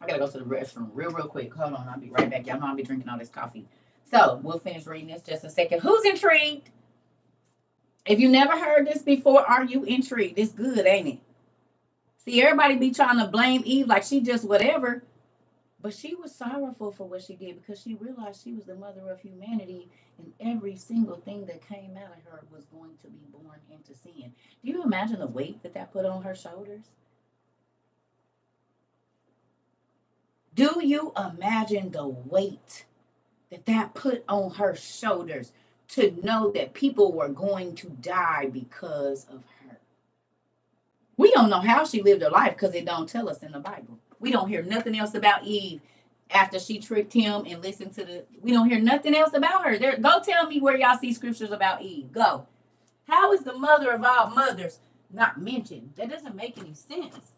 I gotta go to the restroom real quick. Hold on, I'll be right back. Y'all know I'll be drinking all this coffee. So we'll finish reading this just a second. Who's intrigued? If you never heard this before, are you intrigued? It's good, ain't it? See, everybody be trying to blame Eve like she just whatever. But she was sorrowful for what she did, because she realized she was the mother of humanity, and every single thing that came out of her was going to be born into sin. Do you imagine the weight that put on her shoulders? Do you imagine the weight that put on her shoulders, to know that people were going to die because of her? We don't know how she lived her life, because it don't tell us in the Bible. We don't hear nothing else about Eve after she tricked him and listened to the. We don't hear nothing else about her. Go tell me where y'all see scriptures about Eve. Go. How is the mother of all mothers not mentioned? That doesn't make any sense.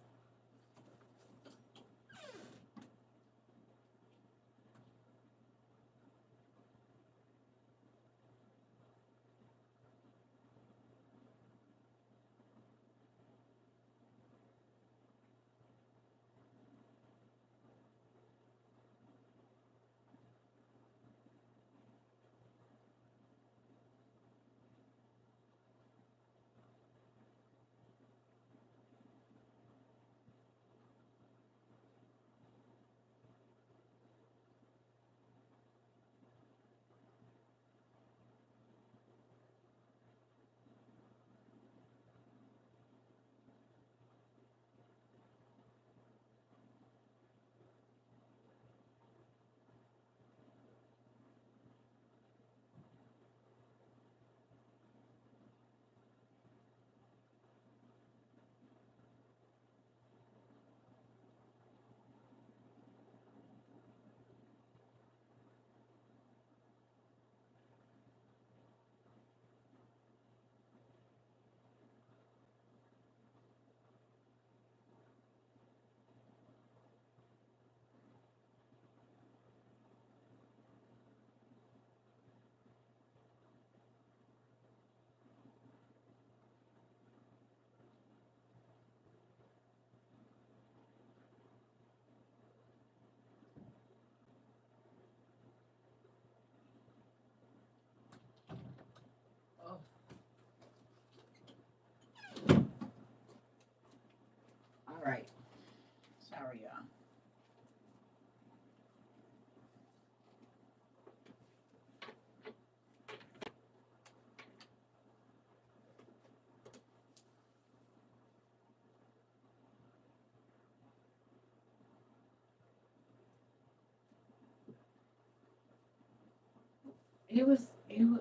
It was. It was.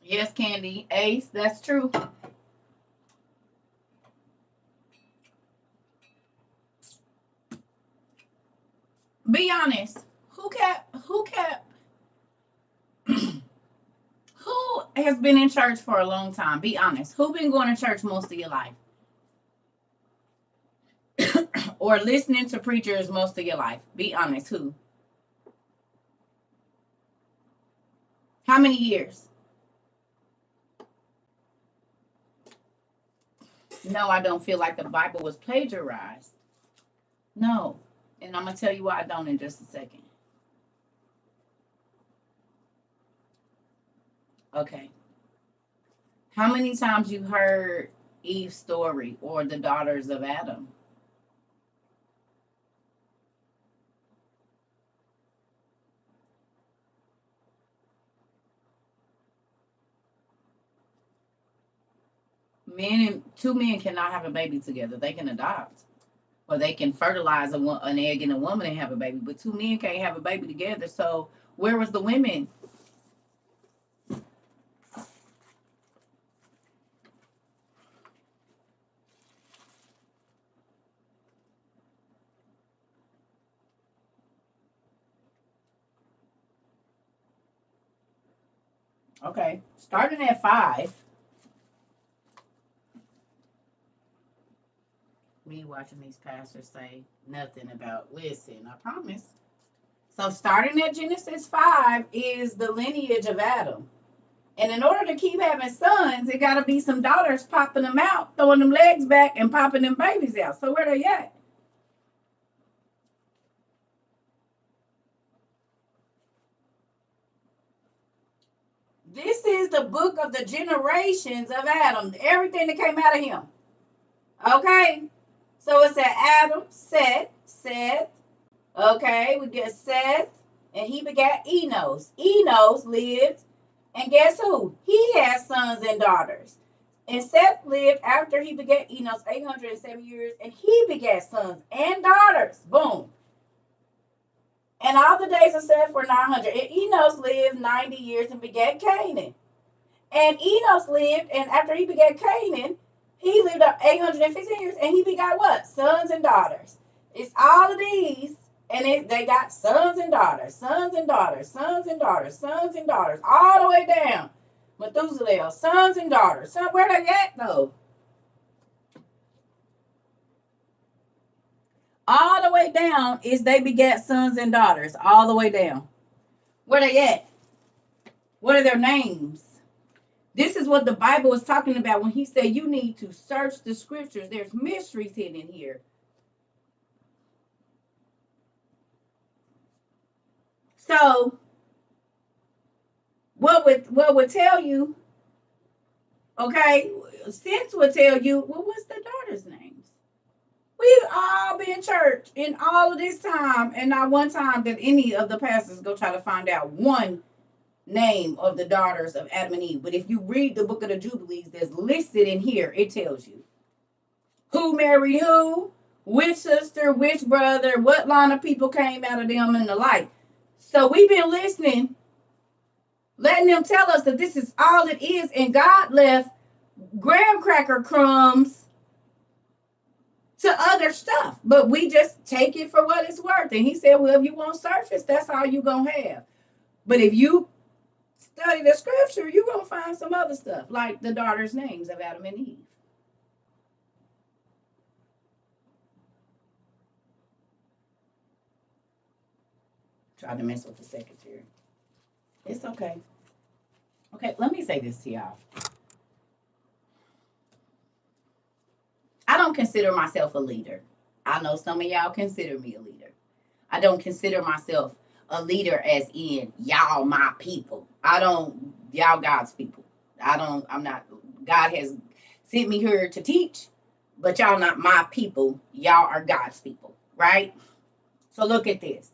Yes, Candy. Ace, that's true. Be honest. Who has been in church for a long time? Be honest. Who been going to church most of your life? Or listening to preachers most of your life? Be honest. Who? How many years? No, I don't feel like the Bible was plagiarized. No. And I'm going to tell you why I don't in just a second. Okay. How many times you heard Eve's story or the daughters of Adam? Two men cannot have a baby together. They can adopt, or they can fertilize an egg in a woman and have a baby. But two men can't have a baby together. So where was the women? Okay, starting at 5. Me watching these pastors say nothing about. Listen, I promise. So starting at Genesis 5 is the lineage of Adam. And in order to keep having sons, it got to be some daughters popping them out, throwing them legs back, and popping them babies out. So where they at? This is the book of the generations of Adam, everything that came out of him. Okay? So it said Adam, Seth. Okay, we get Seth, and he begat Enos. Enos lived, and guess who? He had sons and daughters. And Seth lived after he begat Enos 807 years, and he begat sons and daughters. Boom. And all the days of Seth were 900. And Enos lived 90 years and begat Canaan. And Enos lived, and after he begat Canaan, he lived up 815 years, and he begot what? Sons and daughters. It's all of these, and they got sons and daughters, sons and daughters, sons and daughters, sons and daughters, all the way down. Methuselah, sons and daughters. So where they at though? All the way down is they begat sons and daughters. All the way down. Where they at? What are their names? This is what the Bible is talking about when he said you need to search the scriptures. There's mysteries hidden in here. So what would tell you, okay, sense would tell you, well, what's the daughters' names? We've all been church in all of this time, and not one time did any of the pastors go try to find out one name of the daughters of Adam and Eve. But if you read the book of the Jubilees that's listed in here, it tells you who married who, which sister, which brother, what line of people came out of them, and the like. So we've been listening, letting them tell us that this is all it is, and God left graham cracker crumbs to other stuff, but we just take it for what it's worth. And he said, well, if you want surface, that's all you're going to have. But if you study the scripture, you're going to find some other stuff, like the daughters' names of Adam and Eve. Trying to mess with the secretary. It's okay. Okay, let me say this to y'all. I don't consider myself a leader. I know some of y'all consider me a leader. I don't consider myself a leader as in y'all my people. I don't, y'all God's people. I'm not, God has sent me here to teach, but y'all not my people. Y'all are God's people, right? So look at this.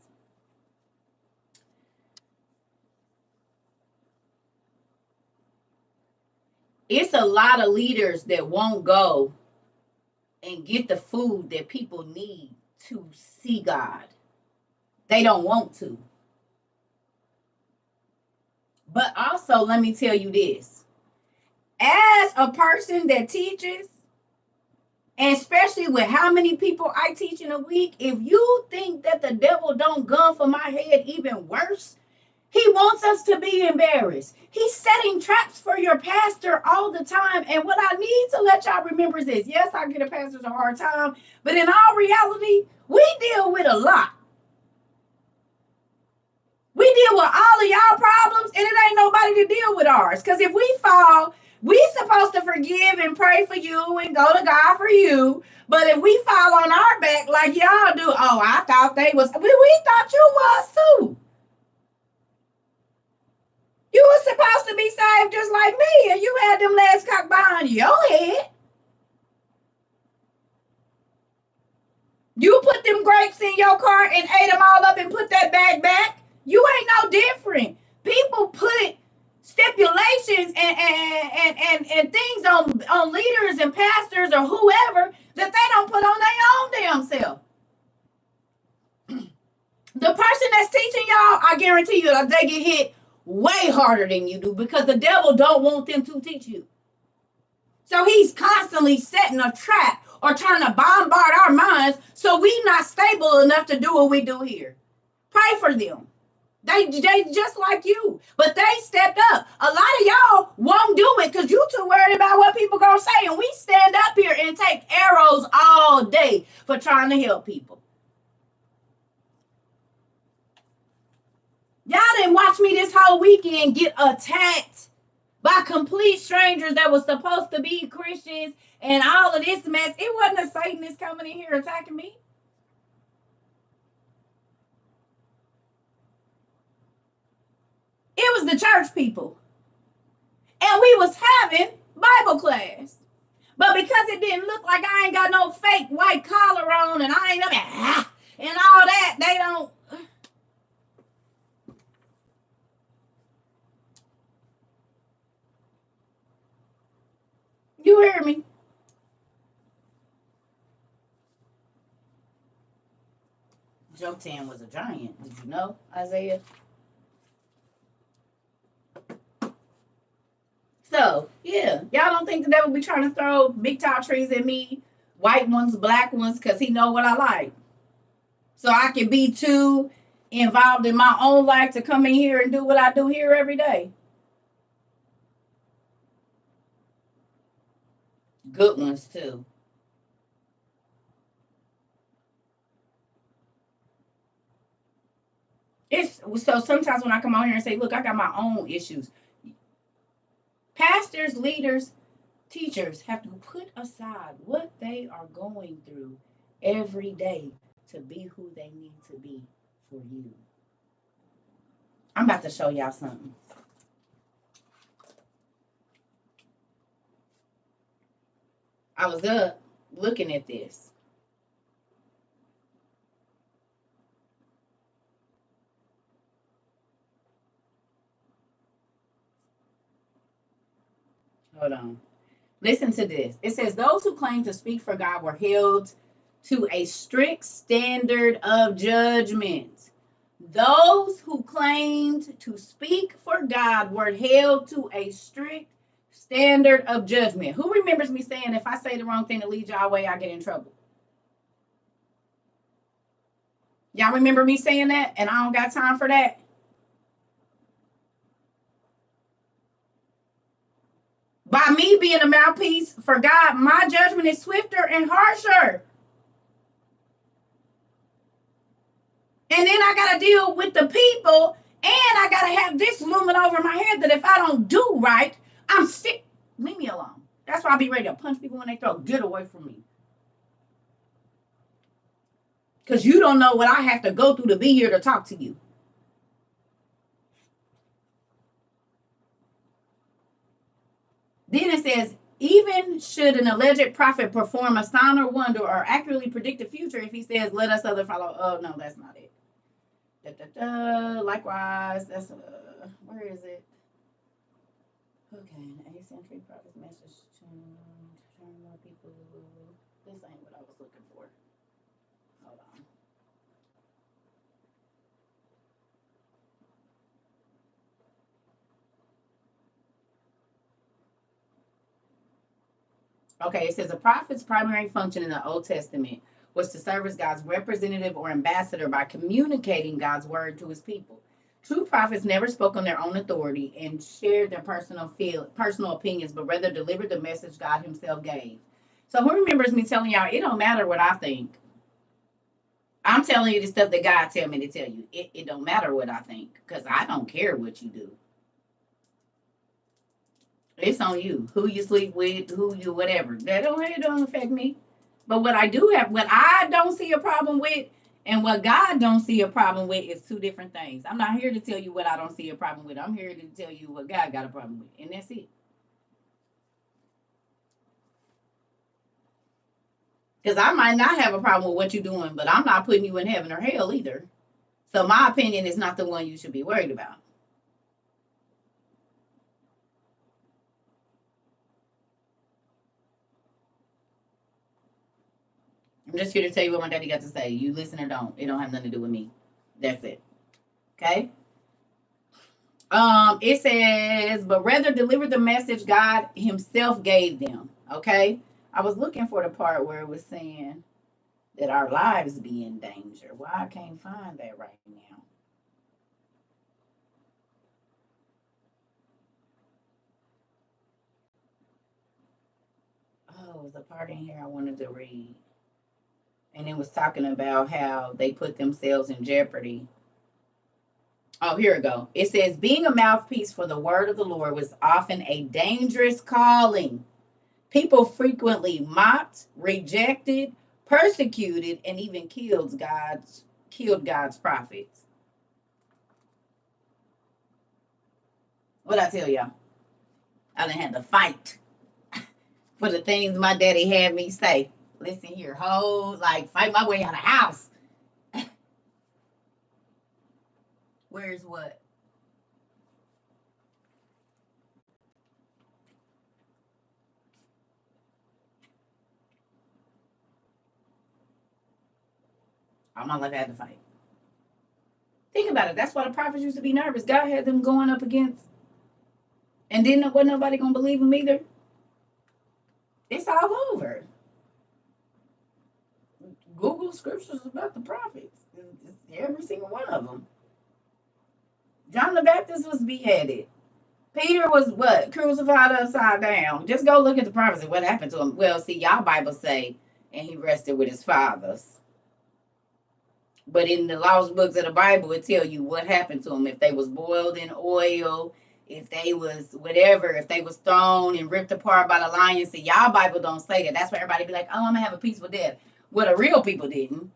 It's a lot of leaders that won't go and get the food that people need to see God. They don't want to. But also, let me tell you this. As a person that teaches, and especially with how many people I teach in a week, if you think that the devil don't gun for my head even worse, he wants us to be embarrassed. He's setting traps for your pastor all the time. And what I need to let y'all remember is this. Yes, I give the pastors a hard time, but in all reality, we deal with a lot. We deal with all of y'all problems, and it ain't nobody to deal with ours. Because if we fall, we supposed to forgive and pray for you and go to God for you. But if we fall on our back like y'all do, oh, I thought they was, we thought you was too. You were supposed to be saved just like me, and you had them legs cocked behind your head. You put them grapes in your car and ate them all up and put that bag back. You ain't no different. People put stipulations and things on leaders and pastors or whoever that they don't put on their own damn self. The person that's teaching y'all, I guarantee you, they get hit way harder than you do because the devil don't want them to teach you. So he's constantly setting a trap or trying to bombard our minds so we're not stable enough to do what we do here. Pray for them. They just like you, but they stepped up. A lot of y'all won't do it because you too worried about what people gonna say, and we stand up here and take arrows all day for trying to help people. Y'all didn't watch me this whole weekend get attacked by complete strangers that was supposed to be Christians and all of this mess. It wasn't a Satanist coming in here attacking me. It was the church people. And we was having Bible class. But because it didn't look like I ain't got no fake white collar on and I ain't and all that, they don't. You hear me? Joe Tan was a giant. Did you know, Isaiah? So, yeah, y'all don't think the devil be trying to throw big tall trees at me, white ones, black ones, because he know what I like. So I can be too involved in my own life to come in here and do what I do here every day. Good ones, too. It's so sometimes when I come on here and say, look, I got my own issues. Pastors, leaders, teachers have to put aside what they are going through every day to be who they need to be for you. I'm about to show y'all something. I was up looking at this. Hold on. Listen to this. It says those who claim to speak for God were held to a strict standard of judgment. Those who claimed to speak for God were held to a strict standard of judgment. Who remembers me saying if I say the wrong thing to lead y'all away, I get in trouble? Y'all remember me saying that? And I don't got time for that. By me being a mouthpiece for God, my judgment is swifter and harsher. And then I got to deal with the people, and I got to have this looming over my head that if I don't do right, I'm sick. Leave me alone. That's why I be ready to punch people when they throw. Get away from me. Because you don't know what I have to go through to be here to talk to you. Then it says, Even should an alleged prophet perform a sign or wonder or accurately predict the future, if he says, let us other follow. Oh, no, that's not it. Likewise, that's, where is it? Okay, the 8th century prophet's message to turn more people. This ain't what I was looking for. Hold on. Okay, it says a prophet's primary function in the Old Testament was to serve as God's representative or ambassador by communicating God's word to his people. True prophets never spoke on their own authority and shared their personal opinions, but rather delivered the message God himself gave. So who remembers me telling y'all, it don't matter what I think. I'm telling you the stuff that God tell me to tell you. It don't matter what I think, because I don't care what you do. It's on you. Who you sleep with, who you whatever. It don't affect me. But what I don't see a problem with, and what God don't see a problem with is two different things. I'm not here to tell you what I don't see a problem with. I'm here to tell you what God got a problem with. And that's it. Because I might not have a problem with what you're doing, but I'm not putting you in heaven or hell either. So my opinion is not the one you should be worried about. I'm just here to tell you what my daddy got to say. You listen or don't. It don't have nothing to do with me. That's it. Okay? It says, but rather deliver the message God himself gave them. Okay? I was looking for the part where it was saying that our lives be in danger. Why I can't find that right now. Oh, the part in here I wanted to read. And it was talking about how they put themselves in jeopardy. Oh, here we go. It says, being a mouthpiece for the word of the Lord was often a dangerous calling. People frequently mocked, rejected, persecuted, and even killed God's prophets. What I tell y'all? I done had to fight for the things my daddy had me say. Listen here, fight my way out of the house. Where's what? All my life I had to fight. Think about it. That's why the prophets used to be nervous. God had them going up against, and then wasn't nobody gonna believe them either. It's all over. Google scriptures about the prophets. It's every single one of them. John the Baptist was beheaded. Peter was what? Crucified upside down. Just go look at the prophecy. What happened to him? Well, see, y'all Bible say, and he rested with his fathers. But in the lost books of the Bible, it tell you what happened to them. If they was boiled in oil, if they was whatever, if they was thrown and ripped apart by the lions. See, y'all Bible don't say that. That's why everybody be like, oh, I'm going to have a peaceful death. Well, the real people didn't.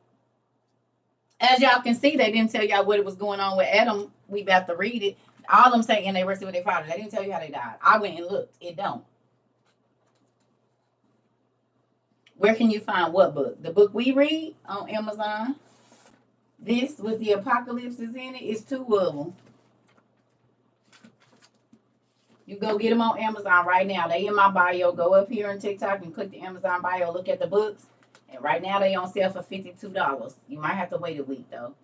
As y'all can see, they didn't tell y'all what was going on with Adam. We about to read it. All them saying they rested with their father. They didn't tell you how they died. I went and looked. It don't. Where can you find what book? The book we read on Amazon. This with the apocalypse is in it. It's two of them. You go get them on Amazon right now. They in my bio. Go up here on TikTok and click the Amazon bio. Look at the books. And right now they on sale for $52. You might have to wait a week though.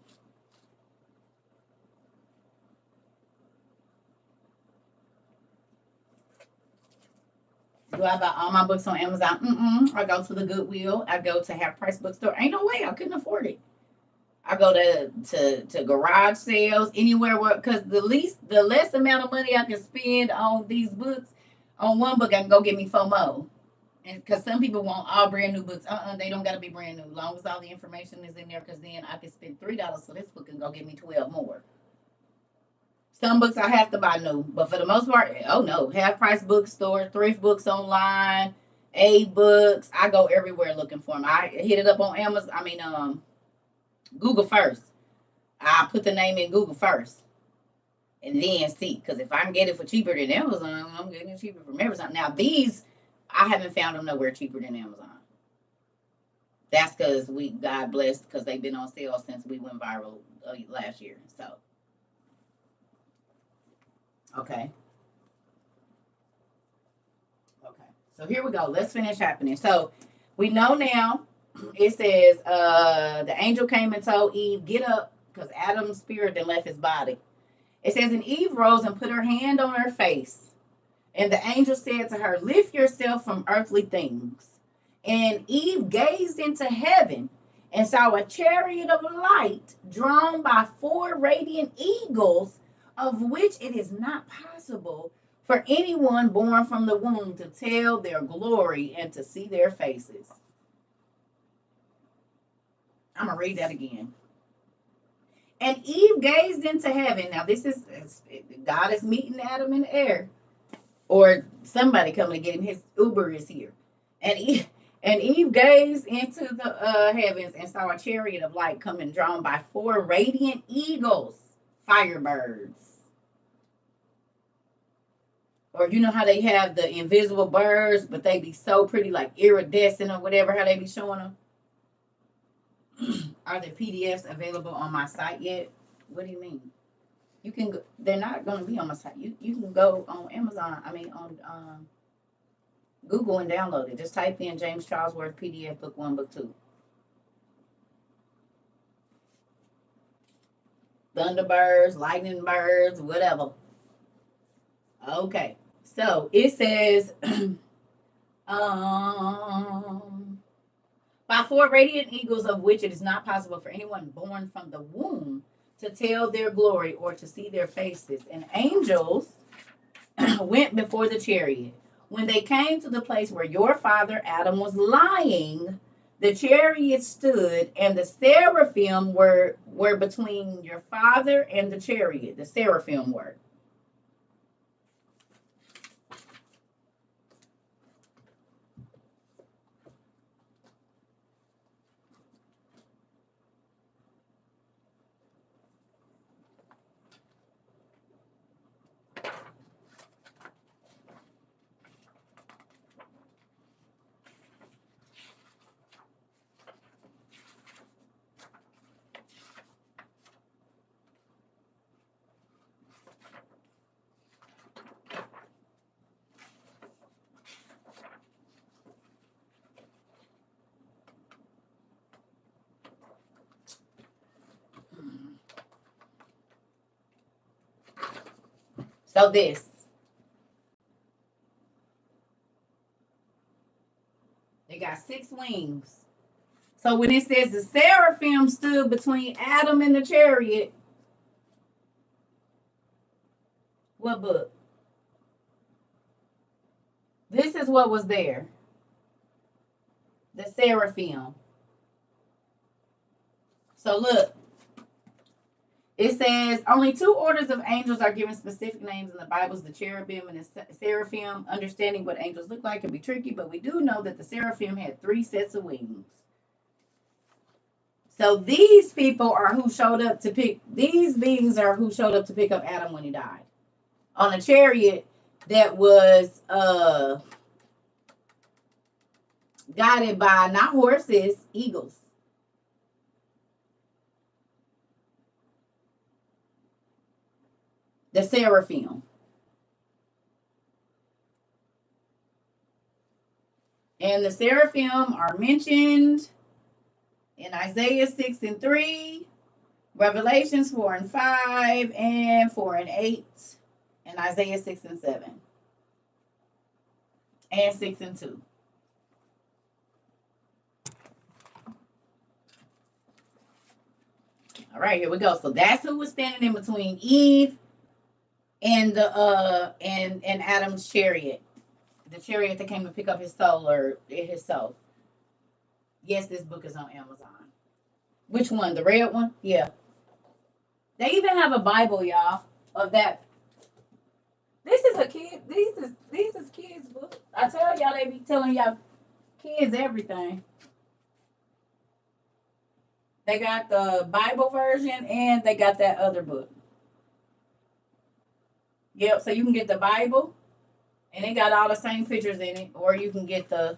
Do I buy all my books on Amazon? I go to the Goodwill. I go to Half Price Bookstore. Ain't no way I couldn't afford it. I go to garage sales anywhere where, because the less amount of money I can spend on these books, on one book I can go get me four more. And because some people want all brand new books, they don't got to be brand new. As long as all the information is in there, because then I can spend $3 for this book and go get me 12 more. Some books I have to buy new, but for the most part, oh no, half price bookstore, thrift books online, A books. I go everywhere looking for them. I hit it up on Amazon. Google first. I put the name in Google first, and then see. Because if I can get it for cheaper than Amazon, I'm getting it cheaper from Amazon. Now these I haven't found them nowhere cheaper than Amazon. That's because God blessed, because they've been on sale since we went viral last year. So, okay. Okay. So here we go. Let's finish happening. So we know now, it says the angel came and told Eve, get up, because Adam's spirit then left his body. It says, and Eve rose and put her hand on her face. And the angel said to her, lift yourself from earthly things. And Eve gazed into heaven and saw a chariot of light drawn by 4 radiant eagles, of which it is not possible for anyone born from the womb to tell their glory and to see their faces. I'm going to read that again. And Eve gazed into heaven. Now, this is, God is meeting Adam in the air. Or somebody coming to get him. His Uber is here. And Eve gazed into the heavens and saw a chariot of light coming, drawn by 4 radiant eagles, firebirds. Or you know how they have the invisible birds, but they be so pretty, like iridescent or whatever, how they be showing them. Are the PDFs available on my site yet? What do you mean? You can go, they're not going to be on my site. You can go on Amazon, on Google and download it. Just type in James Charlesworth PDF book 1, book 2. Thunderbirds, lightning birds, whatever. Okay. So it says by 4 radiant eagles, of which it is not possible for anyone born from the womb to tell their glory or to see their faces. And angels went before the chariot. When they came to the place where your father Adam was lying, the chariot stood, and the seraphim were between your father and the chariot. The seraphim were. So this. They got 6 wings. So when it says the seraphim stood between Adam and the chariot, what book? This is what was there. The seraphim. So look. It says only 2 orders of angels are given specific names in the Bibles, the cherubim and the seraphim. Understanding what angels look like can be tricky, but we do know that the seraphim had 3 sets of wings. So these people are who showed up to pick, these beings are who showed up to pick up Adam when he died. On a chariot that was guided by not horses, eagles. The seraphim. And the seraphim are mentioned in Isaiah 6 and 3, Revelations 4 and 5, and 4 and 8, and Isaiah 6 and 7, and 6 and 2. All right, here we go. So that's who was standing in between Eve and the and Adam's chariot. The chariot that came to pick up his soul, or his soul. Yes, this book is on Amazon. Which one? The red one? Yeah. They even have a Bible, y'all, of that. This is a kid. These is kids' book. I tell y'all, they be telling y'all kids everything. They got the Bible version and they got that other book. Yep. So you can get the Bible And it got all the same pictures in it. Or you can get the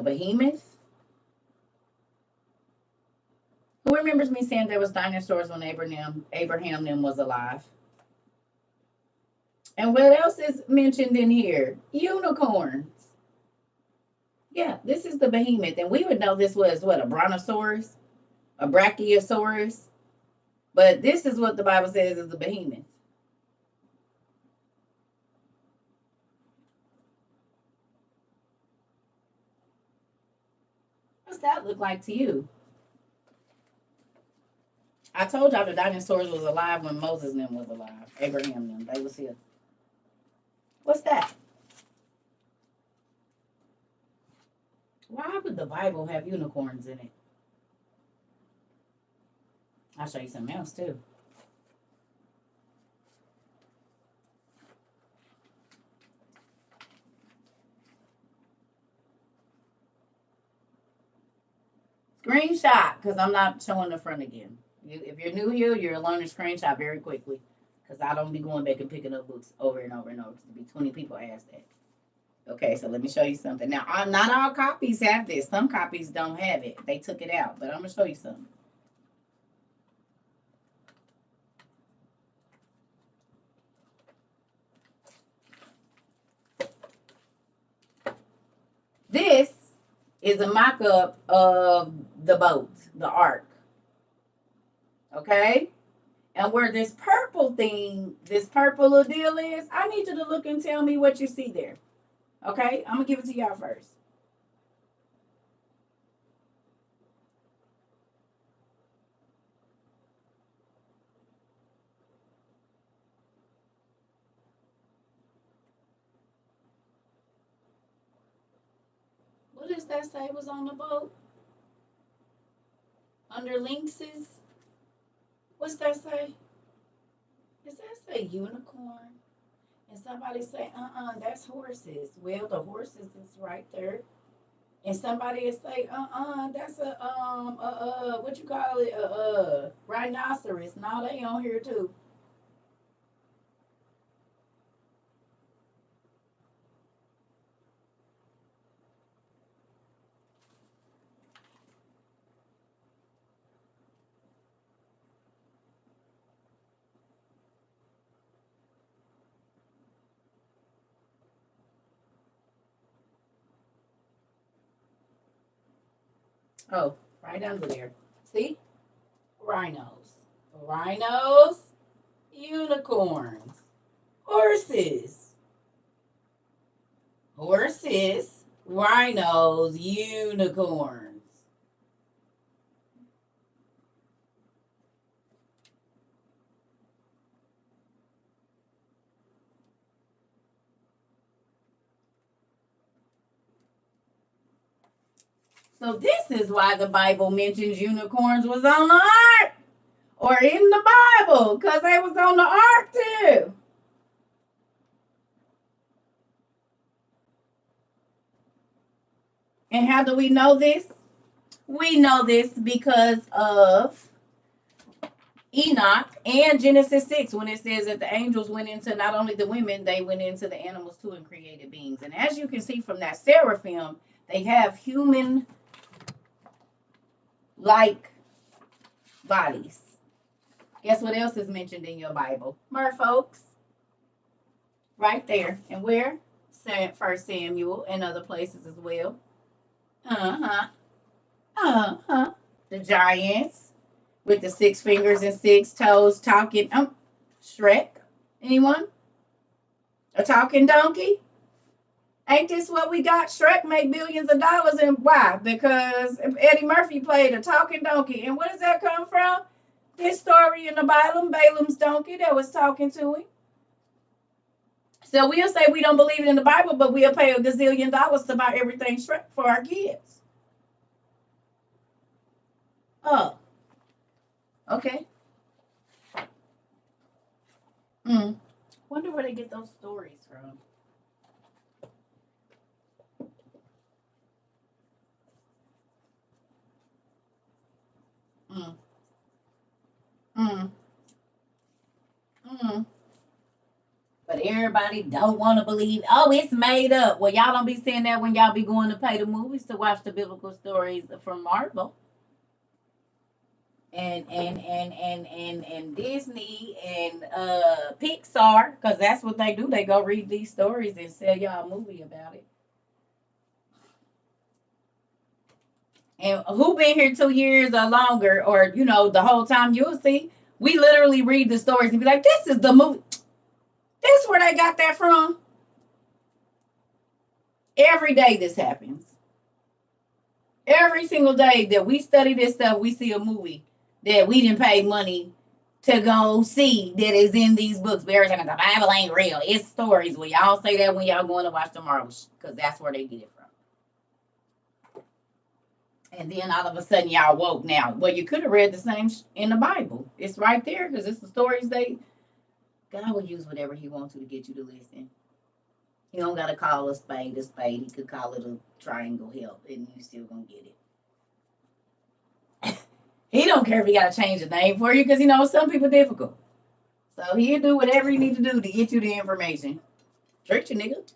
behemoth. Who remembers me saying there was dinosaurs when Abraham them was alive? And what else is mentioned in here? Unicorns. Yeah, this is the behemoth. And we would know this was what, a brontosaurus? A brachiosaurus? But this is what the Bible says is the behemoth. What's that look like to you? I told y'all the dinosaurs was alive when Moses and them was alive. Abraham and them. They was here. What's that? Why would the Bible have unicorns in it? I'll show you something else too. Screenshot, because I'm not showing the front again. If you're new here, you'll learn to screenshot very quickly. Because I don't be going back and picking up books over and over and over. To be 20 people ask that. Okay, so let me show you something. Now, not all copies have this. Some copies don't have it. They took it out. But I'm going to show you something. This is a mock-up of the boat, the ark. Okay? And where this purple thing, this purple little deal is, I need you to look and tell me what you see there. Okay? I'm going to give it to y'all first. What does that say was on the boat? Under lynxes? What's that say? Does that say unicorn? And somebody say, that's horses. Well, the horses is right there. And somebody will say, that's what you call it, rhinoceros. No, they on here too. Oh, right under there. See? Rhinos. Rhinos, unicorns, horses. Horses, rhinos, unicorns. So this is why the Bible mentions unicorns was on the ark or in the Bible, because they was on the ark too. And how do we know this? We know this because of Enoch and Genesis 6, when it says that the angels went into not only the women, they went into the animals too and created beings. And as you can see from that seraphim, they have human like bodies. Guess what else is mentioned in your Bible? Merfolks. Right there. And where? First Samuel and other places as well. Uh-huh. Uh-huh. The giants with the 6 fingers and 6 toes talking. Shrek. Anyone? A talking donkey? Ain't this what we got? Shrek made billions of dollars, and why? Because Eddie Murphy played a talking donkey. And where does that come from? This story in the Bible, Balaam's donkey that was talking to him. So we'll say we don't believe it in the Bible, but we'll pay a gazillion dollars to buy everything Shrek for our kids. Oh, okay. Wonder where they get those stories from. Mm, mm. But everybody don't want to believe. Oh, it's made up. Well, y'all don't be saying that when y'all be going to pay the movies to watch the biblical stories from Marvel and Disney and Pixar, because that's what they do. They go read these stories and sell y'all a movie about it. And who been here 2 years or longer, or the whole time, you'll see. We literally read the stories and be like, "This is the movie. This is where they got that from." Every day this happens. Every single day that we study this stuff, we see a movie that we didn't pay money to go see that is in these books. But every time the Bible ain't real, it's stories. Well, y'all say that when y'all going to watch the Marvels, because that's where they get it from. And then all of a sudden y'all woke now. Well, you could have read the same in the Bible. It's right there because it's the stories God will use whatever He wants to get you to listen. He don't gotta call a spade a spade. He could call it a triangle help, and you still gonna get it. He don't care if he gotta change the name for you because he knows some people difficult. So he'll do whatever he need to do to get you the information. Trick you, nigga.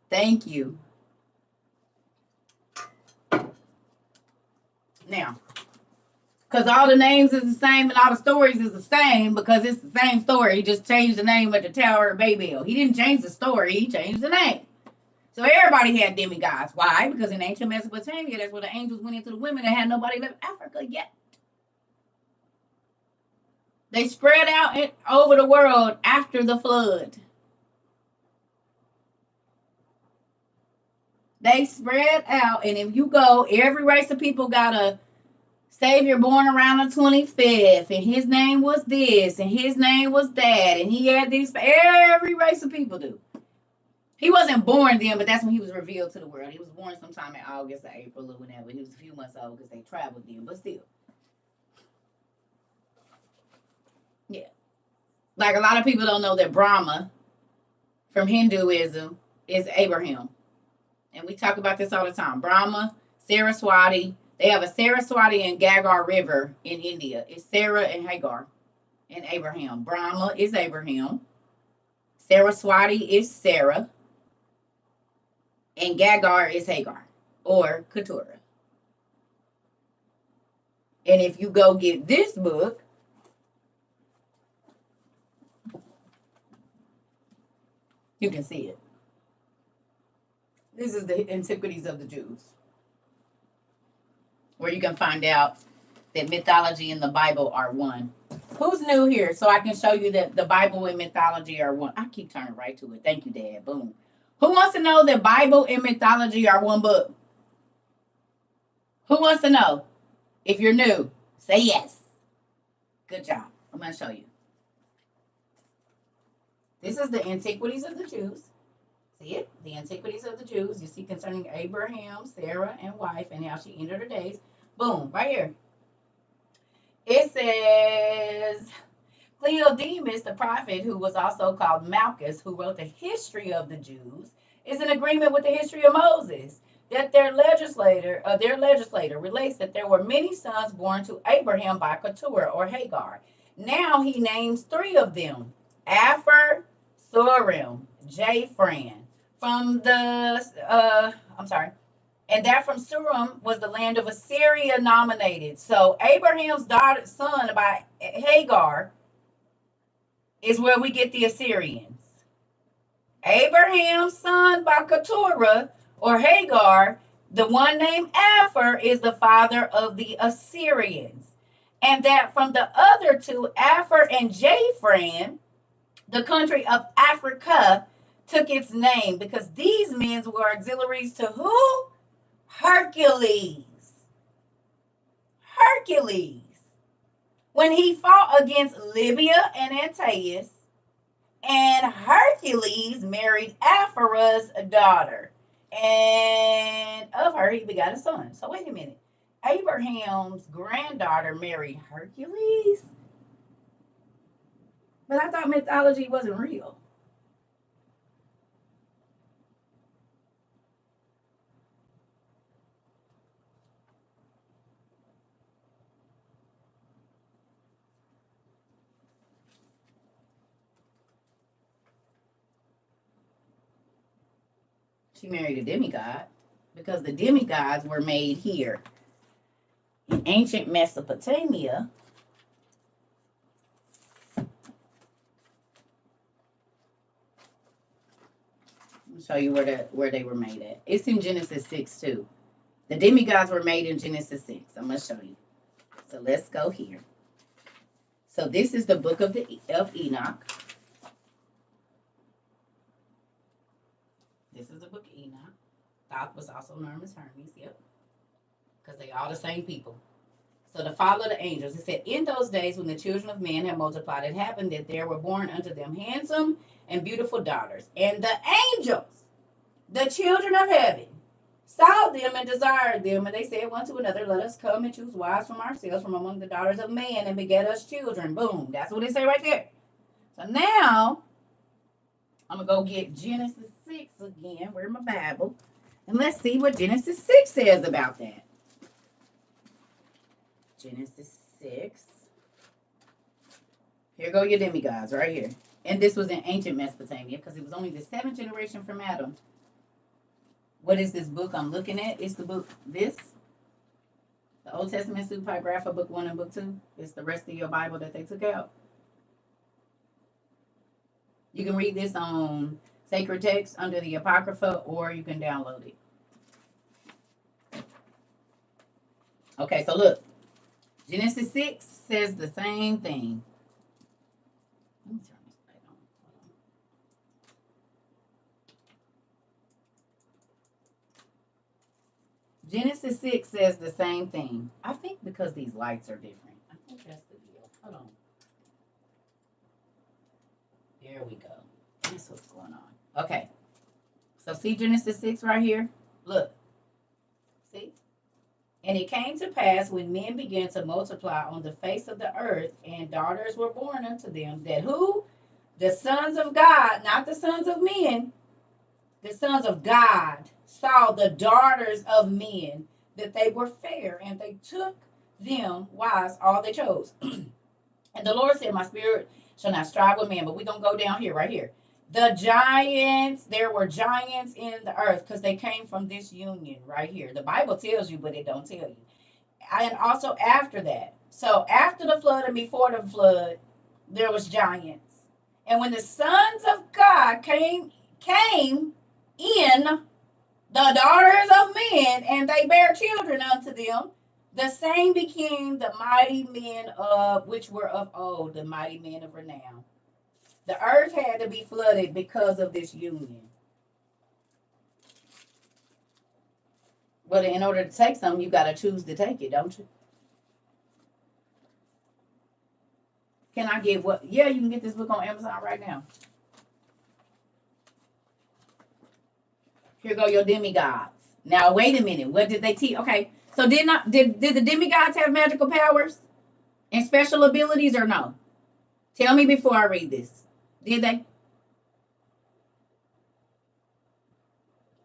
Thank you. Now, because all the names is the same and all the stories is the same because it's the same story. He just changed the name of the Tower of Babel. He didn't change the story. He changed the name. So everybody had demigods. Why? Because in ancient Mesopotamia, that's where the angels went into the women and had nobody left Africa yet. They spread out over the world after the flood. They spread out, and if you go, every race of people got a Savior born around the 25th, and his name was this, and his name was that, and he had these. Every race of people do. He wasn't born then, but that's when he was revealed to the world. He was born sometime in August or April or whenever. He was a few months old because they traveled then, but still. Yeah. Like a lot of people don't know that Brahma from Hinduism is Abraham. And we talk about this all the time. Brahma, Saraswati. They have a Saraswati and Gagar River in India. It's Sarah and Hagar and Abraham. Brahma is Abraham. Saraswati is Sarah. And Gagar is Hagar or Keturah. And if you go get this book, you can see it. This is the Antiquities of the Jews, where you can find out that mythology and the Bible are one. Who's new here? So I can show you that the Bible and mythology are one. I keep turning right to it. Thank you, Dad. Boom. Who wants to know that Bible and mythology are one book? Who wants to know? If you're new, say yes. Good job. I'm going to show you. This is the Antiquities of the Jews. See it? The Antiquities of the Jews. You see concerning Abraham, Sarah, and wife, and how she entered her days. Boom, right here. It says, Cleodemus, the prophet, who was also called Malchus, who wrote the history of the Jews, is in agreement with the history of Moses, that their legislator relates that there were many sons born to Abraham by Keturah or Hagar. Now he names three of them, Aphor, Sorim, Japhran. From the, and that from Surim was the land of Assyria nominated. So Abraham's son by Hagar is where we get the Assyrians. Abraham's son by Keturah or Hagar, the one named Aphor, is the father of the Assyrians. And that from the other two, Aphor and Japhran, the country of Africa took its name because these men were auxiliaries to who? Hercules. Hercules. When he fought against Libya and Antaeus, and Hercules married Aphorah's daughter, and of her he begot a son. So wait a minute. Abraham's granddaughter married Hercules? But I thought mythology wasn't real. She married a demigod because the demigods were made here. In ancient Mesopotamia, I'll show you where they were made at. It's in Genesis 6 too. The demigods were made in Genesis 6. I'm going to show you. So let's go here. So this is the book of Enoch. This is the book of Enoch. Thoth was also known as Hermes, yep. Because they all the same people. So the fall of the angels. It said, in those days when the children of men had multiplied, it happened that there were born unto them handsome and beautiful daughters. And the angels, the children of heaven, saw them and desired them. And they said one to another, let us come and choose wives from ourselves from among the daughters of man and beget us children. Boom. That's what it say right there. So now, I'm going to go get Genesis 6 again. Where's my Bible? And let's see what Genesis 6 says about that. Genesis 6. Here go your demigods right here. And this was in ancient Mesopotamia because it was only the 7th generation from Adam. What is this book I'm looking at? It's the book, the Old Testament Supergrapha, book 1 and book 2. It's the rest of your Bible that they took out. You can read this on Sacred Text under the Apocrypha, or you can download it. Okay, so look. Genesis 6 says the same thing. Let me turn this light on. Genesis 6 says the same thing. I think because these lights are different. I think that's the deal. Hold on. There we go. That's what's going on. Okay. So see Genesis 6 right here? Look. See? And it came to pass when men began to multiply on the face of the earth, and daughters were born unto them, that who? The sons of God, not the sons of men, the sons of God saw the daughters of men, that they were fair, and they took them wives all they chose. And the Lord said, my spirit shall not strive with man. But we're going to go down here, right here. The giants, there were giants in the earth because they came from this union right here. The Bible tells you, but it don't tell you. And also after that. So after the flood and before the flood, there was giants. And when the sons of God came in, the daughters of men, and they bare children unto them, the same became the mighty men of which were of old, the mighty men of renown. The earth had to be flooded because of this union. But in order to take something, you got to choose to take it, don't you? Can I get what? Yeah, you can get this book on Amazon right now. Here go your demigods. Now, wait a minute. What did they teach? Okay, so did the demigods have magical powers and special abilities or no? Tell me before I read this. Did they?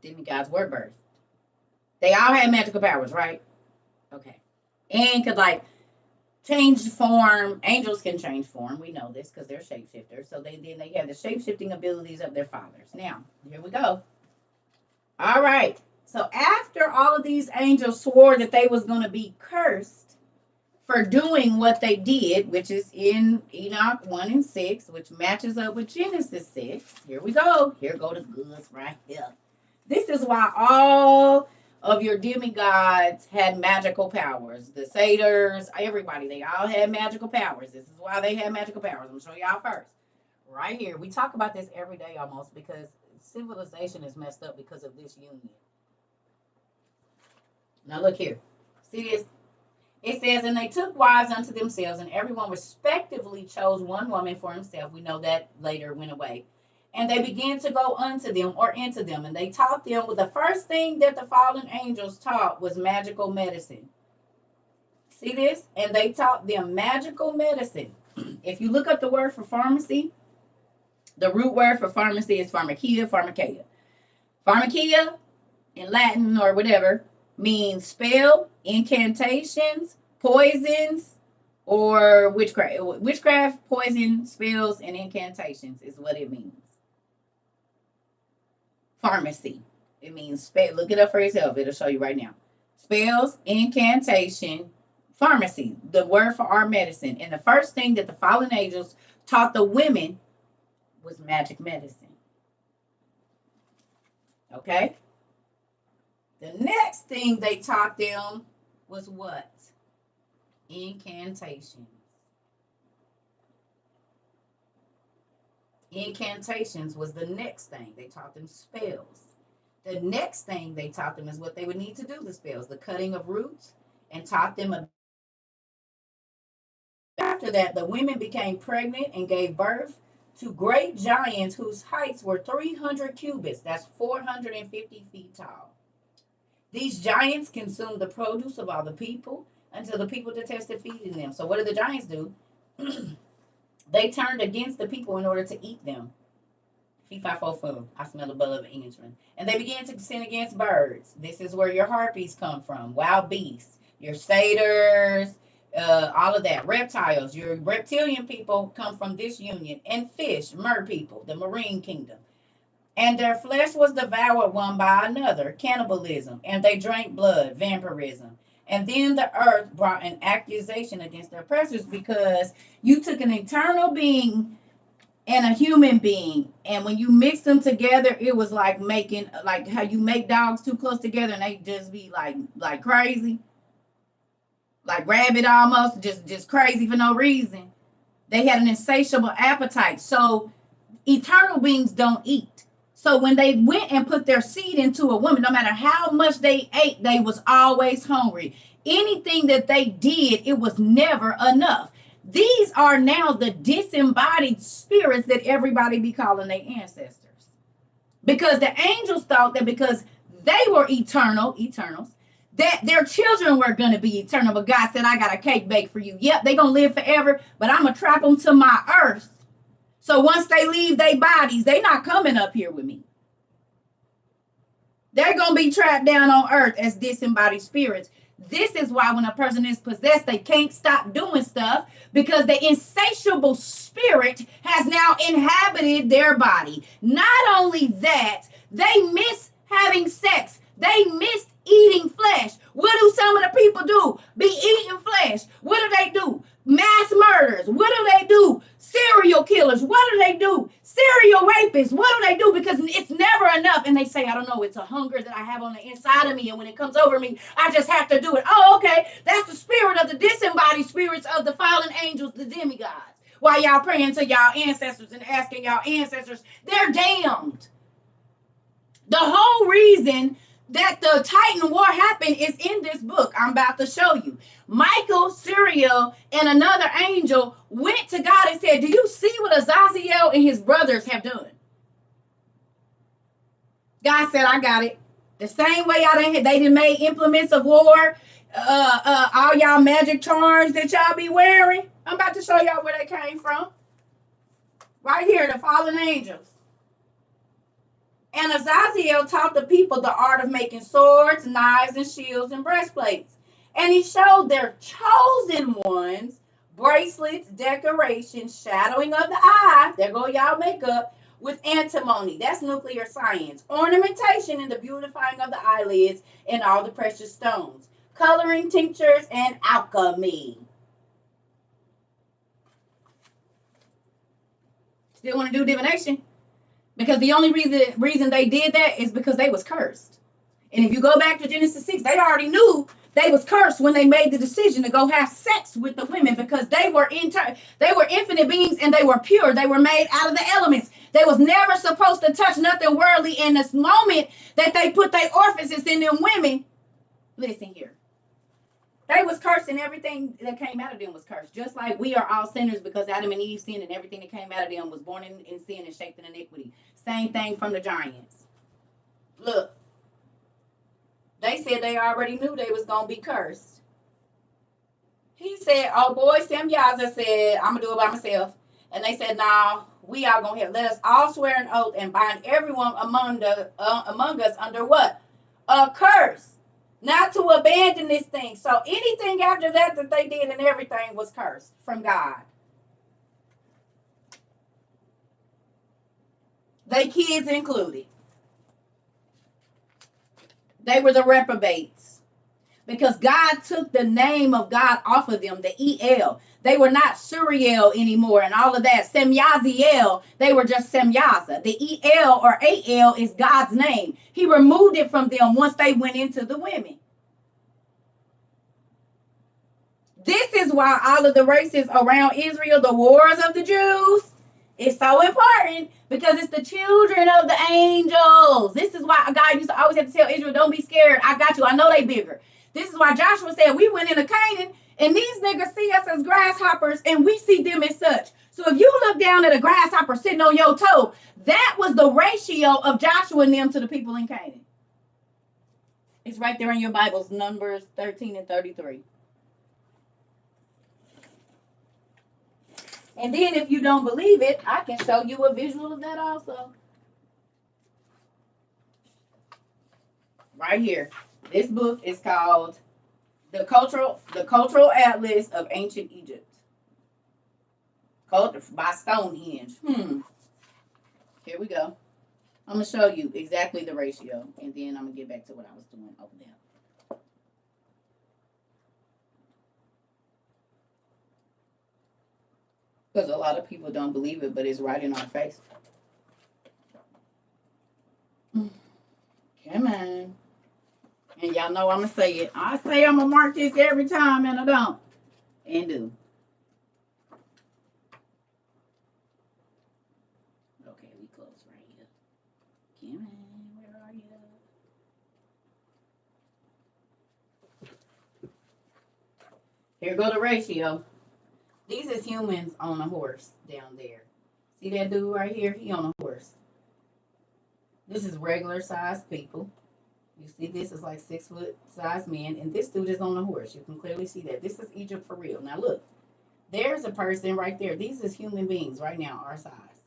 Demigods were birthed. They all had magical powers, right? Okay. And could like change form. Angels can change form. We know this because they're shapeshifters. So they have the shape-shifting abilities of their fathers. Now, here we go. All right. So after all of these angels swore that they was going to be cursed for doing what they did, which is in Enoch 1 and 6, which matches up with Genesis 6. Here we go. Here go the goods right here. This is why all of your demigods had magical powers. The satyrs, everybody, they all had magical powers. This is why they had magical powers. I'm going to show y'all first. Right here. We talk about this every day almost because civilization is messed up because of this union. Now look here. See this? It says, and they took wives unto themselves, and everyone respectively chose one woman for himself. We know that later went away. And they began to go unto them or into them, and they taught them. Well, the first thing that the fallen angels taught was magical medicine. See this? And they taught them magical medicine. If you look up the word for pharmacy, the root word for pharmacy is pharmakia, pharmakeia. Pharmakeia, in Latin or whatever, means spell, incantations, poisons, or witchcraft. Witchcraft, poison, spells, and incantations is what it means. Pharmacy. It means spell. Look it up for yourself. It'll show you right now. Spells, incantation, pharmacy, the word for our medicine. And the first thing that the fallen angels taught the women was magic medicine. Okay? The next thing they taught them was what? Incantations. Incantations was the next thing. They taught them spells. The next thing they taught them is what they would need to do the spells, the cutting of roots, and taught them. After that, the women became pregnant and gave birth to great giants whose heights were 300 cubits. That's 450 feet tall. These giants consumed the produce of all the people until the people detested feeding them. So what did the giants do? They turned against the people in order to eat them. Fee, fi, fo, fum. I smell the blood of an Englishman. And they began to sin against birds. This is where your harpies come from. Wild beasts. Your satyrs. All of that. Reptiles. Your reptilian people come from this union. And fish. Mer people. The marine kingdom. And their flesh was devoured one by another. Cannibalism. And they drank blood. Vampirism. And then the earth brought an accusation against their oppressors because you took an eternal being and a human being, and when you mix them together, it was like making, like how you make dogs too close together and they just be like crazy, like rabbit almost, just crazy for no reason. They had an insatiable appetite. So eternal beings don't eat. So when they went and put their seed into a woman, no matter how much they ate, they was always hungry. Anything that they did, it was never enough. These are now the disembodied spirits that everybody be calling their ancestors. Because the angels thought that because they were eternals, that their children were going to be eternal. But God said, I got a cake baked for you. Yep, they're going to live forever, but I'm going to trap them to my earth. So once they leave their bodies, they're not coming up here with me. They're going to be trapped down on earth as disembodied spirits. This is why when a person is possessed, they can't stop doing stuff because the insatiable spirit has now inhabited their body. Not only that, they miss having sex. They miss eating flesh. What do some of the people do? Be eating flesh. What do they do? Mass murders. What do they do? Serial killers. What do they do? Serial rapists. What do they do? Because it's never enough. And they say, I don't know, it's a hunger that I have on the inside of me. And when it comes over me, I just have to do it. Oh, okay. That's the spirit of the disembodied spirits of the fallen angels, the demigods. While y'all praying to y'all ancestors and asking y'all ancestors, they're damned. The whole reason that the Titan War happened is in this book I'm about to show you. Michael, Suriel, and another angel went to God and said, do you see what Azazel and his brothers have done? God said, I got it. The same way they done made implements of war, all y'all magic charms that y'all be wearing. I'm about to show y'all where they came from. Right here, the fallen angels. And Azazel taught the people the art of making swords, knives, and shields and breastplates. And he showed their chosen ones bracelets, decorations, shadowing of the eye. There go y'all makeup. With antimony. That's nuclear science. Ornamentation and the beautifying of the eyelids and all the precious stones. Coloring, tinctures, and alchemy. Still want to do divination? Because the only reason they did that is because they was cursed. And if you go back to Genesis 6, they already knew they was cursed when they made the decision to go have sex with the women because they were infinite beings and they were pure. They were made out of the elements. They was never supposed to touch nothing worldly. In this moment that they put their orifices in them women, listen here. They was cursed and everything that came out of them was cursed. Just like we are all sinners because Adam and Eve sinned and everything that came out of them was born in sin and shaped in iniquity. Same thing from the giants. Look, they said they already knew they was going to be cursed. He said, oh boy, Semyaza said, I'm going to do it by myself. And they said, nah, we are going to have, let us all swear an oath and bind everyone among us under what? A curse. Not to abandon this thing. So anything after that they did and everything was cursed from God. They kids included. They were the reprobates. Because God took the name of God off of them, the El. They were not Suriel anymore and all of that. Semyaziel, they were just Semyaza. The El or Al is God's name. He removed it from them once they went into the women. This is why all of the races around Israel, the wars of the Jews, is so important because it's the children of the angels. This is why God used to always have to tell Israel, don't be scared. I got you. I know they bigger. This is why Joshua said, we went into Canaan and these niggas see us as grasshoppers and we see them as such. So if you look down at a grasshopper sitting on your toe, that was the ratio of Joshua and them to the people in Canaan. It's right there in your Bibles, Numbers 13 and 33. And then if you don't believe it, I can show you a visual of that also. Right here. This book is called The Cultural Atlas of Ancient Egypt. By Stonehenge. Here we go. I'm going to show you exactly the ratio. And then I'm going to get back to what I was doing over there. Because a lot of people don't believe it, but it's right in our face. Come on. And y'all know I'm going to say it. I say I'm going to mark this every time, and I don't. And do. Okay, we close right here. Come on, where are you? Here go the ratio. These is humans on a horse down there. See that dude right here? He on a horse. This is regular sized people. You see this is like 6 foot sized men. And this dude is on a horse. You can clearly see that. This is Egypt for real. Now look. There's a person right there. These is human beings right now, our size.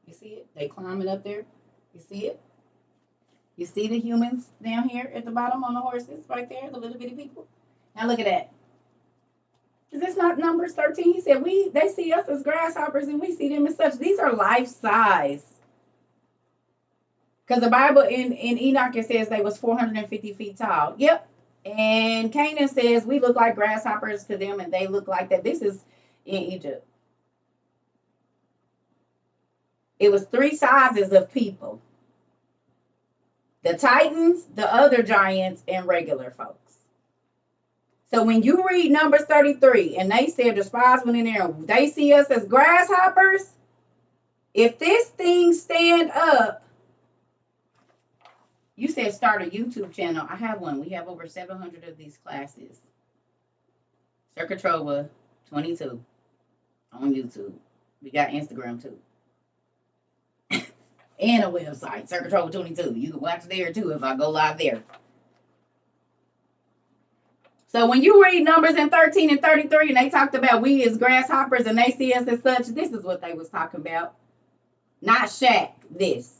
You see it? They climbing up there. You see it? You see the humans down here at the bottom on the horses right there? The little bitty people? Now look at that. Is this not Numbers 13? He said, they see us as grasshoppers and we see them as such. These are life size. Because the Bible in Enoch, it says they was 450 feet tall. Yep. And Canaan says we look like grasshoppers to them and they look like that. This is in Egypt. It was 3 sizes of people. The Titans, the other giants, and regular folks. So when you read Numbers 33 and they said the spies went in there and they see us as grasshoppers, if this thing stand up, you said start a YouTube channel. I have one. We have over 700 of these classes. CERCA TROVA 22 on YouTube. We got Instagram too. And a website, CERCA TROVA 22. You can watch there too if I go live there. So when you read Numbers in 13 and 33 and they talked about we as grasshoppers and they see us as such, this is what they was talking about. Not Shaq, this.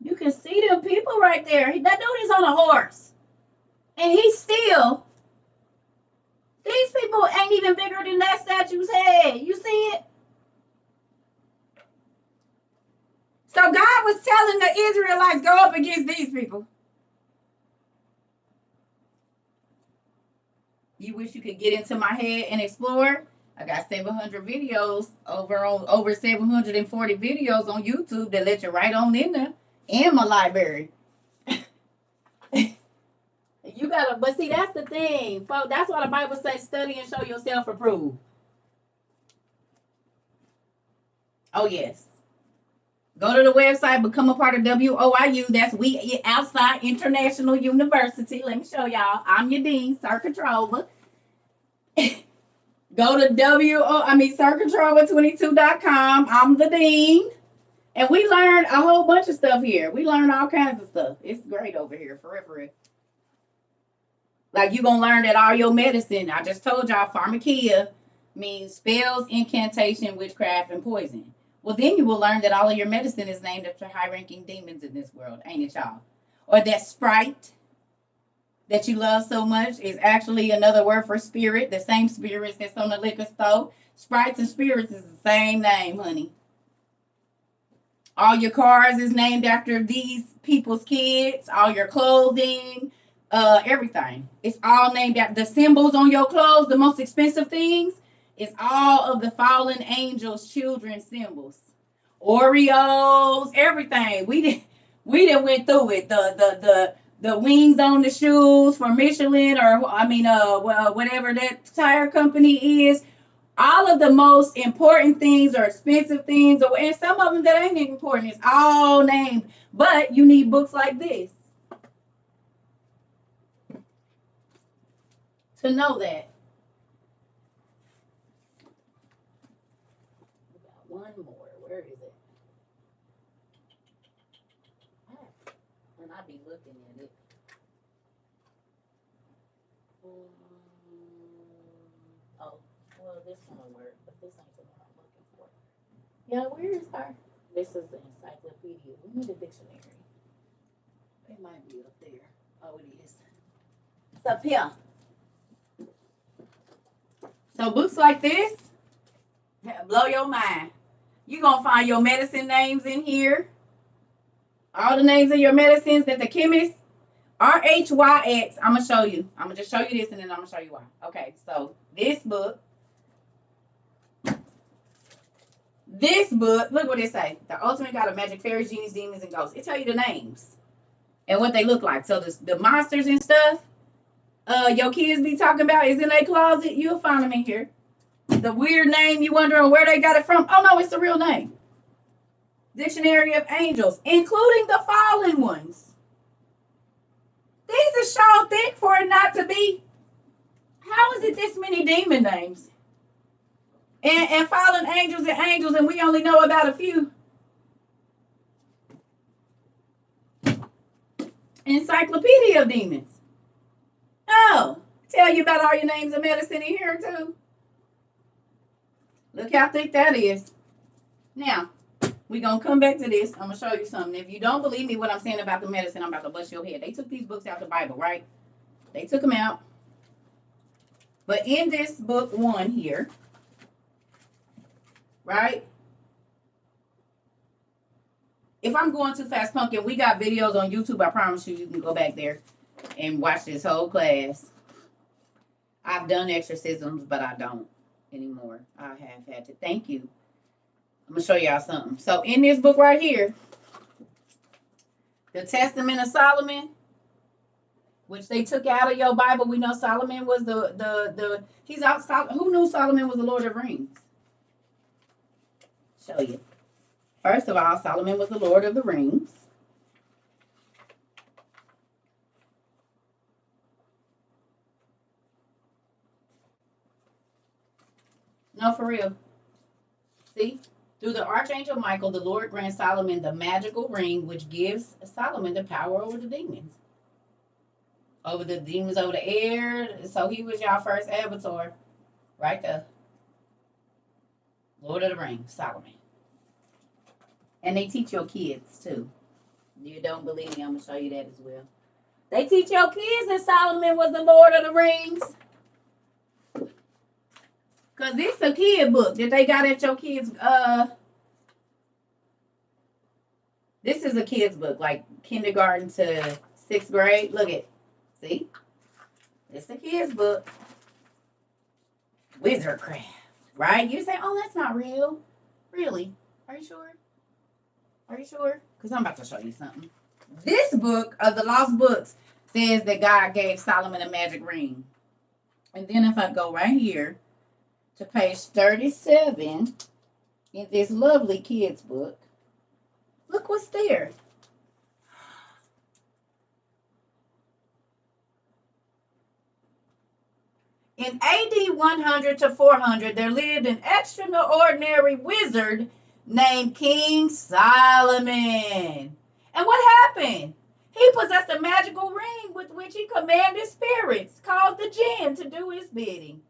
You can see them people right there. That dude is on a horse. And he's still, these people ain't even bigger than that statue's head. You see it? So God was telling the Israelites, go up against these people. You wish you could get into my head and explore? I got 700 videos, over 740 videos on YouTube that let you right on in there. And my library. You gotta, but see, that's the thing, folks. That's why the Bible says, study and show yourself approved. Oh, yes. Go to the website, become a part of WOIU. That's We Outside International University. Let me show y'all. I'm your dean, CERCA TROVA. Go to CERCATROVA22.com. I'm the dean. And we learned a whole bunch of stuff here. We learned all kinds of stuff. It's great over here, for real. Like, you're going to learn that all your medicine, I just told y'all, pharmakia means spells, incantation, witchcraft, and poison. Well, then you will learn that all of your medicine is named after high-ranking demons in this world, ain't it, y'all? Or that Sprite, that you love so much is actually another word for spirit. The same spirits that's on the liquor store. Sprites and spirits is the same name, honey. All your cars is named after these people's kids. All your clothing, everything. It's all named after the symbols on your clothes. The most expensive things is all of the fallen angels' children's symbols. Oreos, everything. We didn't went through it. The wings on the shoes for Michelin, or well, whatever that tire company is. All of the most important things or expensive things, and some of them that ain't important. It's all named, but you need books like this to know that. We got one more. Where is it? And I be looking at it. Oh, well, this one will work, but this ain't the one I'm looking for. Yeah, where is her? This is the encyclopedia. We need a dictionary. It might be up there. Oh, it is. It's up here. So books like this blow your mind. You're going to find your medicine names in here. All the names of your medicines that the chemist, RHYX. I'm going to show you. I'm going to just show you this and then I'm going to show you why. Okay, so this book, look what it say. The Ultimate Guide of Magic, Fairies, Genies, Demons, and Ghosts. It tell you the names and what they look like. So the monsters and stuff your kids be talking about is in their closet. You'll find them in here. The weird name, you wondering where they got it from. Oh, no, it's the real name. Dictionary of Angels, including the fallen ones. These are so thick for it not to be. How is it this many demon names? And fallen angels and we only know about a few. Encyclopedia of Demons. Oh, tell you about all your names of medicine in here too. Look how thick that is. Now, we're going to come back to this. I'm going to show you something. If you don't believe me what I'm saying about the medicine, I'm about to bust your head. They took these books out of the Bible, right? They took them out. But in this book 1 here, right? If I'm going too fast, pumpkin, we got videos on YouTube. I promise you, you can go back there and watch this whole class. I've done exorcisms, but I don't anymore. I have had to. Thank you. I'm going to show y'all something. So in this book right here, the Testament of Solomon, which they took out of your Bible. We know Solomon was he's out. Who knew Solomon was the Lord of the Rings? Show you. First of all, Solomon was the Lord of the Rings. No, for real. See? Through the Archangel Michael, the Lord grants Solomon the magical ring, which gives Solomon the power over the demons. Over the demons, over the air. So he was y'all first avatar. Right there. Lord of the Rings, Solomon. And they teach your kids, too. You don't believe me, I'm going to show you that as well. They teach your kids that Solomon was the Lord of the Rings. Because this is a kid book that they got at your kids. This is a kid's book, like kindergarten to 6th grade. Look at, see? It's a kid's book. Wizardcraft, right? You say, oh, that's not real. Really? Are you sure? Are you sure? Because I'm about to show you something. This book of the Lost Books says that God gave Solomon a magic ring. And then if I go right here to page 37 in this lovely kids book, look what's there. In AD 100 to 400, there lived an extraordinary wizard named King Solomon. And what happened? He possessed a magical ring with which he commanded spirits, called the jinn, to do his bidding.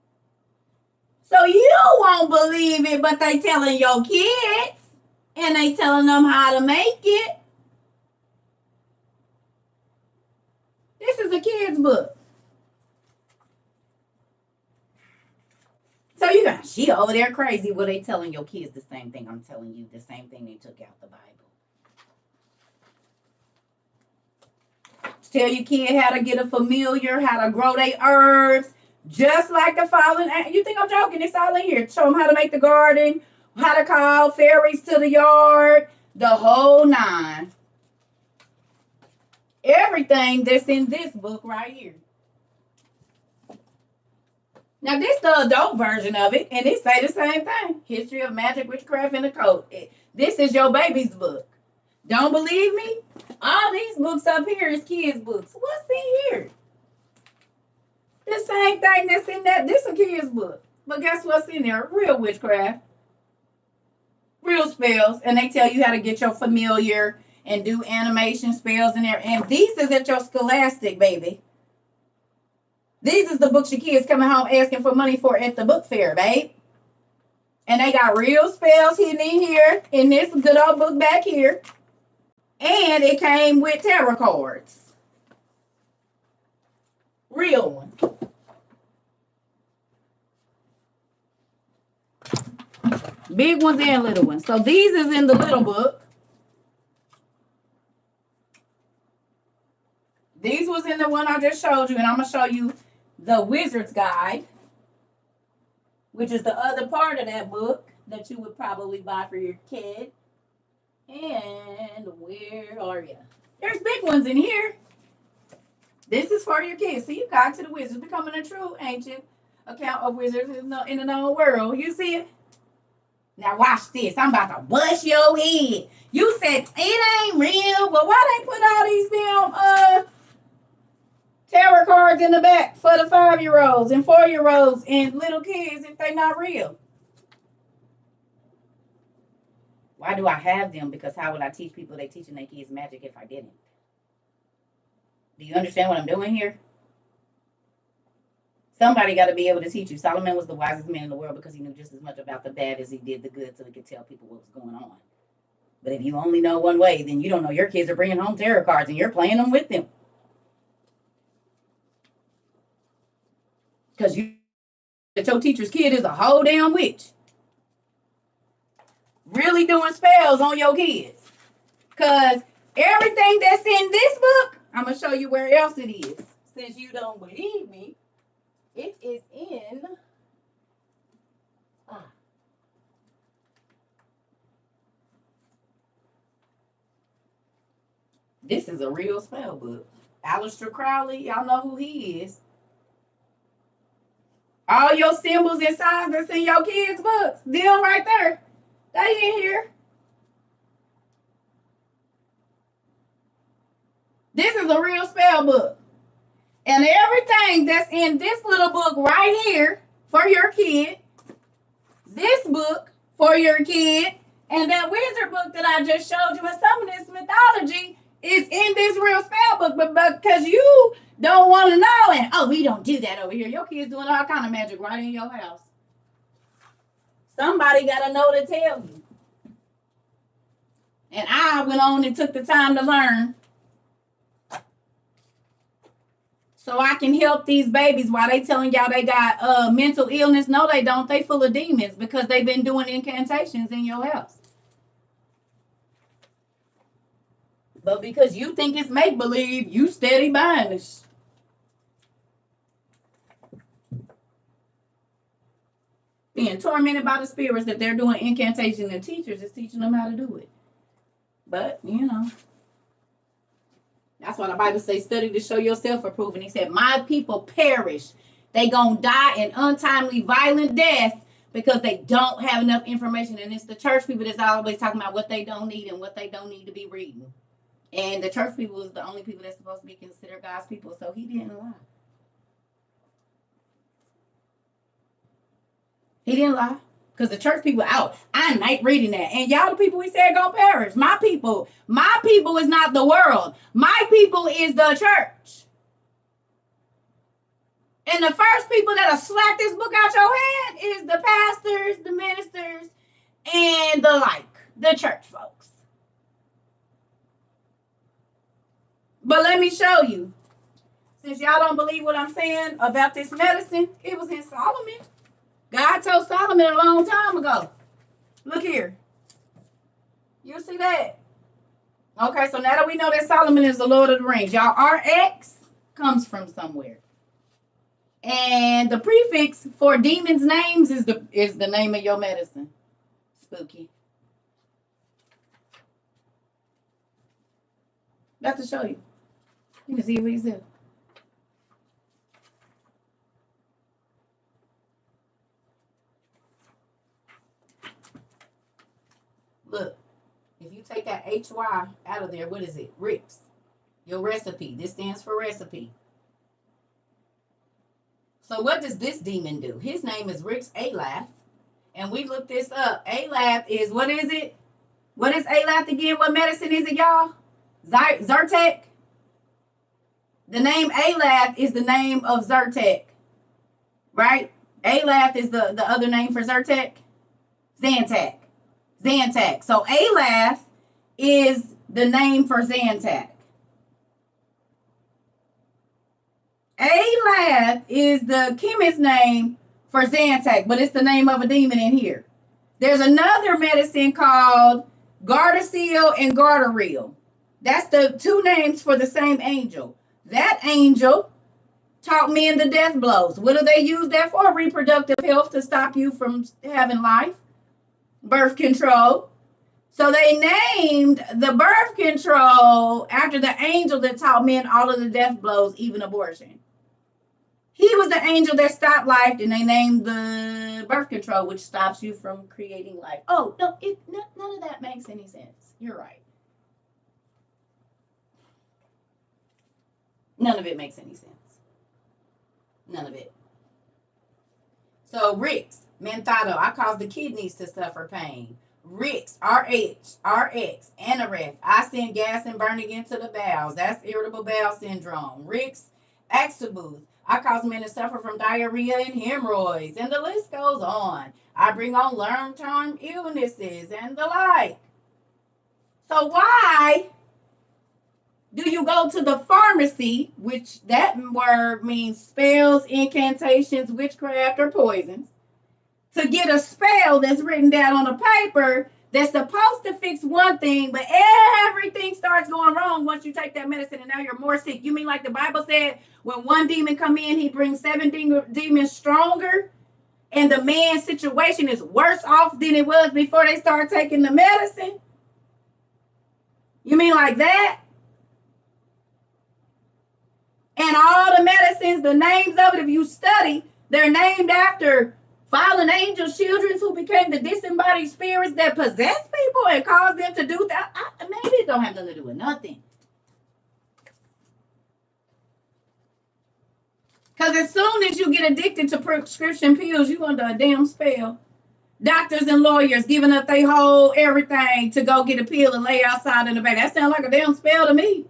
So you won't believe it, but they telling your kids, and they telling them how to make it. This is a kid's book. So you got, she over there crazy. Well, they telling your kids the same thing I'm telling you, the same thing they took out the Bible. Tell your kid how to get a familiar, how to grow their herbs, just like the fallen. You think I'm joking? It's all in here. Show them how to make the garden, how to call fairies to the yard, the whole nine. Everything that's in this book right here. Now, this is the adult version of it, and it say the same thing. History of magic, witchcraft, and occult. This is your baby's book. Don't believe me? All these books up here is kids' books. What's in here? The same thing that's in that. This is a kid's book. But guess what's in there? Real witchcraft. Real spells. And they tell you how to get your familiar and do animation spells in there. And these is at your Scholastic, baby. These is the books your kids coming home asking for money for at the book fair, babe. And they got real spells hidden in here, in this good old book back here. And it came with tarot cards. Real ones. Big ones and little ones. So these is in the little book. These was in the one I just showed you. And I'm going to show you the Wizard's Guide, which is the other part of that book that you would probably buy for your kid. And where are you? There's big ones in here. This is for your kids. See, you got to the Wizards, becoming a true ancient account of wizards in the known world. You see it? Now watch this. I'm about to bust your head. You said it ain't real, but why they put all these damn tarot cards in the back for the 5-year-olds and 4-year-olds and little kids if they not real? Why do I have them? Because how would I teach people they teaching their kids magic if I didn't? Do you understand what I'm doing here? Somebody got to be able to teach you. Solomon was the wisest man in the world because he knew just as much about the bad as he did the good, so he could tell people what was going on. But if you only know one way, then you don't know your kids are bringing home tarot cards and you're playing them with them. Because your teacher's kid is a whole damn witch. Really doing spells on your kids. Because everything that's in this book, I'm going to show you where else it is. Since you don't believe me, it is in... This is a real spell book. Aleister Crowley, y'all know who he is. All your symbols and signs that's in your kids' books, them right there, they in here. This is a real spell book. And everything that's in this little book right here for your kid, this book for your kid, and that wizard book that I just showed you, and some of this mythology is in this real spell book, but because you don't want to know, and oh, we don't do that over here. Your kids doing all kind of magic right in your house. Somebody got to know to tell you. And I went on and took the time to learn. So I can help these babies while they telling y'all they got mental illness. No, they don't. They full of demons because they've been doing incantations in your house. But because you think it's make-believe, you steady buying this. Being tormented by the spirits that they're doing incantation, and teachers is teaching them how to do it. But, you know. That's why the Bible says, study to show yourself approved. And he said, my people perish. They gonna die in untimely, violent death because they don't have enough information. And it's the church people that's always talking about what they don't need and what they don't need to be reading. And the church people is the only people that's supposed to be considered God's people. So he didn't lie. He didn't lie. Because the church people out. I ain't reading that. And y'all the people we said gonna perish. My people is not the world. My people is the church. And the first people that'll slap this book out your hand is the pastors, the ministers, and the church folks. But let me show you. Since y'all don't believe what I'm saying about this medicine, it was in Solomon. God told Solomon a long time ago. Look here. You see that? Okay, so now that we know that Solomon is the Lord of the Rings, y'all, RX comes from somewhere. And the prefix for demons' names is the name of your medicine. Spooky. Got to show you. You can see it for yourself. Look, if you take that HY out of there, what is it? Rips. Your recipe. This stands for recipe. So what does this demon do? His name is Rick's Alath. And we looked this up. Alath is, what is it? What is Alath again? What medicine is it, y'all? Zyrtec. The name Alath is the name of Zyrtec. Right? Alath is the other name for Zyrtec. Zantac. Zantac. So Alath is the name for Zantac. Alath is the chemist's name for Zantac, but it's the name of a demon in here. There's another medicine called Gardasil and Gardasil. That's the two names for the same angel. That angel taught men the death blows. What do they use that for? Reproductive health, to stop you from having life. Birth control. So they named the birth control after the angel that taught men all of the death blows, even abortion. He was the angel that stopped life, and they named the birth control, which stops you from creating life. Oh, no, none of that makes any sense. You're right. None of it makes any sense. None of it. So Rix, Menthado, I cause the kidneys to suffer pain. Rix, RX, Anaref, I send gas and burning into the bowels. That's irritable bowel syndrome. Rix, Axabuth, I cause men to suffer from diarrhea and hemorrhoids. And the list goes on. I bring on long-term illnesses and the like. So why do you go to the pharmacy, which that word means spells, incantations, witchcraft, or poisons, to get a spell that's written down on a paper that's supposed to fix one thing, but everything starts going wrong once you take that medicine, and now you're more sick? You mean like the Bible said, when one demon come in, he brings 7 demons stronger, and the man's situation is worse off than it was before they start taking the medicine? You mean like that? And all the medicines, the names of it, if you study, they're named after fallen angels, children who became the disembodied spirits that possess people and cause them to do that. Maybe it don't have nothing to do with nothing. Because as soon as you get addicted to prescription pills, you under a damn spell. Doctors and lawyers giving up their whole everything to go get a pill and lay outside in the back. That sounds like a damn spell to me.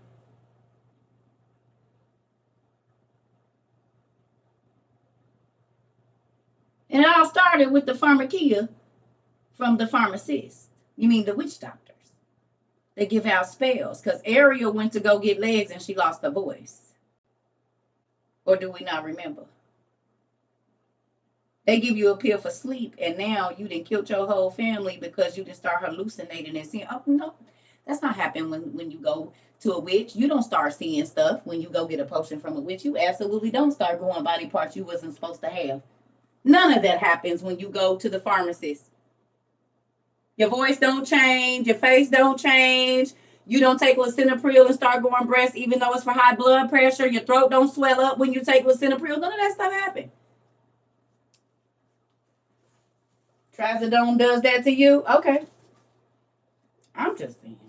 And it all started with the pharmakia from the pharmacists. You mean the witch doctors? They give out spells because Ariel went to go get legs and she lost her voice. Or do we not remember? They give you a pill for sleep, and now you done killed your whole family because you done start hallucinating and seeing. Oh, no, that's not happening when you go to a witch. You don't start seeing stuff when you go get a potion from a witch. You absolutely don't start growing body parts you wasn't supposed to have. None of that happens when you go to the pharmacist. Your voice don't change. Your face don't change. You don't take lisinopril and start going breast even though it's for high blood pressure. Your throat don't swell up when you take lisinopril. None of that stuff happens. Trazodone does that to you? Okay. I'm just saying.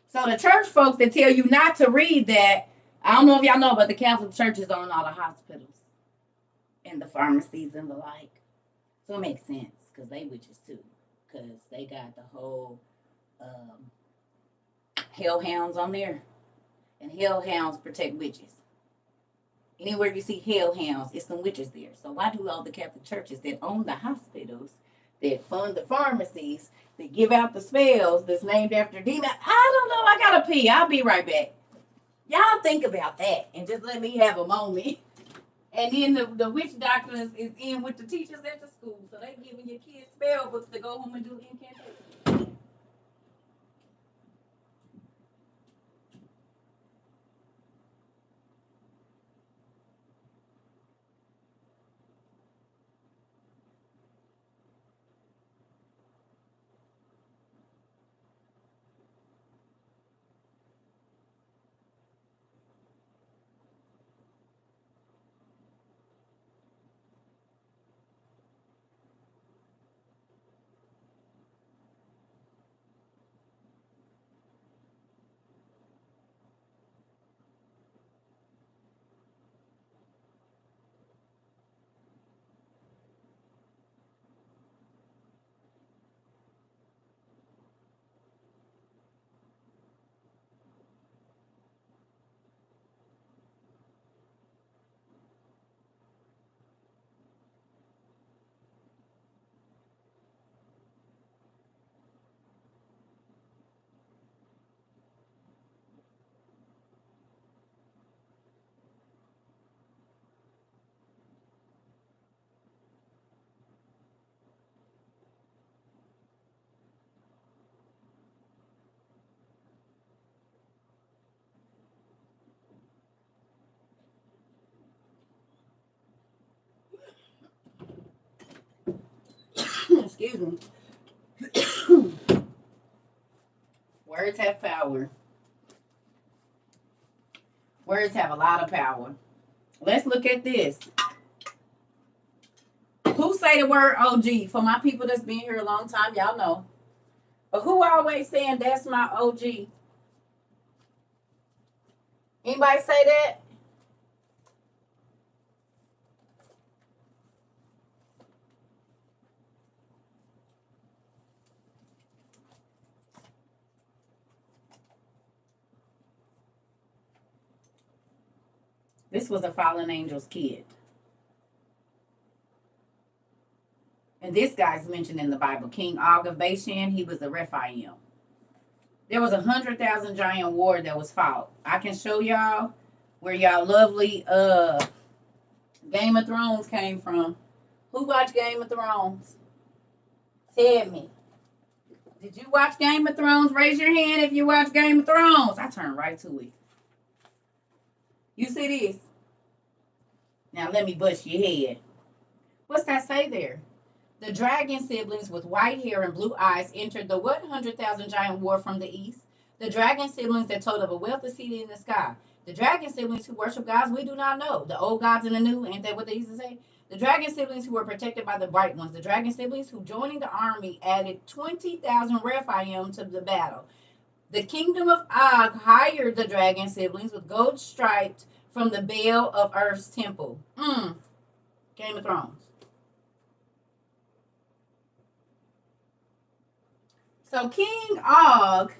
So the church folks that tell you not to read that, I don't know if y'all know, but the Catholic Church is on all the hospitals and the pharmacies and the like. So it makes sense because they witches too. Because they got the whole hellhounds on there. And hellhounds protect witches. Anywhere you see hellhounds, it's some witches there. So why do all the Catholic churches that own the hospitals, that fund the pharmacies, that give out the spells that's named after demons? I don't know. I gotta pee. I'll be right back. Y'all think about that and just let me have a moment. And then the witch doctor is in with the teachers at the school. So they giving your kids spell books to go home and do incantations. Excuse me. Words have power. Words have a lot of power. Let's look at this. Who say the word OG? For my people that's been here a long time, y'all know. But who always saying that's my OG? Anybody say that? This was a fallen angel's kid. And this guy's mentioned in the Bible. King Og of Bashan, he was a Rephaim. There was 100,000 giant war that was fought. I can show y'all where y'all lovely Game of Thrones came from. Who watched Game of Thrones? Tell me. Did you watch Game of Thrones? Raise your hand if you watch Game of Thrones. I turned right to it. You see this? Now let me bust your head. What's that say there? The dragon siblings with white hair and blue eyes entered the what 100,000 giant war from the east? The dragon siblings that told of a wealthy city in the sky. The dragon siblings who worship gods we do not know. The old gods and the new, ain't that what they used to say? The dragon siblings who were protected by the bright ones. The dragon siblings who joining the army added 20,000 Rephaim to the battle. The kingdom of Og hired the dragon siblings with gold striped from the Baal of Earth's temple. Game of Thrones. So King Og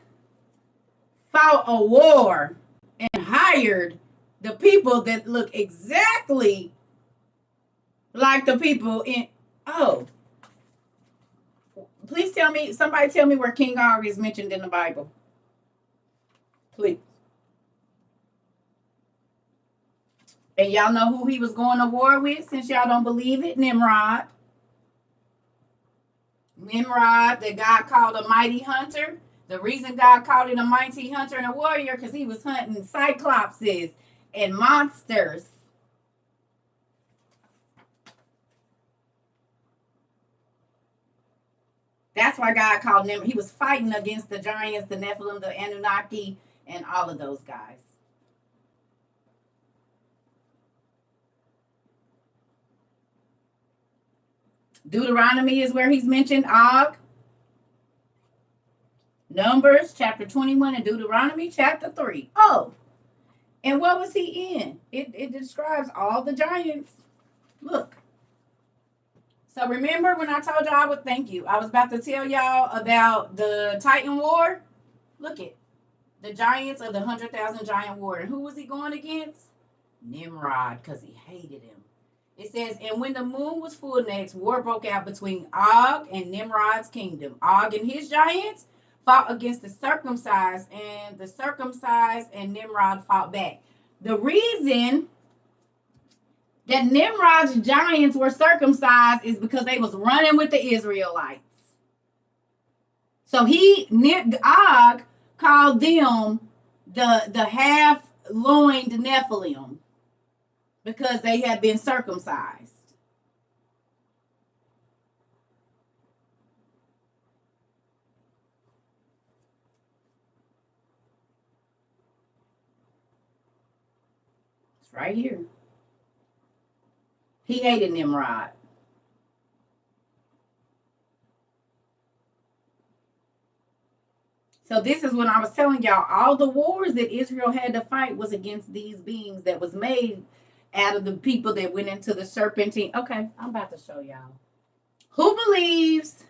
fought a war and hired the people that look exactly like the people in. Oh, please tell me, somebody tell me where King Og is mentioned in the Bible. Please. And y'all know who he was going to war with, since y'all don't believe it? Nimrod. Nimrod, that God called a mighty hunter. The reason God called him a mighty hunter and a warrior, because he was hunting cyclopses and monsters. That's why God called him. He was fighting against the giants, the Nephilim, the Anunnaki, and all of those guys. Deuteronomy is where he's mentioned Og. Numbers chapter 21 and Deuteronomy chapter 3. Oh, and what was he in? It describes all the giants. Look. So remember when I told y'all I would thank you. I was about to tell y'all about the Titan War. Look it. The giants of the 100,000 giant war. And who was he going against? Nimrod, because he hated him. It says, and when the moon was full next, war broke out between Og and Nimrod's kingdom. Og and his giants fought against the circumcised, and the circumcised and Nimrod fought back. The reason that Nimrod's giants were circumcised is because they was running with the Israelites. So Og called them the half-loined Nephilim because they had been circumcised. It's right here. He hated Nimrod. So this is when I was telling y'all, all the wars that Israel had to fight was against these beings that was made out of the people that went into the serpentine. Okay, I'm about to show y'all. Who believes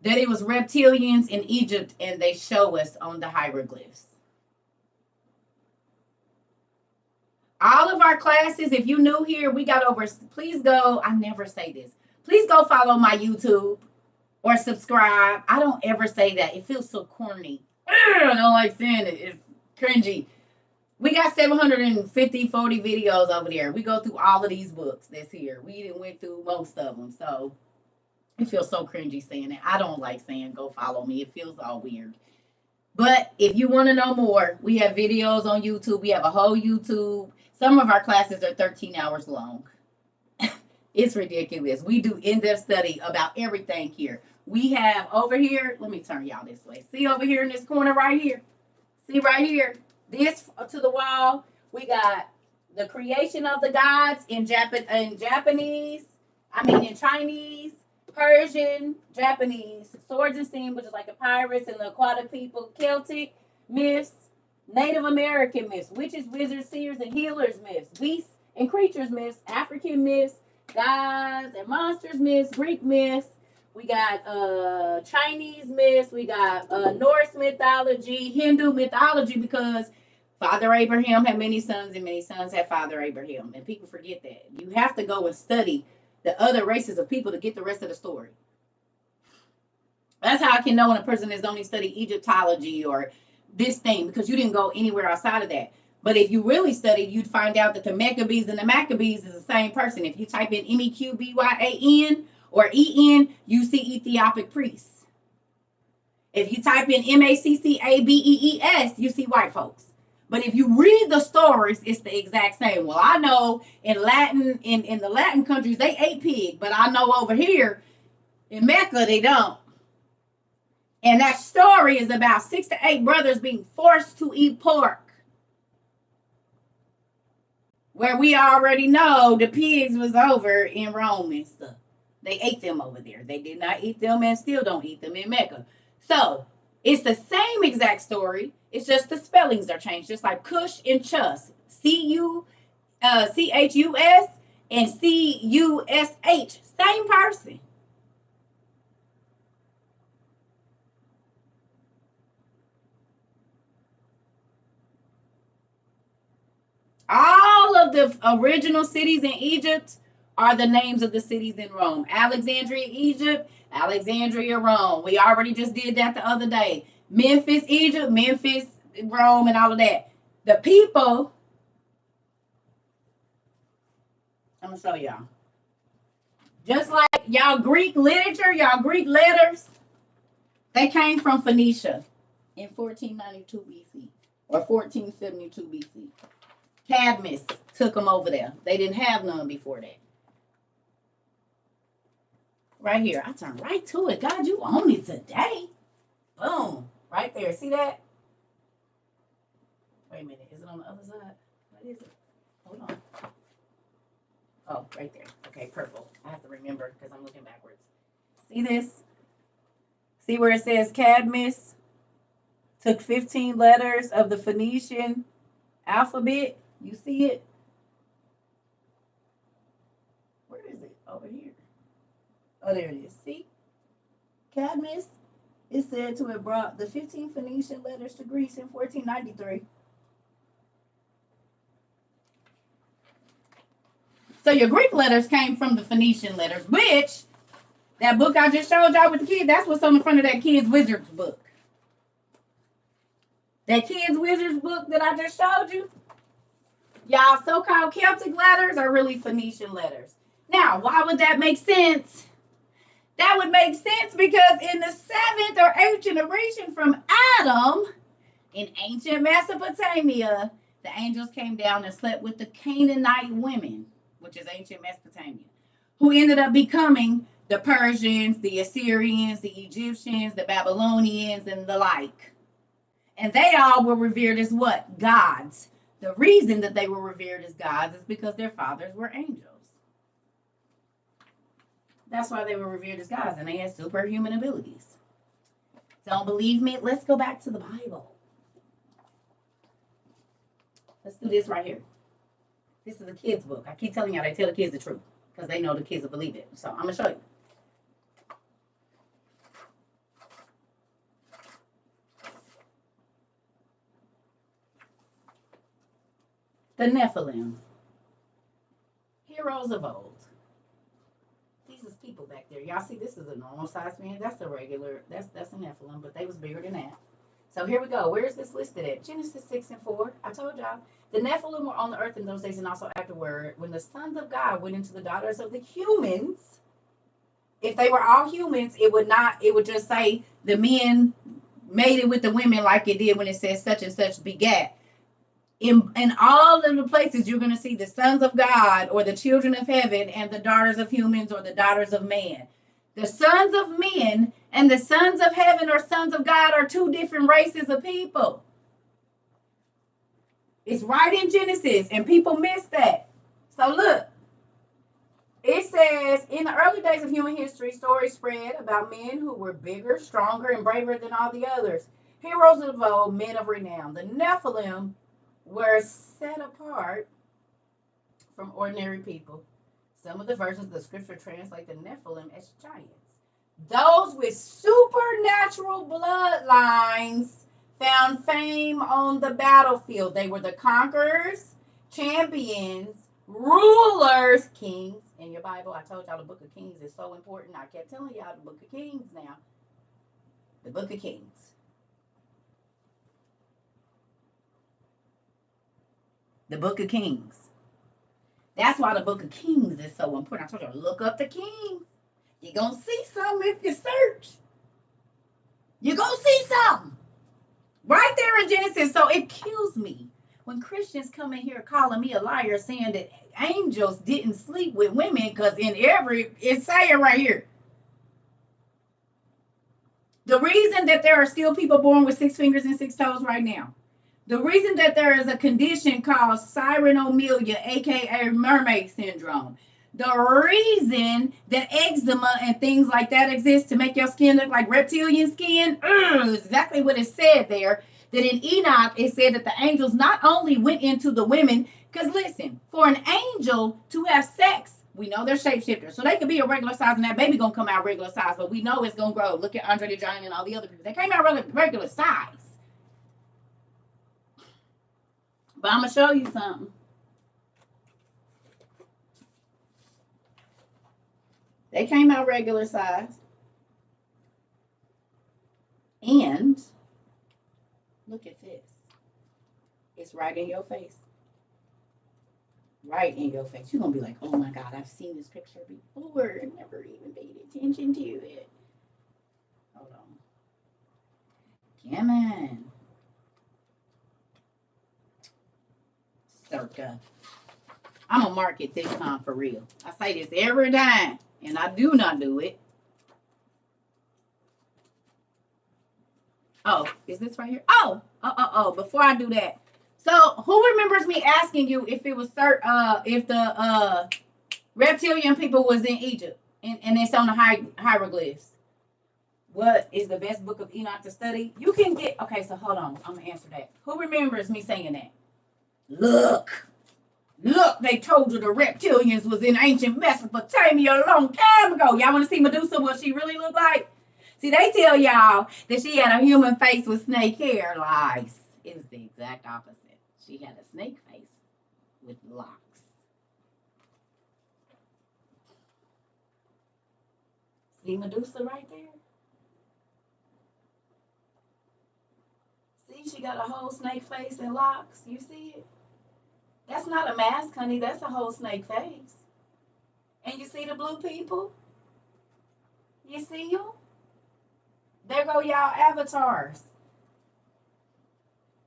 that it was reptilians in Egypt and they show us on the hieroglyphs? All of our classes, if you new here, we got over, please go, I never say this. Please go follow my YouTube or subscribe. I don't ever say that. It feels so corny. I don't like saying it. It's cringy. We got 740 videos over there. We go through all of these books this year. We even went through most of them. So it feels so cringy saying it. I don't like saying go follow me. It feels all weird. But if you want to know more, we have videos on YouTube. We have a whole YouTube. Some of our classes are 13 hours long. It's ridiculous. We do in-depth study about everything here. We have over here, let me turn y'all this way. See over here in this corner right here? See right here? This to the wall. We got the creation of the gods in Japanese. In Chinese, Persian, Japanese. Swords and steam, which is like the pirates and the aquatic people. Celtic myths. Native American myths. Witches, wizards, seers, and healers myths. Beasts and creatures myths. African myths. Gods and monsters myths. Greek myths. We got Chinese myths. We got Norse mythology, Hindu mythology, because Father Abraham had many sons and many sons had Father Abraham. And people forget that. You have to go and study the other races of people to get the rest of the story. That's how I can know when a person has only studied Egyptology or this thing, because you didn't go anywhere outside of that. But if you really studied, you'd find out that the Maccabees and the Maccabees is the same person. If you type in MEQBYAN, or EN, you see Ethiopic priests. If you type in MACCABEES, you see white folks. But if you read the stories, it's the exact same. Well, I know in Latin, in the Latin countries, they ate pig, but I know over here in Mecca, they don't. And that story is about 6 to 8 brothers being forced to eat pork. Where we already know the pigs was over in Rome and stuff. They ate them over there. They did not eat them and still don't eat them in Mecca. So it's the same exact story. It's just the spellings are changed. Just like Cush and Chus. CHUS and CUSH. Same person. All of the original cities in Egypt are the names of the cities in Rome. Alexandria, Egypt, Alexandria, Rome. We already just did that the other day. Memphis, Egypt, Memphis, Rome, and all of that. The people, I'm going to show y'all. Just like y'all Greek literature, y'all Greek letters, they came from Phoenicia in 1492 BC or 1472 BC. Cadmus took them over there. They didn't have none before that. Right here. I turned right to it. God, you own it today. Boom. Right there. See that? Wait a minute. Is it on the other side? What is it? Hold on. Oh, right there. Okay, purple. I have to remember because I'm looking backwards. See this? See where it says Cadmus took 15 letters of the Phoenician alphabet? You see it? Where is it? Over here. Oh, there it is. See? Cadmus is said to have brought the 15 Phoenician letters to Greece in 1493. So your Greek letters came from the Phoenician letters, which That book I just showed y'all with the kids, that's what's on the front of that Kids Wizards book. That Kids Wizards book that I just showed you, y'all so-called Celtic letters are really Phoenician letters. Now, why would that make sense? That would make sense because in the 7th or 8th generation from Adam, in ancient Mesopotamia, the angels came down and slept with the Canaanite women, which is ancient Mesopotamia, who ended up becoming the Persians, the Assyrians, the Egyptians, the Babylonians, and the like. And they all were revered as what? Gods. The reason that they were revered as gods is because their fathers were angels. That's why they were revered as gods, and they had superhuman abilities. Don't believe me? Let's go back to the Bible. Let's do this right here. This is a kid's book. I keep telling y'all, they tell the kids the truth because they know the kids will believe it. So I'm going to show you. The Nephilim. Heroes of old. These is people back there. Y'all see this is a normal size man. That's a regular, that's a Nephilim, but they was bigger than that. So here we go. Where is this listed at? Genesis 6 and 4. I told y'all. The Nephilim were on the earth in those days and also afterward. When the sons of God went into the daughters of the humans, if they were all humans, it would just say the men made it with the women like it did when it says such and such begat. In all of the places, you're going to see the sons of God or the children of heaven and the daughters of humans or the daughters of man. The sons of men and the sons of heaven or sons of God are two different races of people. It's right in Genesis, and people miss that. So look, it says, in the early days of human history, stories spread about men who were bigger, stronger, and braver than all the others. Heroes of old, men of renown. The Nephilim were set apart from ordinary people. Some of the versions of the scripture translate the Nephilim as giants. Those with supernatural bloodlines found fame on the battlefield. They were the conquerors, champions, rulers, kings. In your Bible, I told y'all the book of Kings is so important. I kept telling y'all the book of Kings now. The book of Kings. The book of Kings. That's why the book of Kings is so important. I told you, look up the Kings. You're going to see something if you search. You're going to see something. Right there in Genesis. So it kills me when Christians come in here calling me a liar saying that angels didn't sleep with women because it's saying right here. The reason that there are still people born with 6 fingers and 6 toes right now. The reason that there is a condition called cyrinomylia, aka mermaid syndrome. The reason that eczema and things like that exist to make your skin look like reptilian skin is exactly what it said there. That in Enoch, it said that the angels not only went into the women, because listen, for an angel to have sex, we know they're shapeshifters. So they could be a regular size and that baby going to come out regular size, but we know it's going to grow. Look at Andre the Giant and all the other people. They came out regular size. But I'm going to show you something. They came out regular size. And look at this. It's right in your face. Right in your face. You're going to be like, oh my God, I've seen this picture before. I never even paid attention to it. Hold on. Come on. CERCA. I'm going to mark it this time for real. I say this every time, and I do not do it. Oh, is this right here? Oh, before I do that. So, who remembers me asking you if it was if the reptilian people was in Egypt and it's on the hieroglyphs? What is the best book of Enoch to study? You can get, okay, so hold on. I'm going to answer that. Who remembers me saying that? Look, they told you the reptilians was in ancient Mesopotamia a long time ago. Y'all want to see Medusa, what she really looked like? See, they tell y'all that she had a human face with snake hair. Lies. It was the exact opposite. She had a snake face with locks. See Medusa right there? See, she got a whole snake face and locks. You see it? That's not a mask, honey. That's a whole snake face. And you see the blue people? You see them? There go y'all avatars.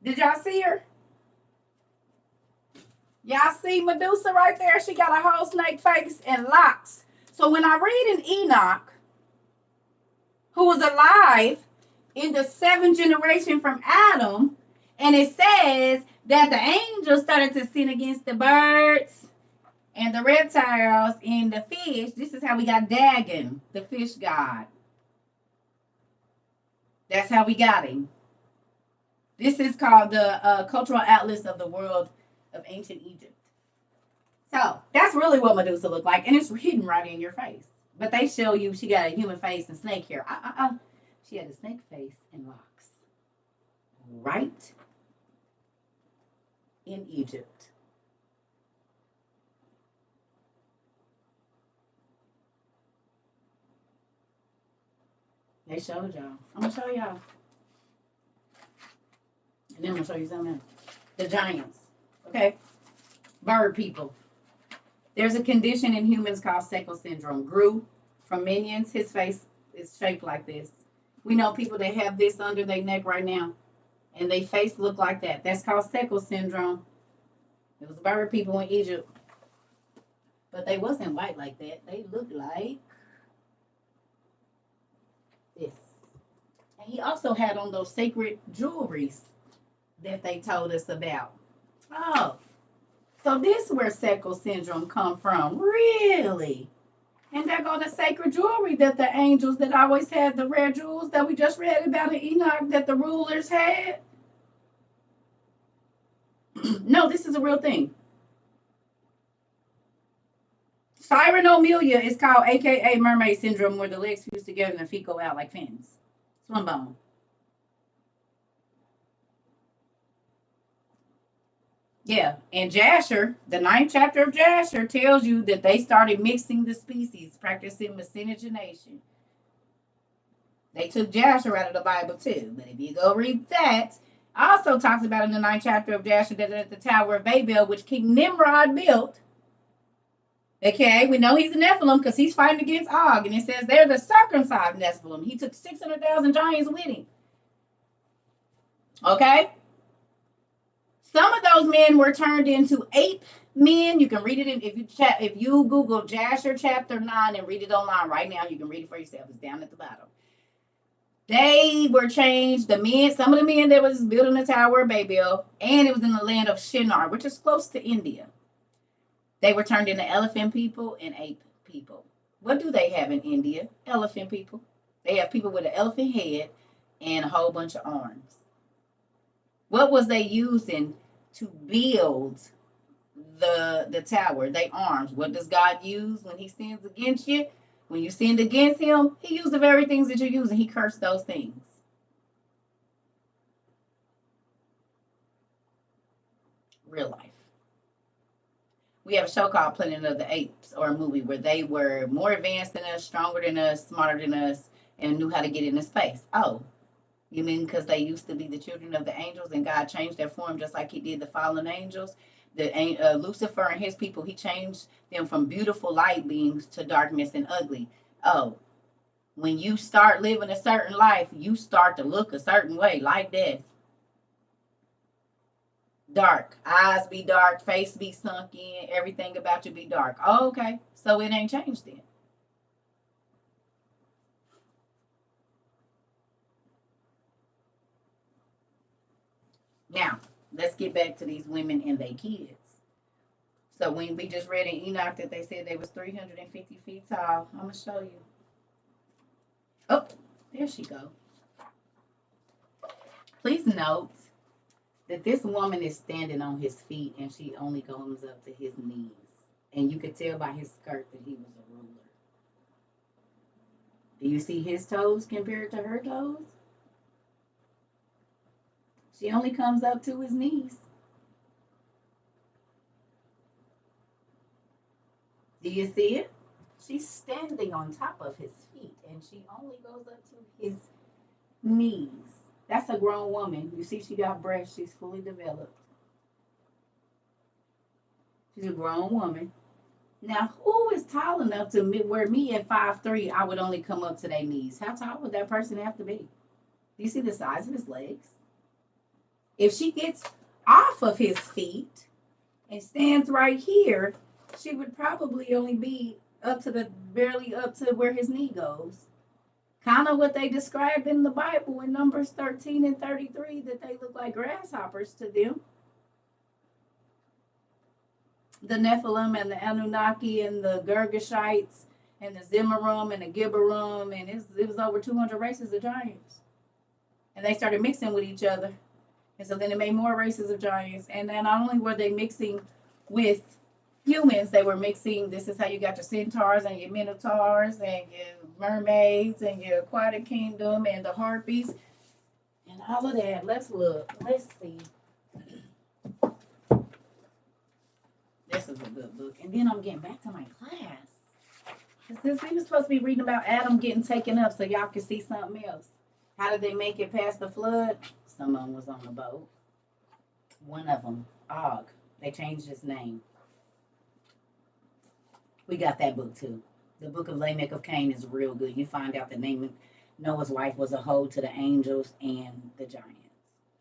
Did y'all see her? Y'all see Medusa right there? She got a whole snake face and locks. So when I read in Enoch, who was alive in the seventh generation from Adam, and it says that the angels started to sin against the birds and the reptiles and the fish. This is how we got Dagon, the fish god. That's how we got him. This is called the Cultural Atlas of the World of Ancient Egypt. So that's really what Medusa looked like, and it's hidden right in your face. But they show you she got a human face and snake hair. She had a snake face and locks. Right in Egypt. They showed y'all. I'm going to show y'all. And then I'm going to show you something else. The giants. Okay? Bird people. There's a condition in humans called Seckel syndrome. Grew from minions. His face is shaped like this. We know people that have this under their neck right now, and their face look like that. That's called Seckel syndrome. It was bird people in Egypt. But they wasn't white like that. They looked like this. And he also had on those sacred jewelries that they told us about. Oh, so this is where Seckel syndrome come from. Really? And there go the sacred jewelry that the angels that always had, the rare jewels that we just read about in Enoch that the rulers had. No, this is a real thing. Cyranomylia is called AKA mermaid syndrome, where the legs fuse together and the feet go out like fins. Swim bone. Yeah, and Jasher, the 9th chapter of Jasher, tells you that they started mixing the species, practicing miscegenation. They took Jasher out of the Bible too, but if you go read that, also talks about in the 9th chapter of Jasher that at the Tower of Babel, which King Nimrod built. Okay, we know he's a Nephilim because he's fighting against Og, and it says they're the circumcised Nephilim. He took 600,000 giants with him. Okay? Some of those men were turned into ape men. You can read it if you Google Jasher chapter 9 and read it online right now. You can read it for yourself. It's down at the bottom. They were changed. Some of the men that was building the Tower of Babel, and it was in the land of Shinar, which is close to India. They were turned into elephant people and ape people. What do they have in India? Elephant people. They have people with an elephant head and a whole bunch of arms. What was they using to build the tower? They arms. What does God use when he sins against you? When you sinned against him, he used the very things that you're using. He cursed those things. Real life. We have a show called Planet of the Apes, or a movie where they were more advanced than us, stronger than us, smarter than us, and knew how to get into space. Oh, you mean because they used to be the children of the angels and God changed their form just like he did the fallen angels? Lucifer and his people, he changed them from beautiful light beings to darkness and ugly. Oh, when you start living a certain life, you start to look a certain way, like death. Dark. Eyes be dark, face be sunk in, everything about you be dark. Oh, okay. So it ain't changed then. Now, let's get back to these women and their kids. So when we just read in Enoch that they said they was 350 feet tall, I'm going to show you. Oh, there she go. Please note that this woman is standing on his feet and she only goes up to his knees. And you could tell by his skirt that he was a ruler. Do you see his toes compared to her toes? She only comes up to his knees. Do you see it? She's standing on top of his feet, and she only goes up to his knees. That's a grown woman. You see, she got breasts. She's fully developed. She's a grown woman. Now, who is tall enough to where me at 5'3", I would only come up to their knees? How tall would that person have to be? Do you see the size of his legs? If she gets off of his feet and stands right here, she would probably only be barely up to where his knee goes. Kind of what they described in the Bible in Numbers 13 and 33, that they look like grasshoppers to them. The Nephilim and the Anunnaki and the Girgashites and the Zimmerum and the Gibberum, and it was over 200 races of giants. And they started mixing with each other. And so then it made more races of giants. And then not only were they mixing with humans, they were mixing, this is how you got your centaurs and your minotaurs and your mermaids and your aquatic kingdom and the harpies and all of that. Let's look. Let's see. This is a good book. And then I'm getting back to my class. Because we were supposed to be reading about Adam getting taken up so y'all can see something else. How did they make it past the flood? Some of them was on the boat. One of them, Og. They changed his name. We got that book too. The book of Lamech of Cain is real good. You find out the name of Noah's wife was a hoe to the angels and the giants.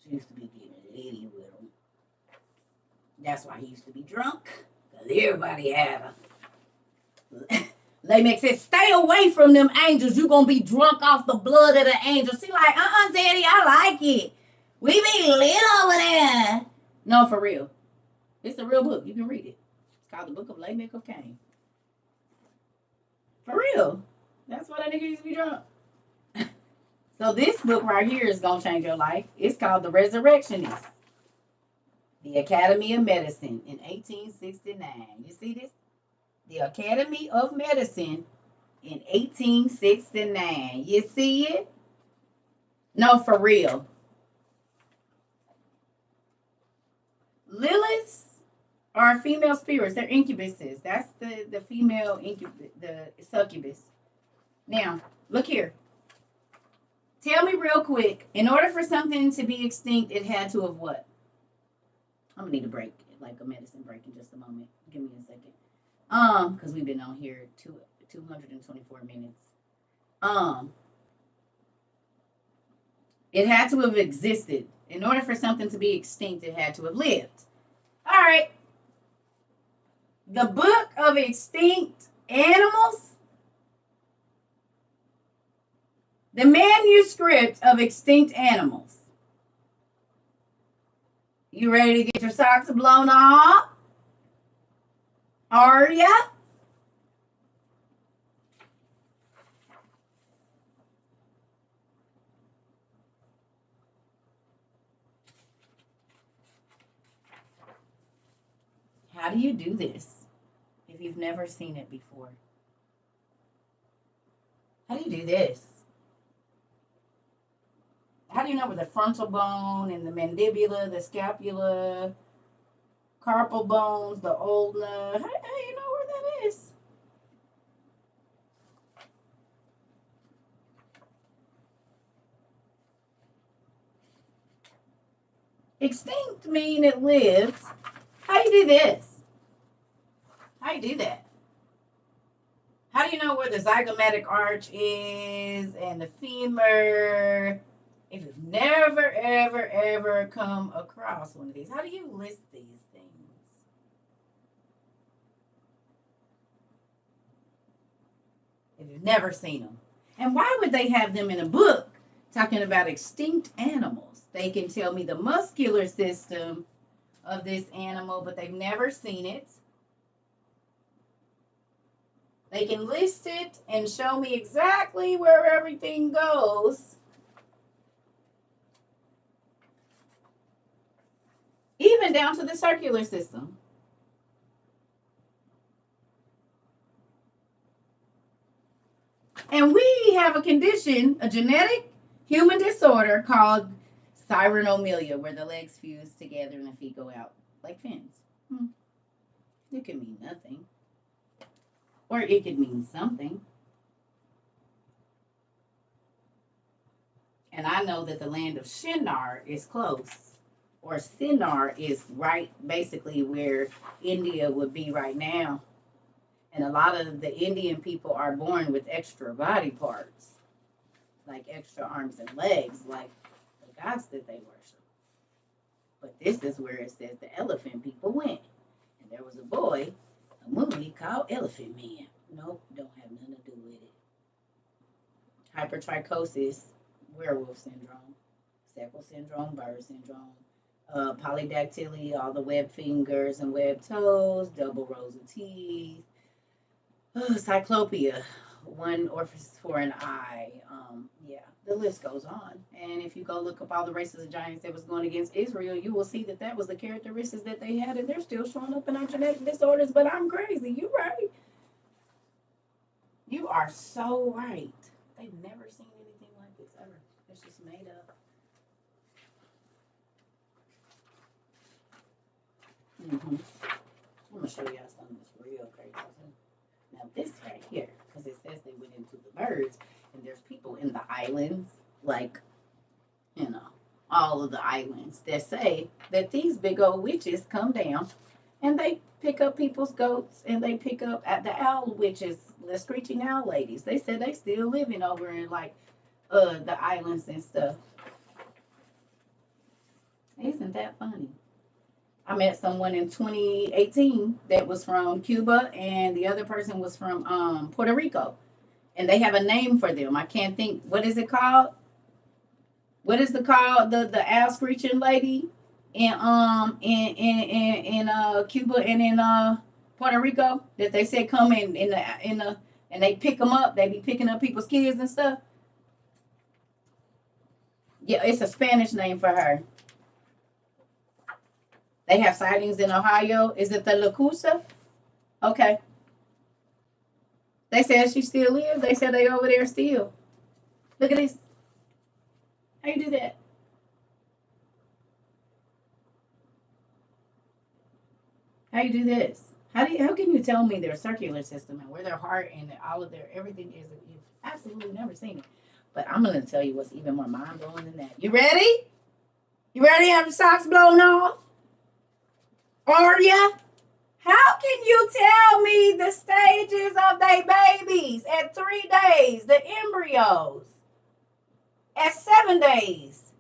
She used to be getting litty with them. That's why he used to be drunk. Because everybody had her. Lamech said, stay away from them angels. You're going to be drunk off the blood of the angels. She like, Daddy, I like it. We be lit over there. No, for real. It's a real book. You can read it. It's called the Book of Lamech of Cain. For real. That's why that nigga used to be drunk. So this book right here is going to change your life. It's called The Resurrectionist. The Academy of Medicine in 1869. You see this? The Academy of Medicine in 1869. You see it? No, for real. Lilies are female spirits. They're incubuses. That's the female incubus, the succubus. Now, look here. Tell me real quick, in order for something to be extinct, it had to have what? I'm going to need a break, like a medicine break in just a moment. Give me a second. Because we've been on here 224 minutes. It had to have existed. In order for something to be extinct, it had to have lived. All right. The Book of Extinct Animals. The manuscript of extinct animals. You ready to get your socks blown off? Are ya? How do you do this if you've never seen it before? How do you do this? How do you know where the frontal bone and the mandibula, the scapula, carpal bones, the ulna, how do you know where that is? Extinct mean it lives. How do you do this? How do you do that? How do you know where the zygomatic arch is and the femur? If you've never, ever, ever come across one of these, how do you list these things? If you've never seen them. And why would they have them in a book talking about extinct animals? They can tell me the muscular system of this animal, but they've never seen it. They can list it and show me exactly where everything goes. Even down to the circular system. And we have a condition, a genetic human disorder called cyronomelia, where the legs fuse together and the feet go out like fins. It could mean nothing. or it could mean something. And I know that the land of Shinar is close, or Sinar is right basically where India would be right now. And a lot of the Indian people are born with extra body parts, like extra arms and legs, like the gods that they worship. But this is where it says the elephant people went. And there was a boy, a movie called Elephant Man. Nope, don't have nothing to do with it. Hypertrichosis, werewolf syndrome, Sequel syndrome, bird syndrome, polydactyly, all the webbed fingers and webbed toes, double rows of teeth, cyclopia, one orifice for an eye. Yeah, the list goes on. And if you go look up all the races of giants that was going against Israel, you will see that that was the characteristics that they had, and they're still showing up in our genetic disorders. But I'm crazy. You right. You are so right. They've never seen anything like this ever. It's just made up. Mm-hmm. I'm gonna show y'all something that's real crazy. Now this right here, because it says they went into the birds, and there's people in the islands, like all of the islands, that say that these big old witches come down and they pick up people's goats and they pick up at the owl witches, the screeching owl ladies. They said they still living over in like the islands and stuff. Isn't that funny? I met someone in 2018 that was from Cuba, and the other person was from Puerto Rico, and they have a name for them. I can't think. What is it called? What is it called? The owl screeching lady in Cuba and in Puerto Rico that they said come in the and they pick them up. They be picking up people's kids and stuff. Yeah, it's a Spanish name for her. They have sightings in Ohio. Is it the Lacusa? Okay. They said she still lives. They said they over there still. Look at this. How you do that? How you do this? How can you tell me their circular system and where their heart and all of their everything is? You've absolutely never seen it. But I'm gonna tell you what's even more mind blowing than that. You ready? You ready to have the socks blown off? Are ya? How can you tell me the stages of their babies at 3 days, the embryos, at 7 days,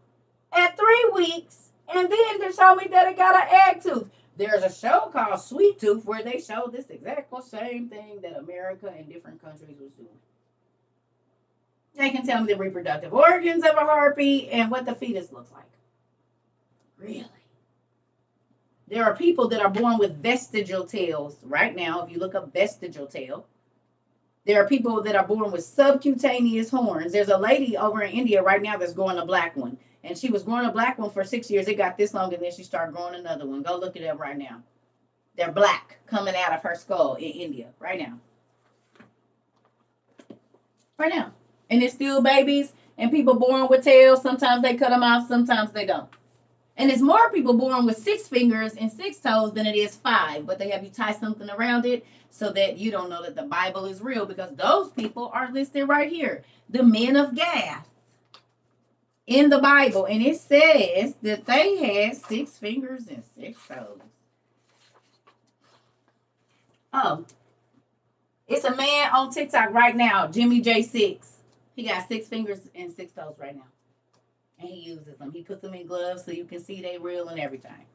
at 3 weeks, and then to show me that it got an egg tooth? There's a show called Sweet Tooth where they show this exact same thing that America and different countries was doing. They can tell me the reproductive organs of a harpy and what the fetus looks like. Really? There are people that are born with vestigial tails right now. If you look up vestigial tail, there are people that are born with subcutaneous horns. There's a lady over in India right now that's growing a black one. And she was growing a black one for 6 years. It got this long, and then she started growing another one. Go look it up right now. They're black coming out of her skull in India right now. Right now. And it's still babies and people born with tails. Sometimes they cut them off, sometimes they don't. And it's more people born with 6 fingers and 6 toes than it is 5. But they have you tie something around it so that you don't know that the Bible is real, because those people are listed right here. The men of Gath in the Bible. And it says that they had 6 fingers and 6 toes. Oh, it's a man on TikTok right now, Jimmy J6. He got 6 fingers and 6 toes right now. And he uses them. He puts them in gloves so you can see they real and everything.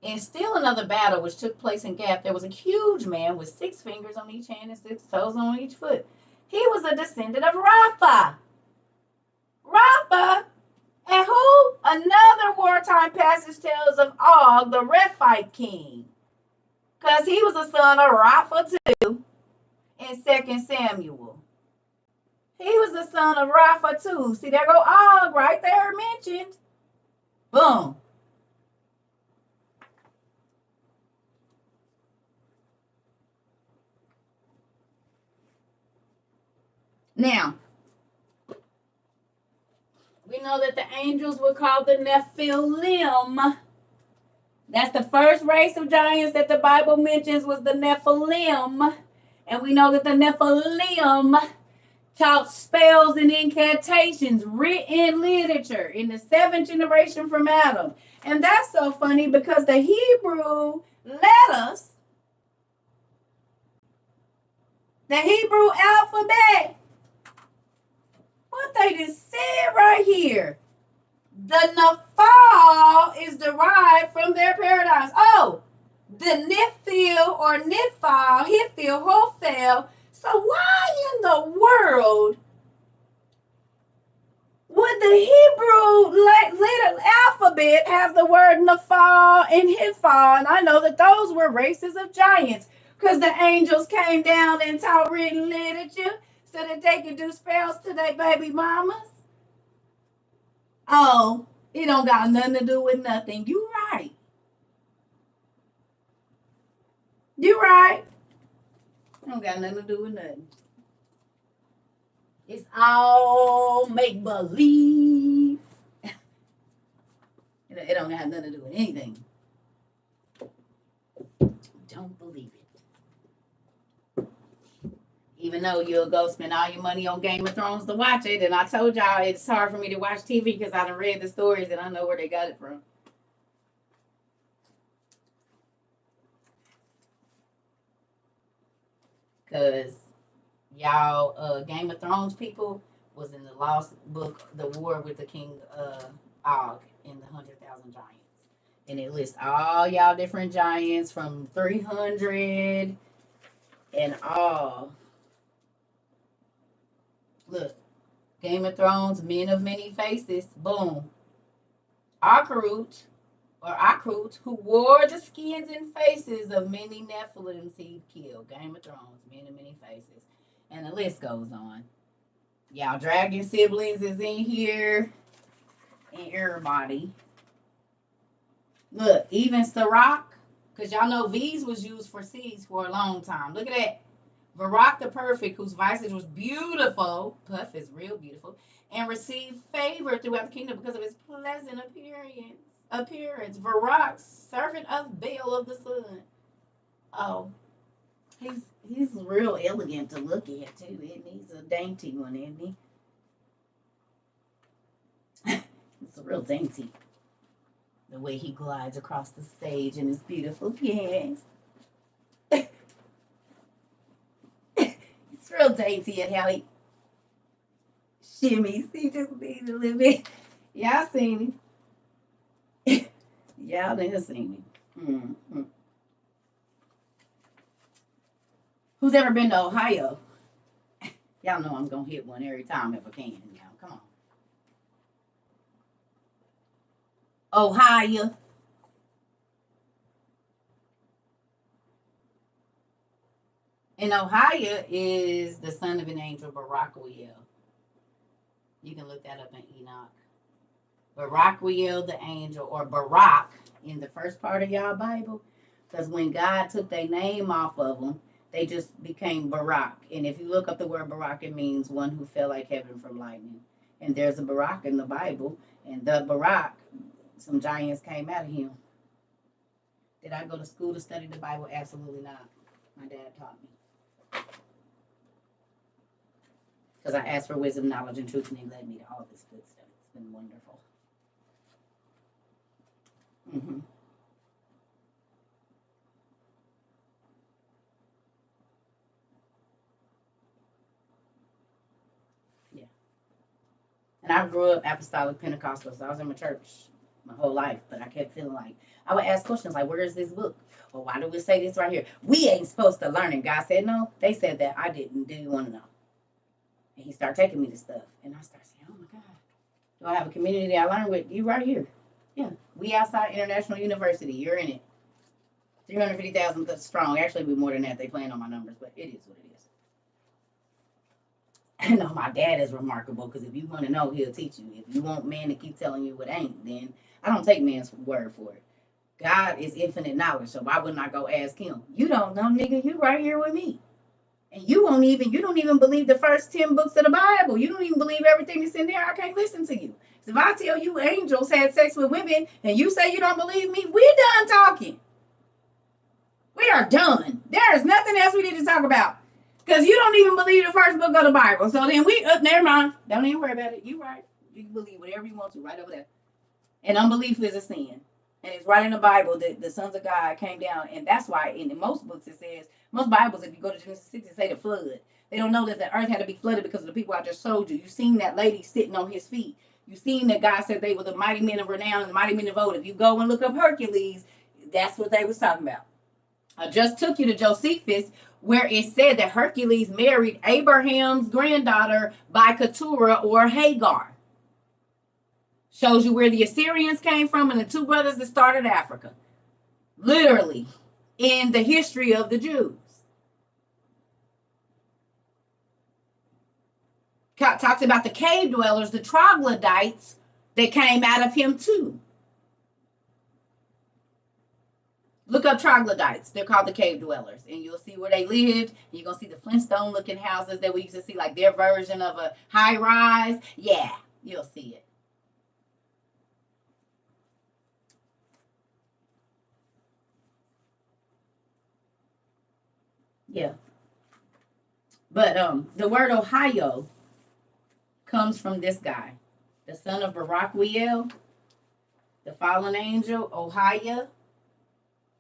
And still another battle which took place in Gath, there was a huge man with 6 fingers on each hand and 6 toes on each foot. He was a descendant of Rapha. Rapha, and who? Another wartime passage tells of Og, the Rephite king. Because he was a son of Rapha too in 2 Samuel. He was the son of Rapha too. See, there go Og right there mentioned. Boom. Now, we know that the angels were called the Nephilim. That's the first race of giants that the Bible mentions was the Nephilim. And we know that the Nephilim taught spells and incantations, written literature in the seventh generation from Adam. And that's so funny because the Hebrew letters, the Hebrew alphabet, what they just said right here. The Nephal is derived from their paradigms. Oh, the Nifil or Nifal, Hifil, Hophel. So why in the world would the Hebrew letter alphabet have the word Nephal and Hifal? And I know that those were races of giants because the angels came down and taught written literature so that they could do spells to their baby mamas. Oh, it don't got nothing to do with nothing. You right. You right. It don't got nothing to do with nothing. It's all make believe. It don't have nothing to do with anything. Don't believe it. Even though you'll go spend all your money on Game of Thrones to watch it, and I told y'all it's hard for me to watch TV because I done read the stories and I know where they got it from. Because y'all, Game of Thrones people was in the Lost Book, The War with the King Og in the 100,000 Giants. And it lists all y'all different giants from 300 and all. Look, Game of Thrones, Men of Many Faces, boom. Akarut, or Akrut, who wore the skins and faces of many Nephilims he killed. Game of Thrones, Men of Many Faces. And the list goes on. Y'all dragon siblings is in here. And everybody. Look, even Sirach, because y'all know V's was used for C's for a long time. Look at that. Barak the Perfect, whose visage was beautiful, Puff is real beautiful, and received favor throughout the kingdom because of his pleasant appearance. Barak, servant of Baal of the sun. Oh, he's real elegant to look at too, isn't he? He's a dainty one, isn't he? It's real dainty. The way he glides across the stage in his beautiful pants. It's real dainty and how he shimmies. He just needs a little bit. Y'all seen him. Y'all never seen him. Mm-hmm. Who's ever been to Ohio? Y'all know I'm going to hit one every time if I can. Now, come on. Ohio. And Ohio is the son of an angel, Barachiel. You can look that up in Enoch. Barachiel the angel, or Barak in the first part of y'all Bible. Because when God took their name off of them, they just became Barak. And if you look up the word Barak, it means one who fell like heaven from lightning. And there's a Barak in the Bible. And the Barak, some giants came out of him. Did I go to school to study the Bible? Absolutely not. My dad taught me. Because I asked for wisdom, knowledge, and truth, and he led me to all this good stuff. It's been wonderful. Mm-hmm. Yeah. And I grew up apostolic Pentecostal, so I was in my church my whole life, but I kept feeling like I would ask questions like, where is this book? Or why do we say this right here? We ain't supposed to learn it. God said, no. They said that. I didn't. Didn't want to know. And he started taking me to stuff. And I started saying, oh my God. Do I have a community I learn with? You right here. Yeah. We outside International University. You're in it. 350,000 strong. Actually, it'd be more than that. They playing on my numbers, but it is what it is. I know my dad is remarkable because if you want to know, he'll teach you. If you want man to keep telling you what ain't, then I don't take man's word for it. God is infinite knowledge, so why wouldn't I go ask him? You don't know, nigga. You right here with me. And you don't even believe the first 10 books of the Bible. You don't even believe everything that's in there. I can't listen to you. So if I tell you angels had sex with women and you say you don't believe me, we're done talking. We are done. There is nothing else we need to talk about. Because you don't even believe the first book of the Bible. So then never mind. Don't even worry about it. You right. You can believe whatever you want to, right over there. And unbelief is a sin. And it's right in the Bible that the sons of God came down. And that's why in most books it says, most Bibles, if you go to Genesis 6, it say the flood. They don't know that the earth had to be flooded because of the people I just showed you. You seen that lady sitting on his feet. You seen that God said they were the mighty men of renown and the mighty men of old. If you go and look up Hercules, that's what they was talking about. I just took you to Josephus, where it said that Hercules married Abraham's granddaughter by Keturah or Hagar. Shows you where the Assyrians came from and the two brothers that started Africa. Literally, in the history of the Jews. Talks about the cave dwellers, the troglodytes that came out of him too. Look up troglodytes. They're called the cave dwellers. And you'll see where they lived. You're going to see the Flintstone looking houses that we used to see, like their version of a high rise. Yeah, you'll see it. Yeah. But the word Ohio comes from this guy, the son of Barachiel, the fallen angel, Ohio,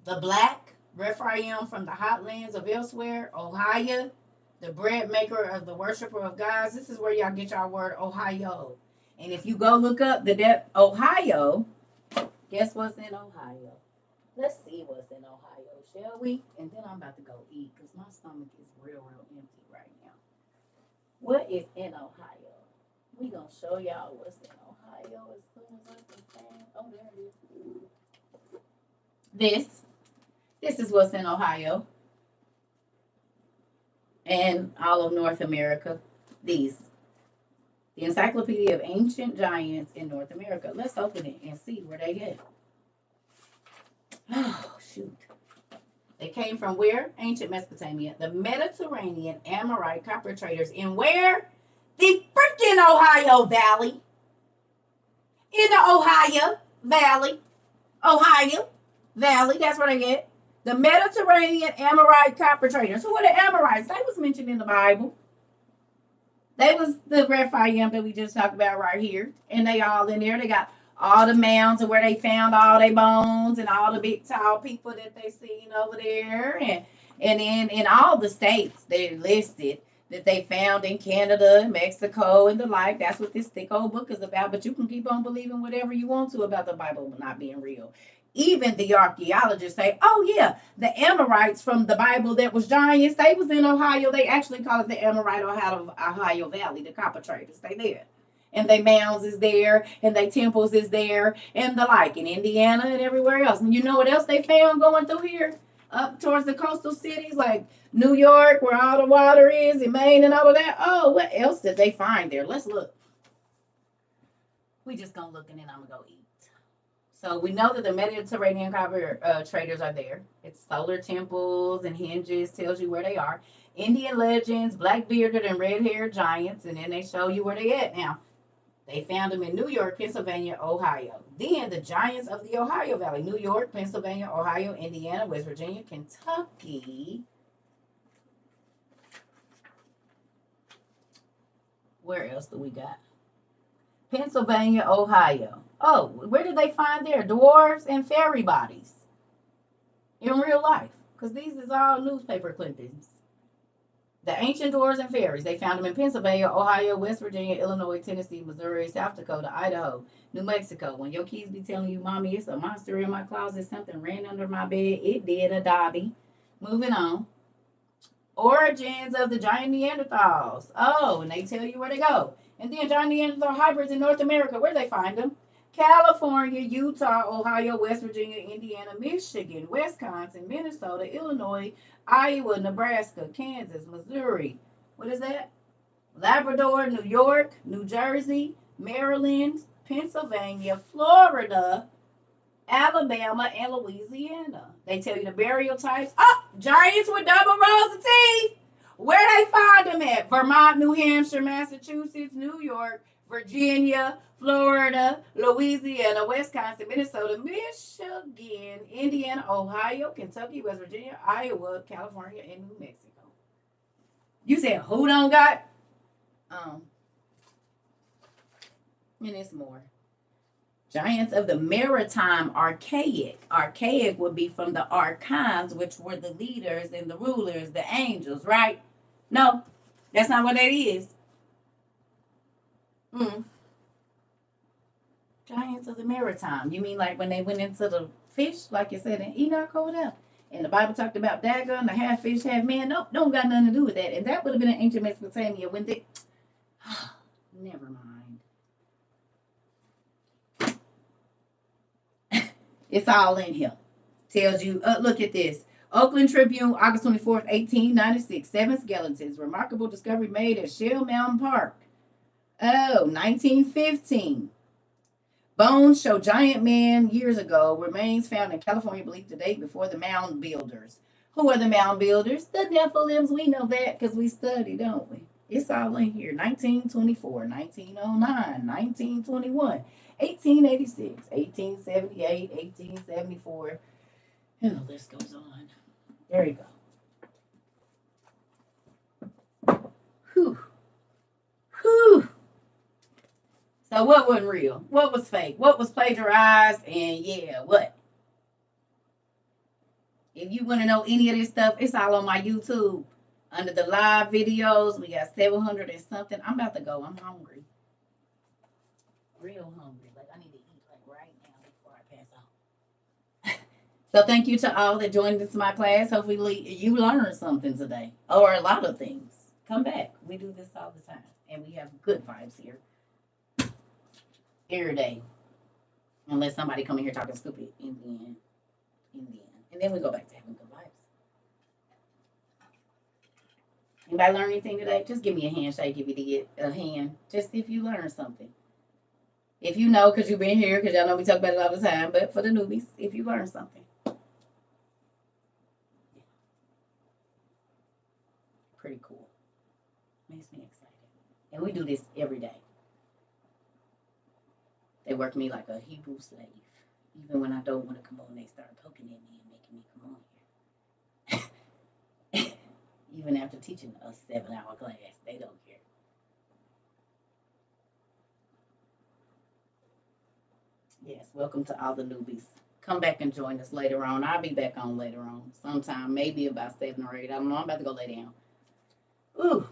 the black, Rephaim from the hotlands of elsewhere, Ohio, the bread maker of the worshiper of gods. This is where y'all get y'all word Ohio. And if you go look up the Ohio, guess what's in Ohio? Let's see what's in Ohio, shall we? And then I'm about to go eat because my stomach is real empty right now. What is in Ohio? We gonna show y'all what's in Ohio as soon as I can. Oh, there it is. This is what's in Ohio and all of North America. The Encyclopedia of Ancient Giants in North America. Let's open it and see where they get. Oh, shoot. They came from where? Ancient Mesopotamia. The Mediterranean Amorite copper traders in where? The freaking Ohio Valley. In the Ohio Valley. Ohio Valley. That's where they get. The Mediterranean Amorite copper traders. Who are the Amorites? They was mentioned in the Bible. They was the Rephaim that we just talked about right here. And they all in there. They got all the mounds of where they found all their bones and all the big tall people that they seen over there. And then in all the states they're listed that they found in Canada, Mexico, and the like. That's what this thick old book is about. But you can keep on believing whatever you want to about the Bible not being real. Even the archaeologists say, oh yeah, the Amorites from the Bible that was giants, they was in Ohio. They actually call it the Amorite Ohio Valley, the copper traders. They there. And they mounds is there, and they temples is there, and the like, in Indiana and everywhere else. And you know what else they found going through here? Up towards the coastal cities like New York, where all the water is, and Maine and all of that. Oh, what else did they find there? Let's look. We just gonna look and then I'm gonna go eat. So we know that the Mediterranean copper traders are there. It's solar temples and hinges, tells you where they are. Indian legends, black bearded and red haired giants, and then they show you where they at. Now, they found them in New York, Pennsylvania, Ohio. Then the giants of the Ohio Valley, New York, Pennsylvania, Ohio, Indiana, West Virginia, Kentucky. Where else do we got? Pennsylvania, Ohio. Oh, where did they find their dwarves and fairy bodies? In real life. Because these is all newspaper clippings. The ancient dwarves and fairies. They found them in Pennsylvania, Ohio, West Virginia, Illinois, Tennessee, Missouri, South Dakota, Idaho, New Mexico. When your kids be telling you, Mommy, it's a monster in my closet, something ran under my bed, it did a Dobby. Moving on. Origins of the giant Neanderthals. Oh, and they tell you where to go. And then giant Neanderthal hybrids in North America. Where do they find them? California, Utah, Ohio, West Virginia, Indiana, Michigan, Wisconsin, Minnesota, Illinois, Iowa, Nebraska, Kansas, Missouri. What is that? Labrador, New York, New Jersey, Maryland, Pennsylvania, Florida, Alabama, and Louisiana. They tell you the burial types. Oh, giants with double rows of teeth. Where they find them at? Vermont, New Hampshire, Massachusetts, New York, Virginia, Florida, Louisiana, Wisconsin, Minnesota, Michigan, Indiana, Ohio, Kentucky, West Virginia, Iowa, California, and New Mexico. You said who don't got? Um, and it's more. Giants of the maritime archaic. Archaic would be from the archons, which were the leaders and the rulers, the angels, right? No, that's not what that is. Mm. Giants of the maritime. You mean like when they went into the fish, like you said in Enoch over there? And the Bible talked about Dagon, the half fish, half man. Nope, don't got nothing to do with that. And that would have been in ancient Mesopotamia when they. Never mind. It's all in here. Tells you, look at this. Oakland Tribune, August 24th, 1896. 7 skeletons. Remarkable discovery made at Shell Mountain Park. Oh, 1915. Bones show giant man years ago. Remains found in California believed to date before the mound builders. Who are the mound builders? The Nephilims. We know that because we study, don't we? It's all in here. 1924, 1909, 1921, 1886, 1878, 1874. And the list goes on. There you go. Whew. Whew. So what wasn't real? What was fake? What was plagiarized? And yeah, what? If you want to know any of this stuff, it's all on my YouTube. Under the live videos, we got 700 and something. I'm about to go. I'm hungry. Real hungry. Like I need to eat like right now before I pass out. So thank you to all that joined into my class. Hopefully you learned something today. Or a lot of things. Come back. We do this all the time. And we have good vibes here. Every day. Unless somebody come in here talking stupid in the end. And then we go back to having good vibes. Anybody learn anything today? Just give me a handshake if you did. A hand. Just if you learned something. If you know, because you've been here, because y'all know we talk about it all the time. But for the newbies, if you learned something. Pretty cool. Makes me excited. And we do this every day. They work me like a Hebrew slave. Even when I don't want to come on, they start poking at me and making me come on here. Even after teaching a 7-hour class, they don't care. Yes, welcome to all the newbies. Come back and join us later on. I'll be back on later on. Sometime, maybe about 7 or 8. I don't know. I'm about to go lay down. Ooh.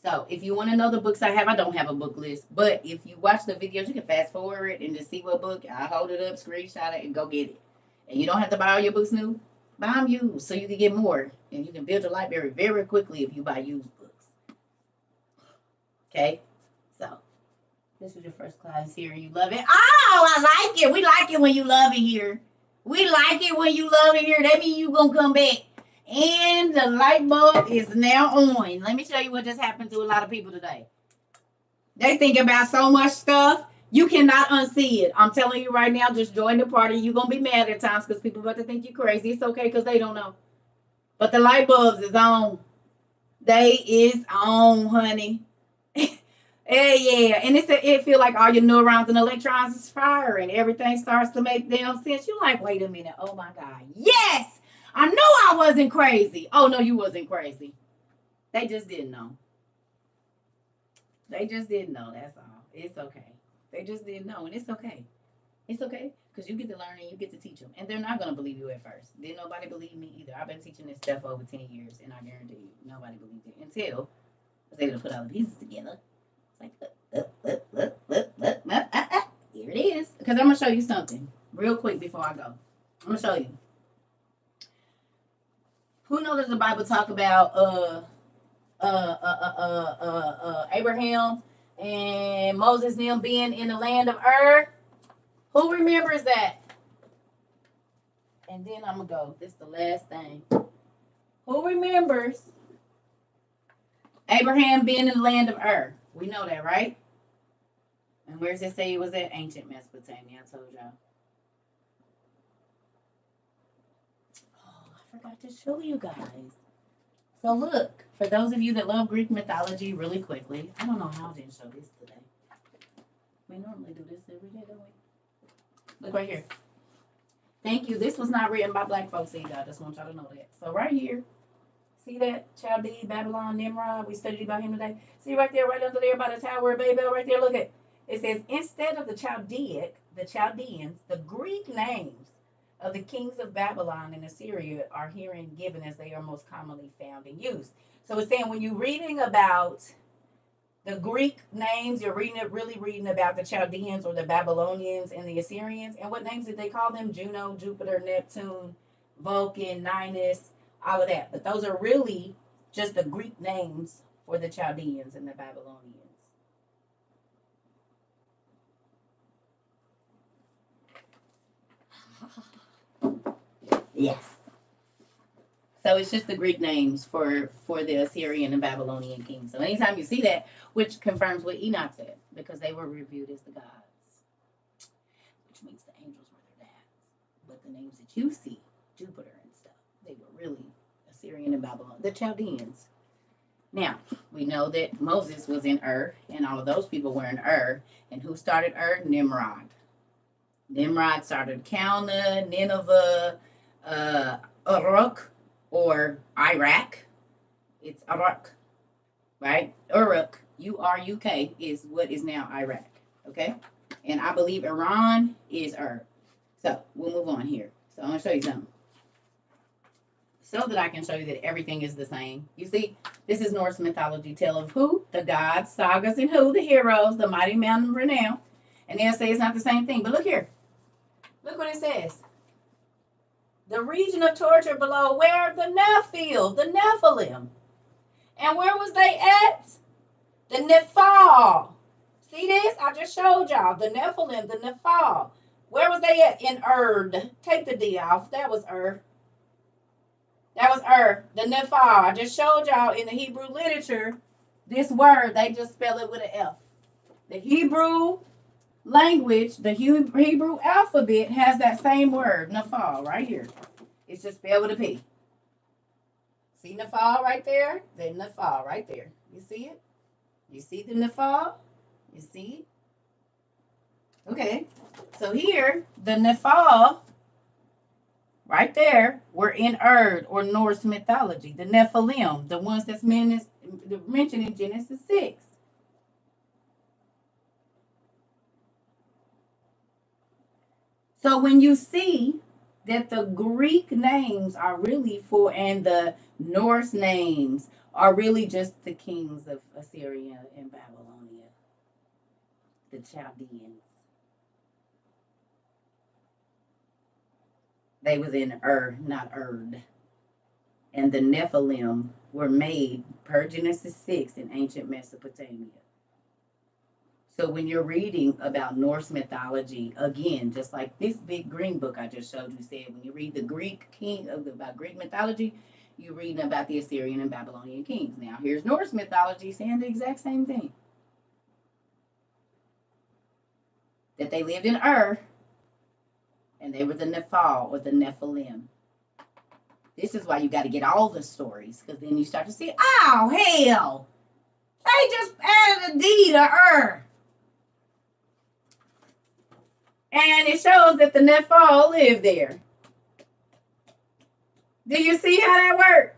So if you want to know the books I have, I don't have a book list. But if you watch the videos, you can fast forward it and just see what book. I hold it up, screenshot it, and go get it. And you don't have to buy all your books new. Buy them used so you can get more. And you can build your library very quickly if you buy used books. Okay? So this is your first class here and you love it. Oh, I like it. We like it when you love it here. We like it when you love it here. That means you going to come back. And the light bulb is now on. Let me show you what just happened to a lot of people today. They think about so much stuff. You cannot unsee it. I'm telling you right now, just join the party. You're going to be mad at times because people about to think you're crazy. It's okay because they don't know. But the light bulbs is on. They is on, honey. Yeah. And it feel like all your neurons and electrons is firing. Everything starts to make damn sense. You're like, wait a minute. Oh, my God. Yes! I knew I wasn't crazy. Oh, no, you wasn't crazy. They just didn't know. They just didn't know. That's all. It's okay. They just didn't know, and it's okay. It's okay because you get to learn and you get to teach them, and they're not gonna believe you at first. Didn't nobody believe me either. I've been teaching this stuff over 10 years, and I guarantee you, nobody believed it until I was able to put all the pieces together. It's like, here it is. Because I'm gonna show you something real quick before I go. I'm gonna show you. Who knows that the Bible talk about Abraham and Moses and them being in the land of Ur? Who remembers that? And then I'm gonna go. This is the last thing. Who remembers Abraham being in the land of Ur? We know that, right? And where does it say it was at? Ancient Mesopotamia. I told y'all. Oh, I forgot to show you guys. So look, for those of you that love Greek mythology really quickly, I don't know how I didn't show this today. We normally do this every day, don't we? Look right here. Thank you. This was not written by black folks either. I just want y'all to know that. So right here, see that? Chaldee, Babylon, Nimrod. We studied about him today. See right there, right under there by the Tower of Babel, right there. Look at it. Says, instead of the Chaldeans, the Greek names of the kings of Babylon and Assyria are herein given as they are most commonly found in use. So it's saying when you're reading about the Greek names, you're really reading about the Chaldeans or the Babylonians and the Assyrians. And what names did they call them? Juno, Jupiter, Neptune, Vulcan, Ninus, all of that. But those are really just the Greek names for the Chaldeans and the Babylonians. Yes. So it's just the Greek names for the Assyrian and Babylonian kings. So anytime you see that, which confirms what Enoch said, because they were reviewed as the gods, which means the angels were their dads. But the names that you see, Jupiter and stuff, they were really Assyrian and Babylon, the Chaldeans. Now, we know that Moses was in Ur, and all of those people were in Ur. And who started Ur? Nimrod. Nimrod started Calneh, Nineveh, Uruk, or Iraq. It's Iraq, right? Uruk, U-R-U-K, is what is now Iraq, okay? And I believe Iran is Ur. So we'll move on here. So I'm going to show you something. So that I can show you that everything is the same. You see, this is Norse mythology, tale of who? The gods, sagas, and who? The heroes, the mighty mountain of renown. And they'll say it's not the same thing. But look here. Look what it says. The region of torture below, where the Nephilim. And where was they at? The Nephal. See this? I just showed y'all. The Nephilim, the Nephal. Where was they at? In Erd. Take the D off. That was Erd. That was the Nephal. I just showed y'all in the Hebrew literature, this word, they just spell it with an F. The Hebrew language, the Hebrew alphabet has that same word, Nephal, right here. It's just spelled with a P. See Nephal right there? Then Nephal right there. You see it? You see the Nephal? You see it? Okay. So here, the Nephal, right there, were in Erd or Norse mythology. The Nephilim, the ones that's mentioned in Genesis 6. So when you see that the Greek names are really and the Norse names are really just the kings of Assyria and Babylonia, the Chaldeans. They was in not Erd. And the Nephilim were made per Genesis 6 in ancient Mesopotamia. So when you're reading about Norse mythology, again, just like this big green book I just showed you said, when you read the Greek about Greek mythology, you're reading about the Assyrian and Babylonian kings. Now, here's Norse mythology saying the exact same thing. That they lived in Ur, and they were the Nephal or the Nephilim. This is why you got to get all the stories, because then you start to see, oh, hell, they just added a D to Ur. And it shows that the Nephal lived there. Do you see how that worked?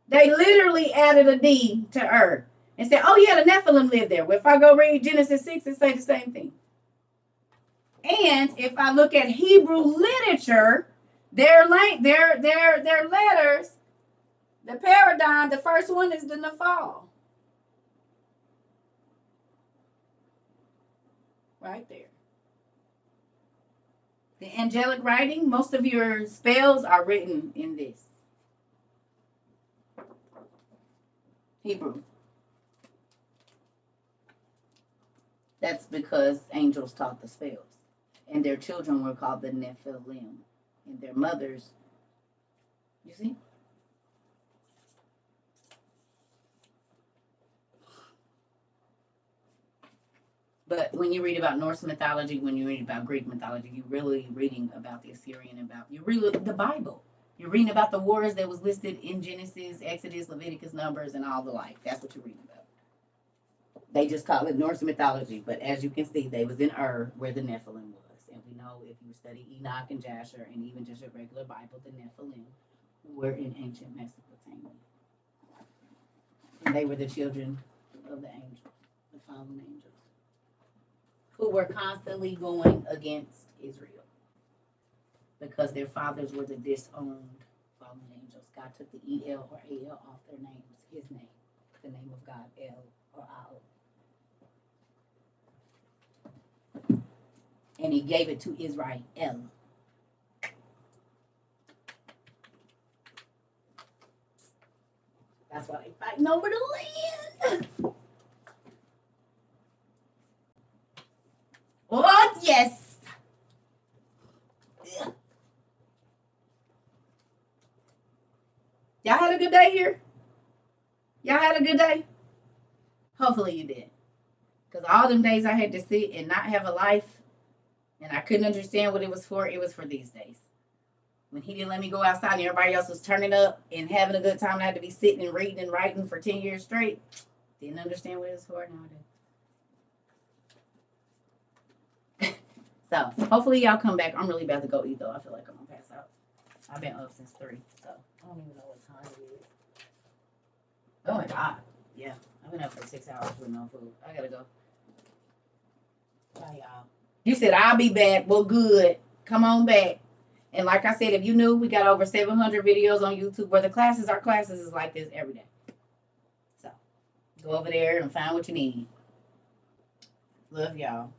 They literally added a D to Ur and said, oh, yeah, the Nephilim lived there. Well, if I go read Genesis 6, it say the same thing. And if I look at Hebrew literature, their letters, the paradigm, the first one is the Nephal. Right there. The angelic writing, most of your spells are written in this. Hebrew. That's because angels taught the spells. And their children were called the Nephilim. And their mothers, you see? But when you read about Norse mythology, when you read about Greek mythology, you're really reading about the Assyrian and about you read the Bible. You're reading about the wars that was listed in Genesis, Exodus, Leviticus, Numbers, and all the like. That's what you're reading about. They just call it Norse mythology, but as you can see, they was in Ur, where the Nephilim was. And we know if you study Enoch and Jasher, and even just your regular Bible, the Nephilim were in ancient Mesopotamia. And they were the children of the angels, the fallen angels, who were constantly going against Israel because their fathers were the disowned fallen angels. God took the E-L or A-L off their names, his name, the name of God, El or Al. And he gave it to Israel. That's why they fighting over the land. What? Yes. Yeah. Y'all had a good day here? Y'all had a good day? Hopefully you did. Because all them days I had to sit and not have a life and I couldn't understand what it was for these days. When he didn't let me go outside and everybody else was turning up and having a good time, and I had to be sitting and reading and writing for 10 years straight. Didn't understand what it was for. Now I do. So hopefully y'all come back. I'm really about to go eat though. I feel like I'm gonna pass out. I've been up since 3, so I don't even know what time it is. Oh my God. Yeah, I've been up for 6 hours with no food. I gotta go. Bye, y'all. You said I'll be back. Well, good. Come on back. And like I said, if you knew, we got over 700 videos on YouTube where the classes are classes is like this every day. So go over there and find what you need. Love y'all.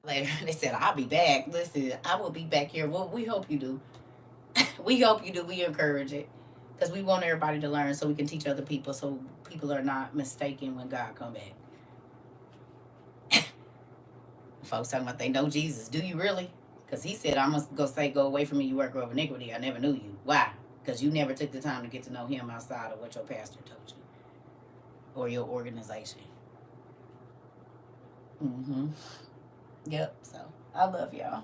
Later, they said, I'll be back. Listen, I will be back here. Well, we hope you do. We hope you do. We encourage it. Because we want everybody to learn so we can teach other people so people are not mistaken when God come back. Folks talking about they know Jesus. Do you really? Because he said, I'm going to go away from me, you worker of iniquity. I never knew you. Why? Because you never took the time to get to know him outside of what your pastor told you. Or your organization. Mm-hmm. Yep. So, I love y'all.